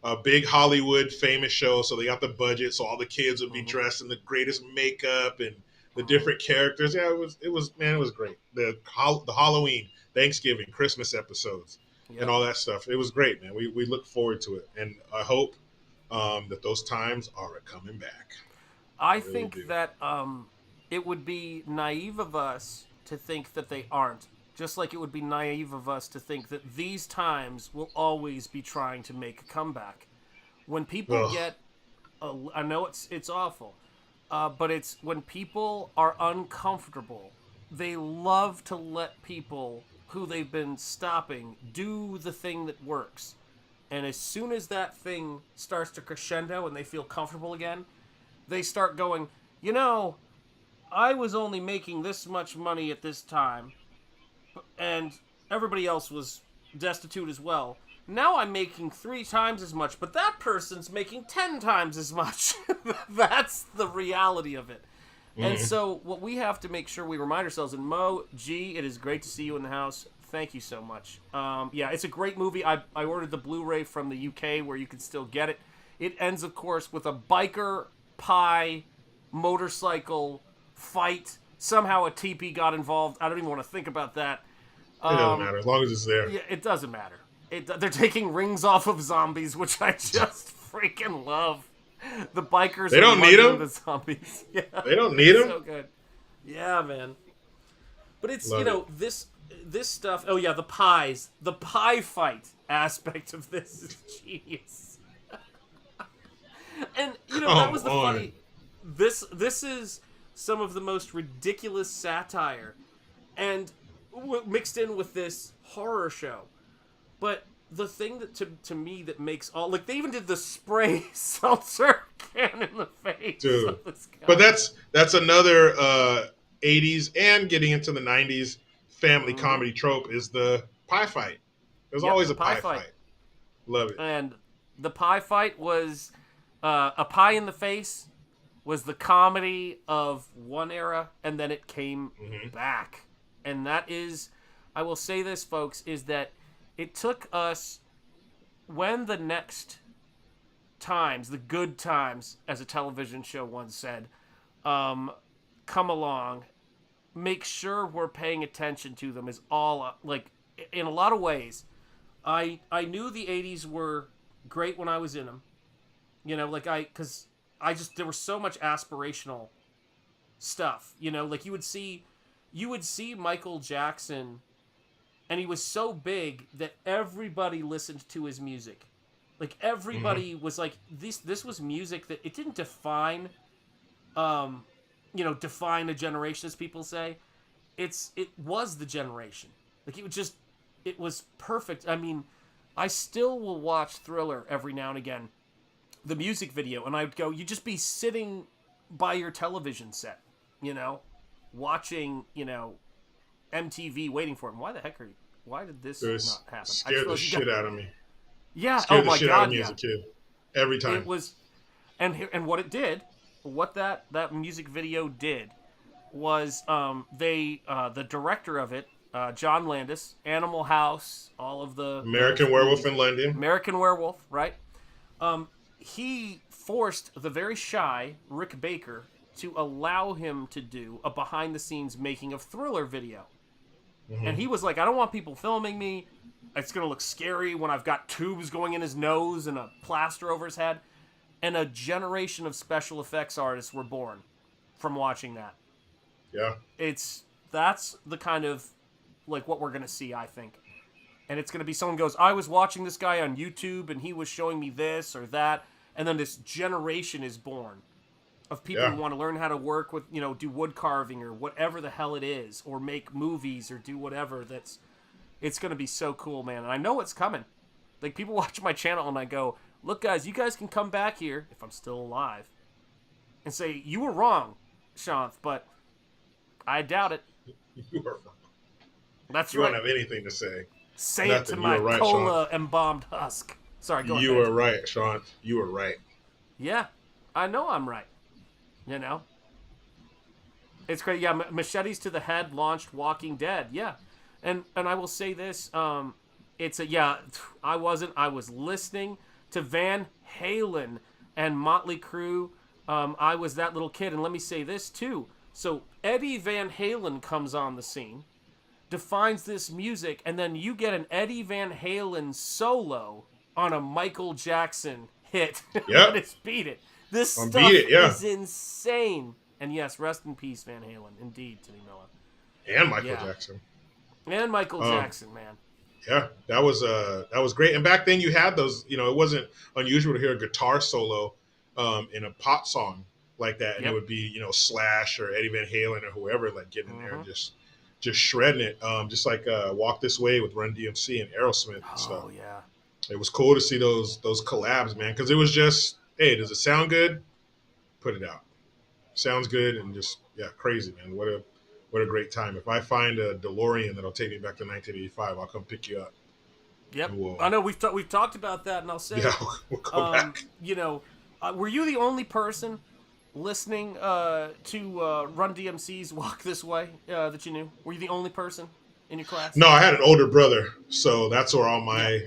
a big Hollywood famous show, so they got the budget, so all the kids would be dressed in the greatest makeup and the different characters. Yeah, it was great. The Halloween, Thanksgiving, Christmas episodes. And all that stuff. It was great, man. We look forward to it. And I hope that those times are coming back. I think that it would be naive of us to think that they aren't. Just like it would be naive of us to think that these times will always be trying to make a comeback. When people get... I know it's awful. But it's when people are uncomfortable, they love to let people... who they've been stopping do the thing that works. And as soon as that thing starts to crescendo and they feel comfortable again, they start going, I was only making this much money at this time, and everybody else was destitute as well. Now I'm making 3 times as much, but that person's making 10 times as much. That's the reality of it. And so what we have to make sure we remind ourselves, and Mo, G, it is great to see you in the house. Thank you so much. It's a great movie. I ordered the Blu-ray from the UK where you can still get it. It ends, of course, with a biker pie motorcycle fight. Somehow a teepee got involved. I don't even want to think about that. It doesn't matter as long as it's there. Yeah, it doesn't matter. They're taking rings off of zombies, which I just freaking love. The bikers. They don't need them. The zombies. Yeah, they don't need them. So good. Yeah, man. But it's this stuff. Oh yeah, the pies. The pie fight aspect of this is genius. And that was the funny. This is some of the most ridiculous satire, and mixed in with this horror show. But the thing that to me that makes all they even did the spray seltzer can in the face. Dude. Of this guy. But that's another 80s and getting into the 90s family comedy trope is the pie fight. There's always a pie fight. Love it. And the pie fight was a pie in the face was the comedy of one era, and then it came back. And that is, I will say this, folks, is that it took us, when the next times, the good times, as a television show once said, come along, make sure we're paying attention to them is all, in a lot of ways. I knew the 80s were great when I was in them. Because there was so much aspirational stuff. You would see Michael Jackson, and he was so big that everybody listened to his music. Everybody was like, this was music that it didn't define, define a generation, as people say. It was the generation. It was perfect. I mean, I still will watch Thriller every now and again, the music video, and I'd go, you'd just be sitting by your television set, watching, MTV, waiting for him. Why did this not happen? Scared the shit out of me. Yeah. Scared the shit out of me as a kid. Every time. It was, and what it did, what that music video did, was the director of it, John Landis, Animal House, all of the American Werewolf in London. American Werewolf, right? he forced the very shy Rick Baker to allow him to do a behind-the-scenes making of Thriller video. Mm-hmm. And he was like, I don't want people filming me. It's going to look scary when I've got tubes going in his nose and a plaster over his head. And a generation of special effects artists were born from watching that. Yeah. That's the kind of, like, what we're going to see, I think. And it's going to be someone goes, I was watching this guy on YouTube and he was showing me this or that. And then this generation is born of people who want to learn how to work with, do wood carving or whatever the hell it is, or make movies or do whatever. It's going to be so cool, man. And I know it's coming. Like, people watch my channel and I go, look, guys, you guys can come back here, if I'm still alive, and say, you were wrong, Shanth, but I doubt it. You were wrong. That's you right. don't have anything to say. Say Nothing. it to my right, cola-embalmed husk. Sorry, go ahead. You were right, Sean. You were right. Yeah, I know I'm right. It's great. Yeah, Machetes to the Head launched Walking Dead. Yeah, and I will say this. I was listening to Van Halen and Motley Crue. I was that little kid, and let me say this too. So Eddie Van Halen comes on the scene, defines this music, and then you get an Eddie Van Halen solo on a Michael Jackson hit. Yep. It's Beat It. This On stuff Beat It, yeah. is insane. And yes, rest in peace, Van Halen. Indeed, Timmy Miller. And Michael Jackson. And Michael Jackson, man. Yeah, that was great. And back then you had those, it wasn't unusual to hear a guitar solo in a pop song like that. And it would be, Slash or Eddie Van Halen or whoever, like getting in there and just shredding it. Just like Walk This Way with Run DMC and Aerosmith and stuff. Oh, yeah. It was cool to see those collabs, man, because it was just, hey, does it sound good? Put it out. Sounds good and just, crazy, man. What a great time. If I find a DeLorean that'll take me back to 1985, I'll come pick you up. Yep. I know we've talked about that, and I'll say, we'll go back. Were you the only person listening to Run DMC's Walk This Way that you knew? Were you the only person in your class? No, I had an older brother, so that's where all my,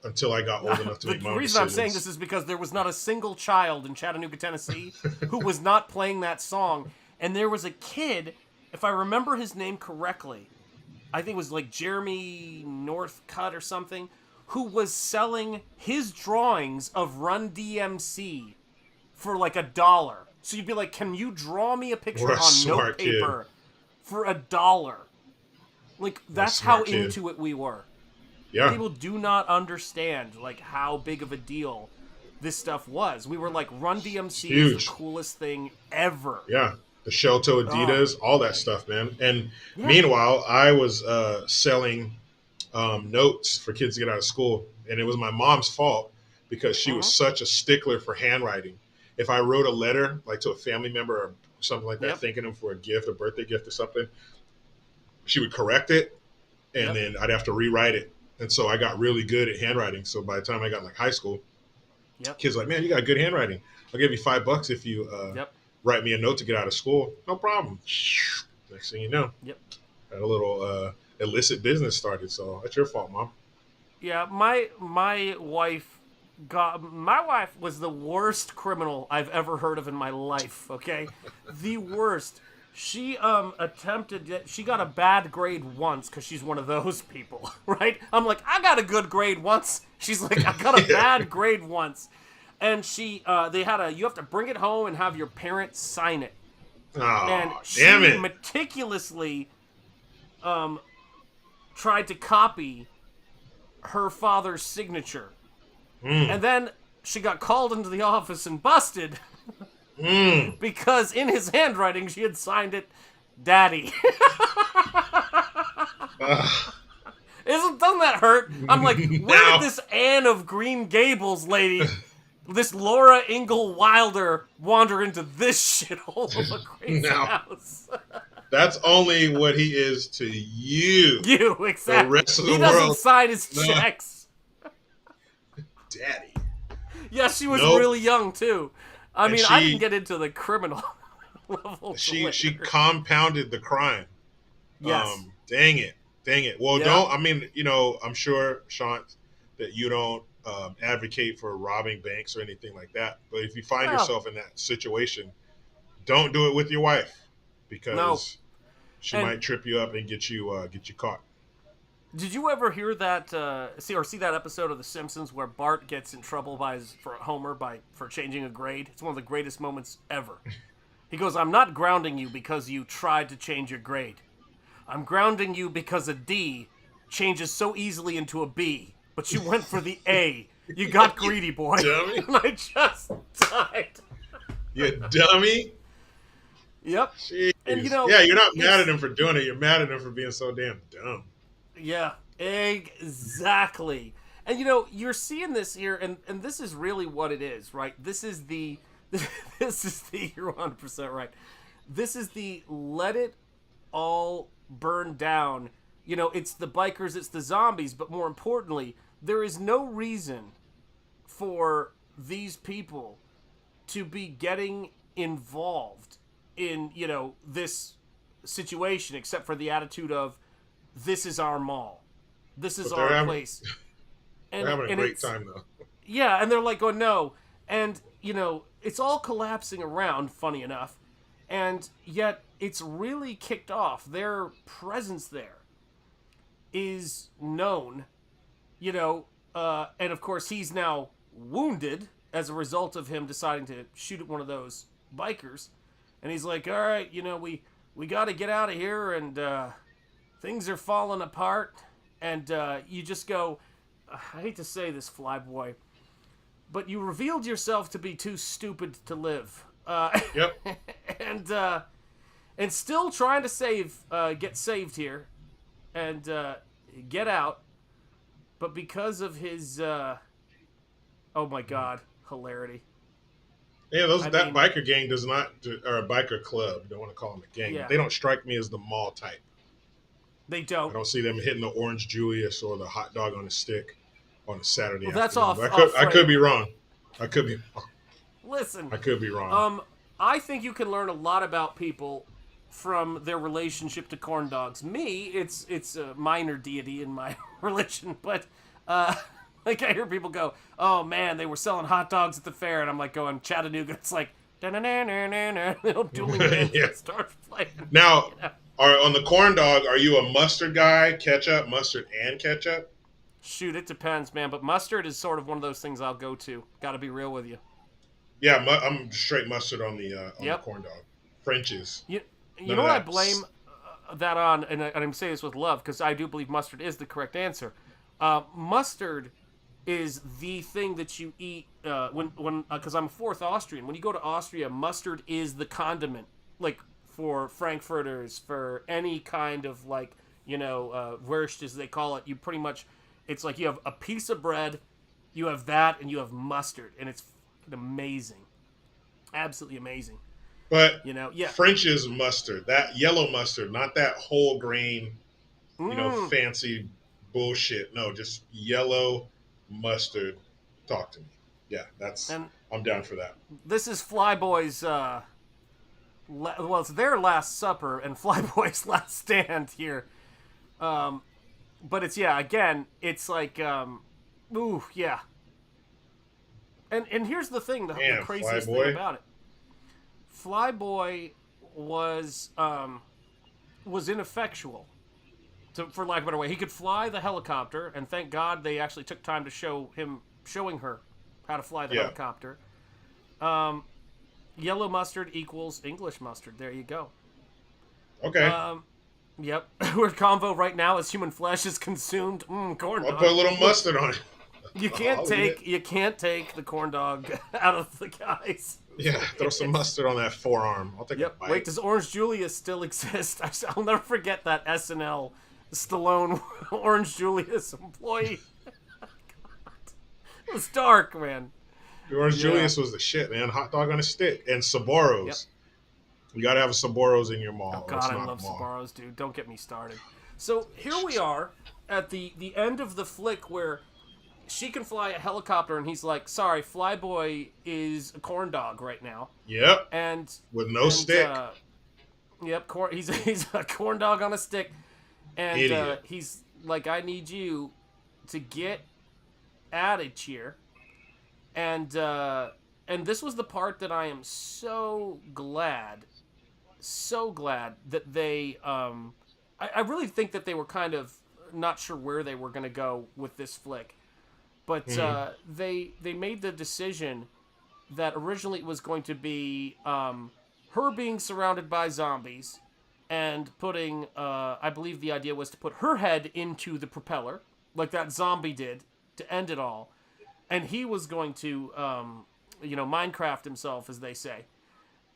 until I got old enough to make my own The reason I'm decisions. saying this is because there was not a single child in Chattanooga, Tennessee who was not playing that song. And there was a kid, if I remember his name correctly, I think it was like Jeremy Northcutt or something, who was selling his drawings of Run DMC for like $1. So you'd be like, can you draw me a picture What a on smart notepaper for $1? Like, that's how into it we were. Yeah. People do not understand, like, how big of a deal this stuff was. We were like, Run DMC is the coolest thing ever. Yeah. The shell-toe Adidas, all that stuff, man. And meanwhile, I was selling notes for kids to get out of school. And it was my mom's fault because she was such a stickler for handwriting. If I wrote a letter, like to a family member or something like that, thanking them for a gift, a birthday gift or something, she would correct it, and then I'd have to rewrite it. And so I got really good at handwriting. So by the time I got like high school, kids were like, man, you got good handwriting. I'll give you $5 if you write me a note to get out of school. No problem. Next thing you know, had a little illicit business started. So that's your fault, Mom. Yeah, my wife was the worst criminal I've ever heard of in my life. Okay, the worst. She she got a bad grade once because she's one of those people, right? I'm like, I got a good grade once. She's like, I got a bad grade once. And you have to bring it home and have your parents sign it. Oh, and damn she it. meticulously tried to copy her father's signature. And then she got called into the office and busted. Because in his handwriting, she had signed it, Daddy. Doesn't that hurt? I'm like, where did this Anne of Green Gables lady, this Laura Ingalls Wilder, wander into this shithole of a crazy house? That's only what he is to you. You, exactly. The rest of the he doesn't world, sign his checks. Daddy. Yeah, she was really young, too. I mean, I didn't get into the criminal level. She compounded the crime. Yes. Dang it. Well, I'm sure, Sean, that you don't advocate for robbing banks or anything like that. But if you find No. yourself in that situation, don't do it with your wife No. because she And- might trip you up and get you caught. Did you ever hear that, see that episode of The Simpsons where Bart gets in trouble for Homer for changing a grade? It's one of the greatest moments ever. He goes, "I'm not grounding you because you tried to change your grade. I'm grounding you because a D changes so easily into a B, but you went for the A. You got greedy, boy." Dummy. And I just died. You dummy. Yep. Jeez. And yeah, you're not mad at him for doing it. You're mad at him for being so damn dumb. Yeah, exactly. And you're seeing this here, and this is really what it is, right? This is the you're 100% right. This is the let it all burn down. It's the bikers, it's the zombies, but more importantly, there is no reason for these people to be getting involved in, this situation, except for the attitude of, this is our mall. This is our place. They're having a great time, though. Yeah, and they're like going, no. And, it's all collapsing around, funny enough. And yet, it's really kicked off. Their presence there is known, and of course, he's now wounded as a result of him deciding to shoot at one of those bikers. And he's like, all right, we got to get out of here, and things are falling apart. And you just go, I hate to say this, Flyboy, but you revealed yourself to be too stupid to live. Yep. And still trying to get saved here, and get out, but because of his, oh my God, hilarity. Yeah, that biker gang does not, or a biker club, don't want to call them a gang. Yeah. They don't strike me as the mall type. They I don't. don't see them hitting the Orange Julius or the hot dog on a stick on a Saturday Well, that's afternoon. off I could be wrong. Listen. I could be wrong. I think you can learn a lot about people from their relationship to corn dogs. Me, it's a minor deity in my religion, but like I hear people go, "Oh man, they were selling hot dogs at the fair," and I'm like going Chattanooga. It's like little dueling bands Yeah. that starts playing. Now, on the corn dog, are you a mustard guy, ketchup, mustard, and ketchup? Shoot, it depends, man. But mustard is sort of one of those things I'll go to. Got to be real with you. Yeah, I'm straight mustard on the corn dog. French's. You know what I blame that on, and I'm saying this with love because I do believe mustard is the correct answer. Mustard is the thing that you eat when because I'm a fourth Austrian. When you go to Austria, mustard is the condiment, like for Frankfurters, for any kind of Wurst as they call it. You pretty much, it's like you have a piece of bread, you have that, and you have mustard, and it's amazing, absolutely amazing. But yeah. French's mustard, that yellow mustard, not that whole grain, fancy bullshit. No, just yellow mustard. Talk to me. Yeah, I'm down for that. This is Flyboy's, it's their last supper and Flyboy's last stand here. But it's, again, it's like, ooh, yeah. And here's the thing, the craziest thing about it. Flyboy was ineffectual, for lack of a better way. He could fly the helicopter, and thank God they actually took time to showing her how to fly the helicopter. Yellow mustard equals English mustard. There you go. Okay. Yep. We're convo right now as human flesh is consumed. Corn dog. I'll put a little mustard on it. You can't take the corn dog out of the guys. Yeah, throw some mustard on that forearm. I'll take a bite. Wait, does Orange Julius still exist? I'll never forget that SNL Stallone Orange Julius employee. It was dark, man. Orange Julius was the shit, man. Hot dog on a stick. And Saboros. Yep. You got to have a Saboros in your mall. Oh, God, I love Saboros, dude. Don't get me started. So here we are at the end of the flick where she can fly a helicopter, and he's like, sorry, Flyboy is a corn dog right now. Yep. And with no stick. Yep, he's a corn dog on a stick. And he's like, I need you to get added here, and this was the part that I am so glad that they. I really think that they were kind of not sure where they were going to go with this flick, but they made the decision that originally it was going to be her being surrounded by zombies and putting, I believe the idea was to put her head into the propeller, like that zombie did, to end it all. And he was going to, Minecraft himself, as they say.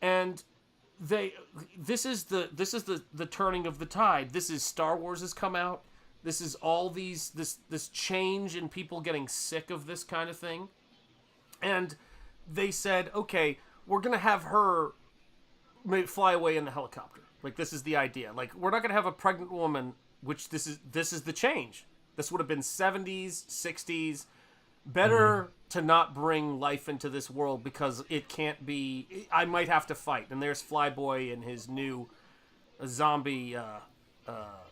And this is the turning of the tide. This is Star Wars has come out. This is all this change in people getting sick of this kind of thing. And they said, okay, we're going to have her fly away in the helicopter. Like, this is the idea. Like, we're not going to have a pregnant woman, which this is the change. This would have been 70s, 60s. Better to not bring life into this world because it can't be... I might have to fight. And there's Flyboy in his new zombie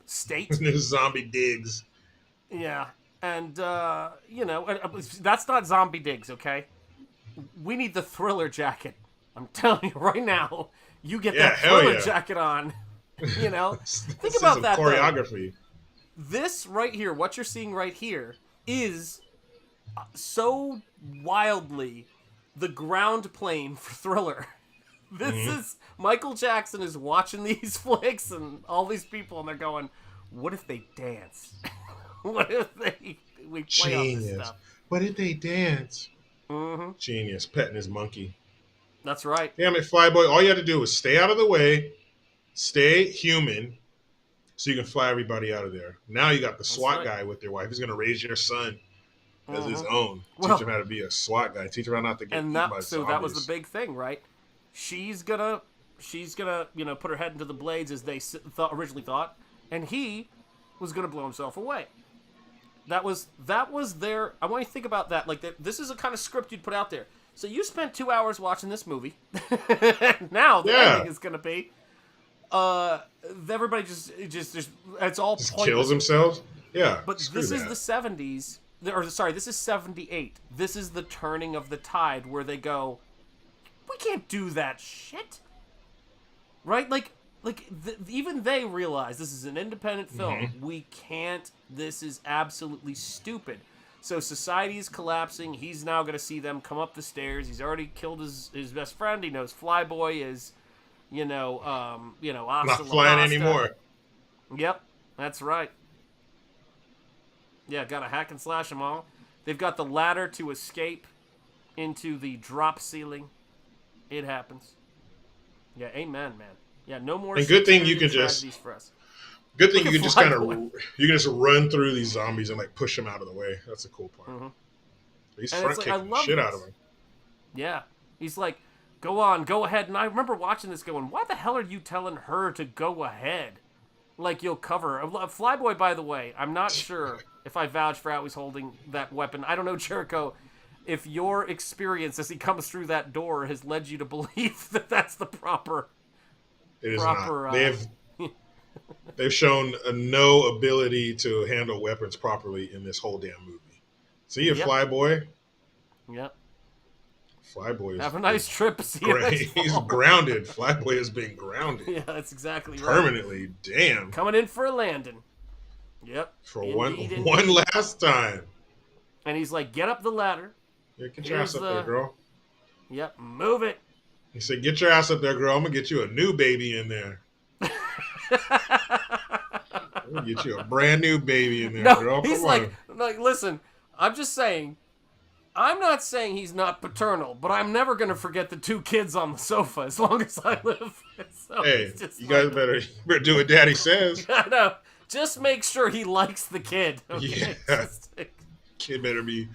state. His new zombie digs. Yeah. And, that's not zombie digs, okay? We need the Thriller jacket. I'm telling you right now, you get that Thriller jacket on. You know, think about that. Choreography. Though. This right here, what you're seeing right here, is so wildly the ground plane for Thriller. This is Michael Jackson is watching these flicks and all these people, and they're going, "What if they dance? What if we play on this stuff? What if they dance?" Genius, petting his monkey. That's right. Damn it, Flyboy. All you have to do is stay out of the way, stay human, so you can fly everybody out of there. Now you got the SWAT guy with your wife. He's going to raise your son as his own. Teach him how to be a SWAT guy. Teach him how not to get eaten by zombies. So that was the big thing, right? She's gonna, put her head into the blades as they originally thought, and he was gonna blow himself away. That was their. I want you to think about that. Like, this is a kind of script you'd put out there. So you spent 2 hours watching this movie. Now the ending is gonna be, everybody just it's all just kills themselves. Yeah, but this is the 70s. This is 78. This is the turning of the tide where they go, we can't do that shit, right? Even they realize this is an independent film. We can't. This is absolutely stupid. So society is collapsing. He's now going to see them come up the stairs. He's already killed his best friend. He knows Flyboy is, not flying anymore. Yep, that's right. Yeah, got to hack and slash them all. They've got the ladder to escape into the drop ceiling. It happens. Yeah, amen, man. Yeah, no more. And good thing you can just. Good thing you can just kind of you can just run through these zombies and like push them out of the way. That's a cool part. He's front kicking the shit out of him. Yeah, he's like, go on, go ahead. And I remember watching this going, why the hell are you telling her to go ahead? Like, you'll cover her. Flyboy, by the way, I'm not sure if I vouch for how he's holding that weapon. I don't know, Jericho, if your experience as he comes through that door has led you to believe that that's the proper... It is not. They've shown no ability to handle weapons properly in this whole damn movie. See you, Flyboy? Yep. Flyboy is... Have a nice trip. See you next fall. He's grounded. Flyboy is being grounded. Yeah, that's exactly right. Permanently. Damn. Coming in for a landing. Yep. For one last time. And he's like, get up the ladder. Yeah, get your ass up there, girl. Yep, move it. He said, get your ass up there, girl. I'm going to get you a new baby in there. I'm going to get you a brand new baby in there, girl. He's like, listen, I'm just saying, I'm not saying he's not paternal, but I'm never going to forget the 2 kids on the sofa as long as I live. So hey, you guys better do what Daddy says. I know. Just make sure he likes the kid. Okay? Yeah. Kid better be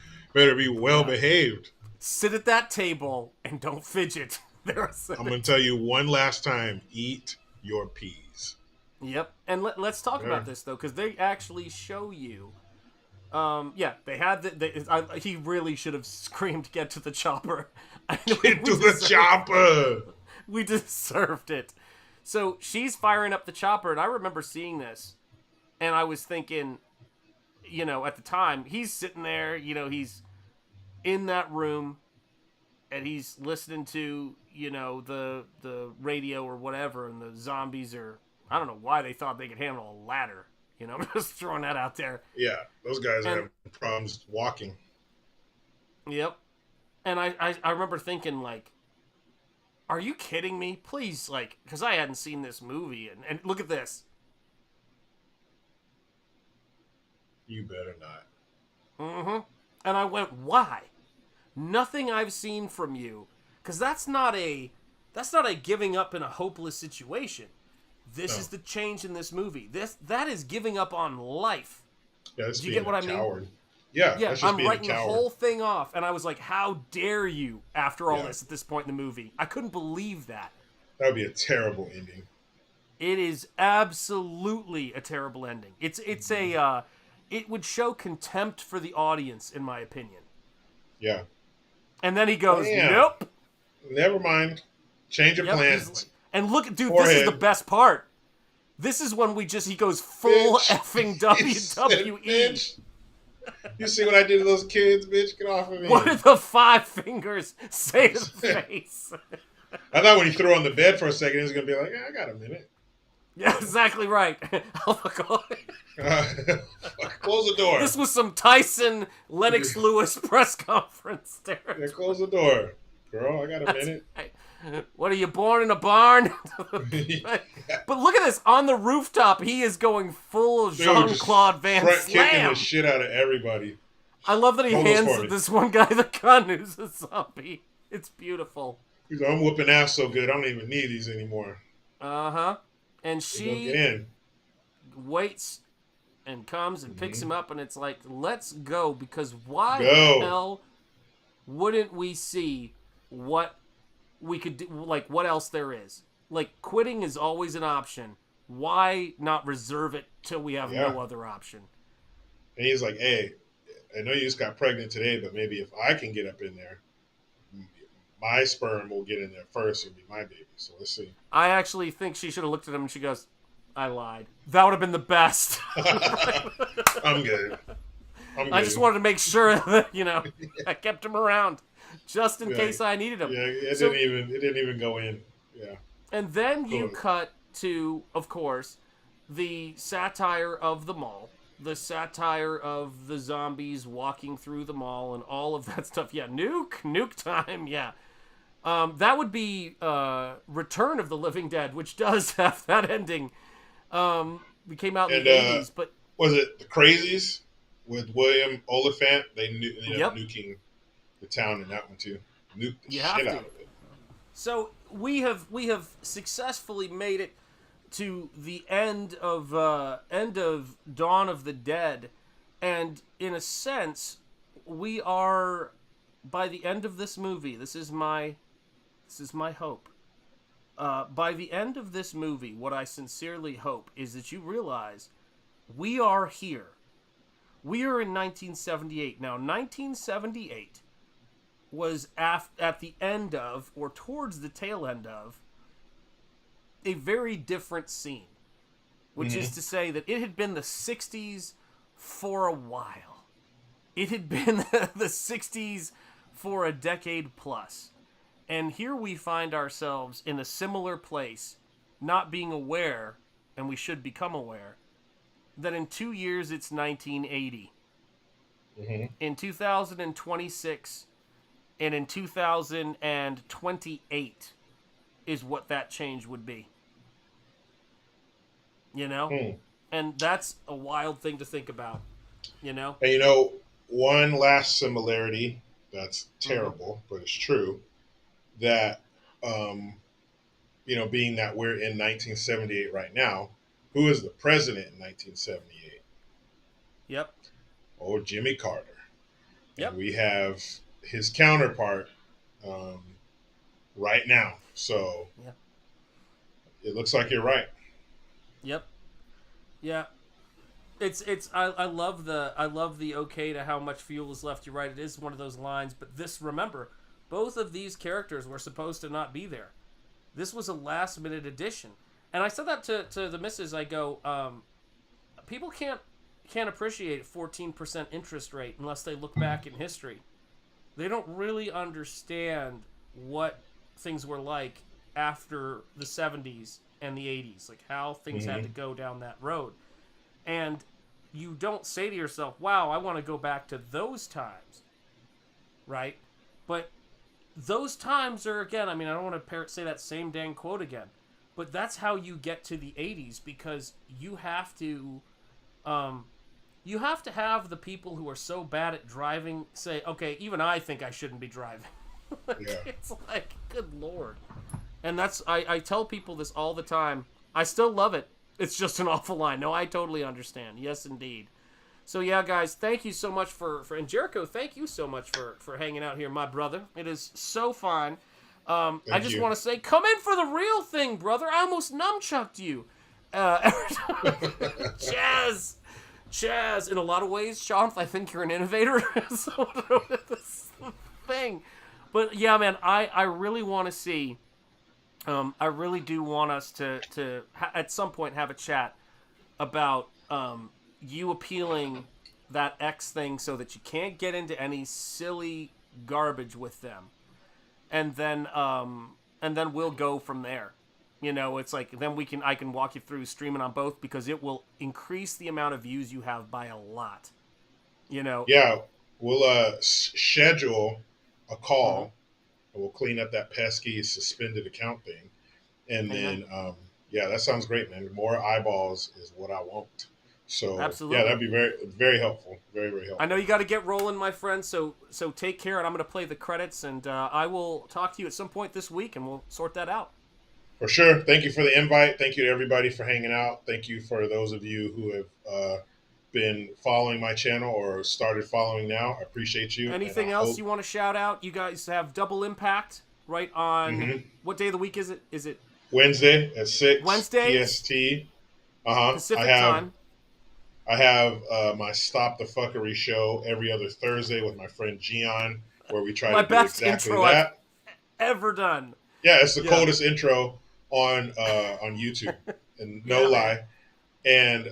well behaved. Sit at that table and don't fidget. I'm going to tell you one last time, eat your peas. Yep. And let's talk about this, though, because they actually show you. They had he really should have screamed, get to the chopper. Get to the chopper! We deserved it. So she's firing up the chopper, and I remember seeing this, and I was thinking, you know, at the time, he's sitting there, you know, he's in that room, and he's listening to, you know, the radio or whatever, and the zombies are, I don't know why they thought they could handle a ladder, you know, just throwing that out there. Yeah, those guys are having problems walking. Yep. And I remember thinking, like, are you kidding me? Please, like, because I hadn't seen this movie, and look at this. You better not. Mm-hmm. And I went, why? Nothing I've seen from you, because that's not a giving up in a hopeless situation. This is the change in this movie. That is giving up on life. Yeah, that's Do you get what I mean? Coward. Yeah, Yeah, that's just I'm being writing a the coward. whole thing off, and I was like, how dare you, after all this, at this point in the movie? I couldn't believe that. That would be a terrible ending. It is absolutely a terrible ending. It would show contempt for the audience, in my opinion. Yeah. And then he goes, Damn. nope. Never mind. Change of plans. And look, dude, Forehead. this is the best part. This is when he goes full effing He said, WWE. bitch, you see what I did to those kids, bitch? Get off of me. What did the 5 fingers say to the face? I thought when he threw on the bed for a second, he was going to be like, yeah, I got a minute. Yeah, exactly right. Close the door. This was some Tyson Lennox Lewis press conference there. Yeah, close the door. Girl, I got a minute. Right. What, are you born in a barn? But look at this. On the rooftop, he is going full Jean-Claude Van kicking Damme. the shit out of everybody. I love that he Hold those hands for me. this one guy the gun who's a zombie. It's beautiful. He's like, I'm whooping ass so good, I don't even need these anymore. Uh-huh. And They don't she get in. waits and comes and picks him up, and it's like, let's go, because why Go. the hell wouldn't we see what we could do, like what else there is? Like, quitting is always an option. Why not reserve it till we have no other option? And he's like, hey, I know you just got pregnant today, but maybe if I can get up in there, my sperm will get in there first and be my baby. So let's see. I actually think she should have looked at him and she goes, I lied. That would have been the best. I'm good. I just wanted to make sure that, you know, I kept him around just in case I needed him. Yeah, it didn't even go in. Yeah. And then you cut to, of course, the satire of the mall, the satire of the zombies walking through the mall and all of that stuff. Yeah, nuke time, yeah. That would be Return of the Living Dead, which does have that ending. We came out in the 80s, but... Was it The Crazies with William Oliphant? They ended up nuking the town in that one, too. Nuked the shit out of it. So we have successfully made it to the end of Dawn of the Dead, and in a sense, we are, by the end of this movie, this is my hope. By the end of this movie, what I sincerely hope is that you realize we are here. We are in 1978. Now, 1978 was at the end of, or towards the tail end of, a very different scene. Which is to say that it had been the 60s for a while. It had been the 60s for a decade plus. And here we find ourselves in a similar place, not being aware, and we should become aware, that in 2 years it's 1980. In 2026 and in 2028 is what that change would be. You know? And that's a wild thing to think about. You know? And one last similarity that's terrible, but it's true, that, being that we're in 1978 right now, who is the president in 1978? Yep. Oh, Jimmy Carter. Yep. And we have his counterpart right now. So it looks like you're right. Yep. Yeah. I love the okay to how much fuel is left. You're right. It is one of those lines, but remember, both of these characters were supposed to not be there. This was a last minute addition. And I said that to the missus. I go, people can't can't appreciate 14% interest rate unless they look back in history. They don't really understand what things were like after the 70s and the 80s, like how things had to go down that road. And you don't say to yourself, wow, I want to go back to those times, right? But those times are, again, I mean, I don't want to say that same dang quote again, but that's how you get to the 80s, because you have to have the people who are so bad at driving say, okay, even I think I shouldn't be driving. It's like, good Lord. And that's, I tell people this all the time. I still love it. It's just an awful line. No, I totally understand. Yes, indeed. So, yeah, guys, thank you so much for and Jericho, thank you so much for hanging out here, my brother. It is so fun. I just want to say, come in for the real thing, brother. I almost nunchucked you. Chaz, in a lot of ways, Sean, I think you're an innovator. So, this thing. But, yeah, man, I really want to see... I really do want us to at some point have a chat about you appealing that X thing so that you can't get into any silly garbage with them, and then we'll go from there. You know, it's like then I can walk you through streaming on both, because it will increase the amount of views you have by a lot. You know. Yeah, we'll schedule a call. We'll clean up that pesky suspended account thing. And then, that sounds great, man. More eyeballs is what I want. So, absolutely. Yeah, that'd be very, very helpful. Very, very helpful. I know you got to get rolling, my friend. So take care, and I'm going to play the credits, and I will talk to you at some point this week, and we'll sort that out. For sure. Thank you for the invite. Thank you to everybody for hanging out. Thank you for those of you who have been following my channel or started following now. I appreciate you. Anything else you want to shout out? You guys have Double Impact right on what day of the week is it? Is it Wednesday at 6 Wednesdays? PST? Pacific time. I have my Stop the Fuckery show every other Thursday with my friend Gian, where we try to do exactly that. I've ever done. Yeah, it's the coldest intro on YouTube, and no lie. And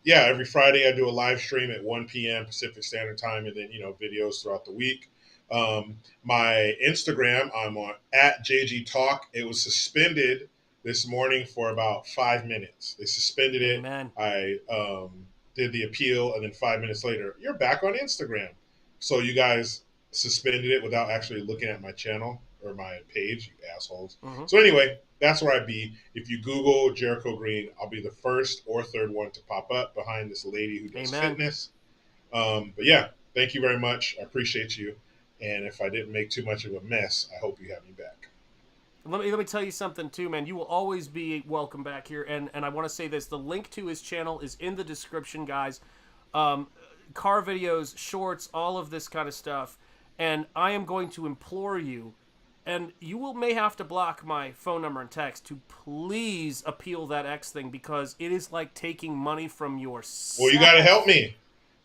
every Friday I do a live stream at 1 p.m. Pacific Standard Time, and then videos throughout the week. My Instagram, I'm on @JGTalk. It was suspended this morning for about 5 minutes. They suspended it. Amen. I did the appeal, and then 5 minutes later, you're back on Instagram. So you guys suspended it without actually looking at my channel or my page, you assholes. So anyway, that's where I'd be. If you Google Jericho Green, I'll be the first or third one to pop up behind this lady who does fitness. But yeah, thank you very much. I appreciate you. And if I didn't make too much of a mess, I hope you have me back. Let me tell you something too, man. You will always be welcome back here. And I want to say this. The link to his channel is in the description, guys. Car videos, shorts, all of this kind of stuff. And I am going to implore you, and you may have to block my phone number and text, to please appeal that X thing, because it is like taking money from yourself. Well, you got to help me.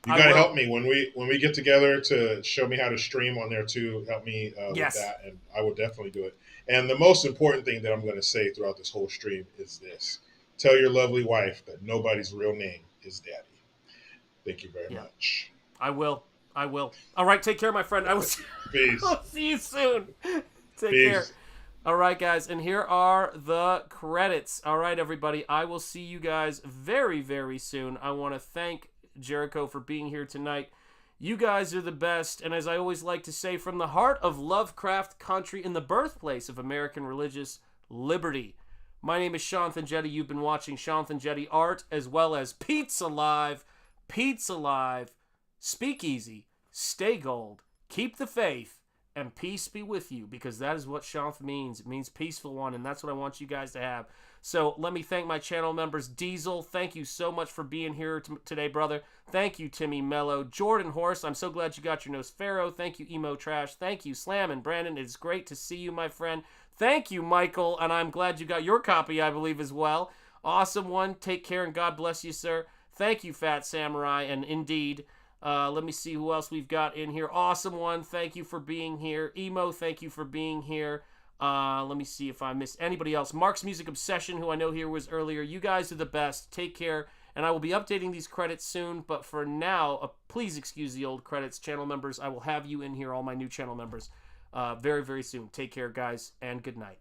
You got to help me when we get together to show me how to stream on there too. Help me with that, and I will definitely do it. And the most important thing that I'm going to say throughout this whole stream is this: tell your lovely wife that nobody's real name is Daddy. Thank you very much. I will. All right, take care, my friend. Peace. I'll see you soon. Take care. All right, guys, and here are the credits. All right, everybody, I will see you guys very, very soon. I want to thank Jericho for being here tonight. You guys are the best, and as I always like to say, from the heart of Lovecraft Country and the birthplace of American religious liberty. My name is Sean Thanjetti. You've been watching Sean Thanjetti Art, as well as Pizza Live, Speakeasy, Stay Gold, Keep the Faith, and peace be with you, because that is what Shanth means. It means peaceful one, and that's what I want you guys to have. So let me thank my channel members. Diesel, thank you so much for being here today, brother. Thank you, Timmy Mello. Jordan Horse, I'm so glad you got your Nosfero. Thank you, Emo Trash. Thank you, Slam and Brandon. It is great to see you, my friend. Thank you, Michael, and I'm glad you got your copy, I believe, as well. Awesome one. Take care, and God bless you, sir. Thank you, Fat Samurai, and indeed... let me see who else we've got in here. Awesome one. Thank you for being here. Emo, thank you for being here. Let me see if I missed anybody else. Mark's Music Obsession, who I know here was earlier. You guys are the best. Take care. And And I will be updating these credits soon, but for now, please excuse the old credits. Channel members, I will have you in here, all my new channel members, very, very soon. Take care, guys, and good night.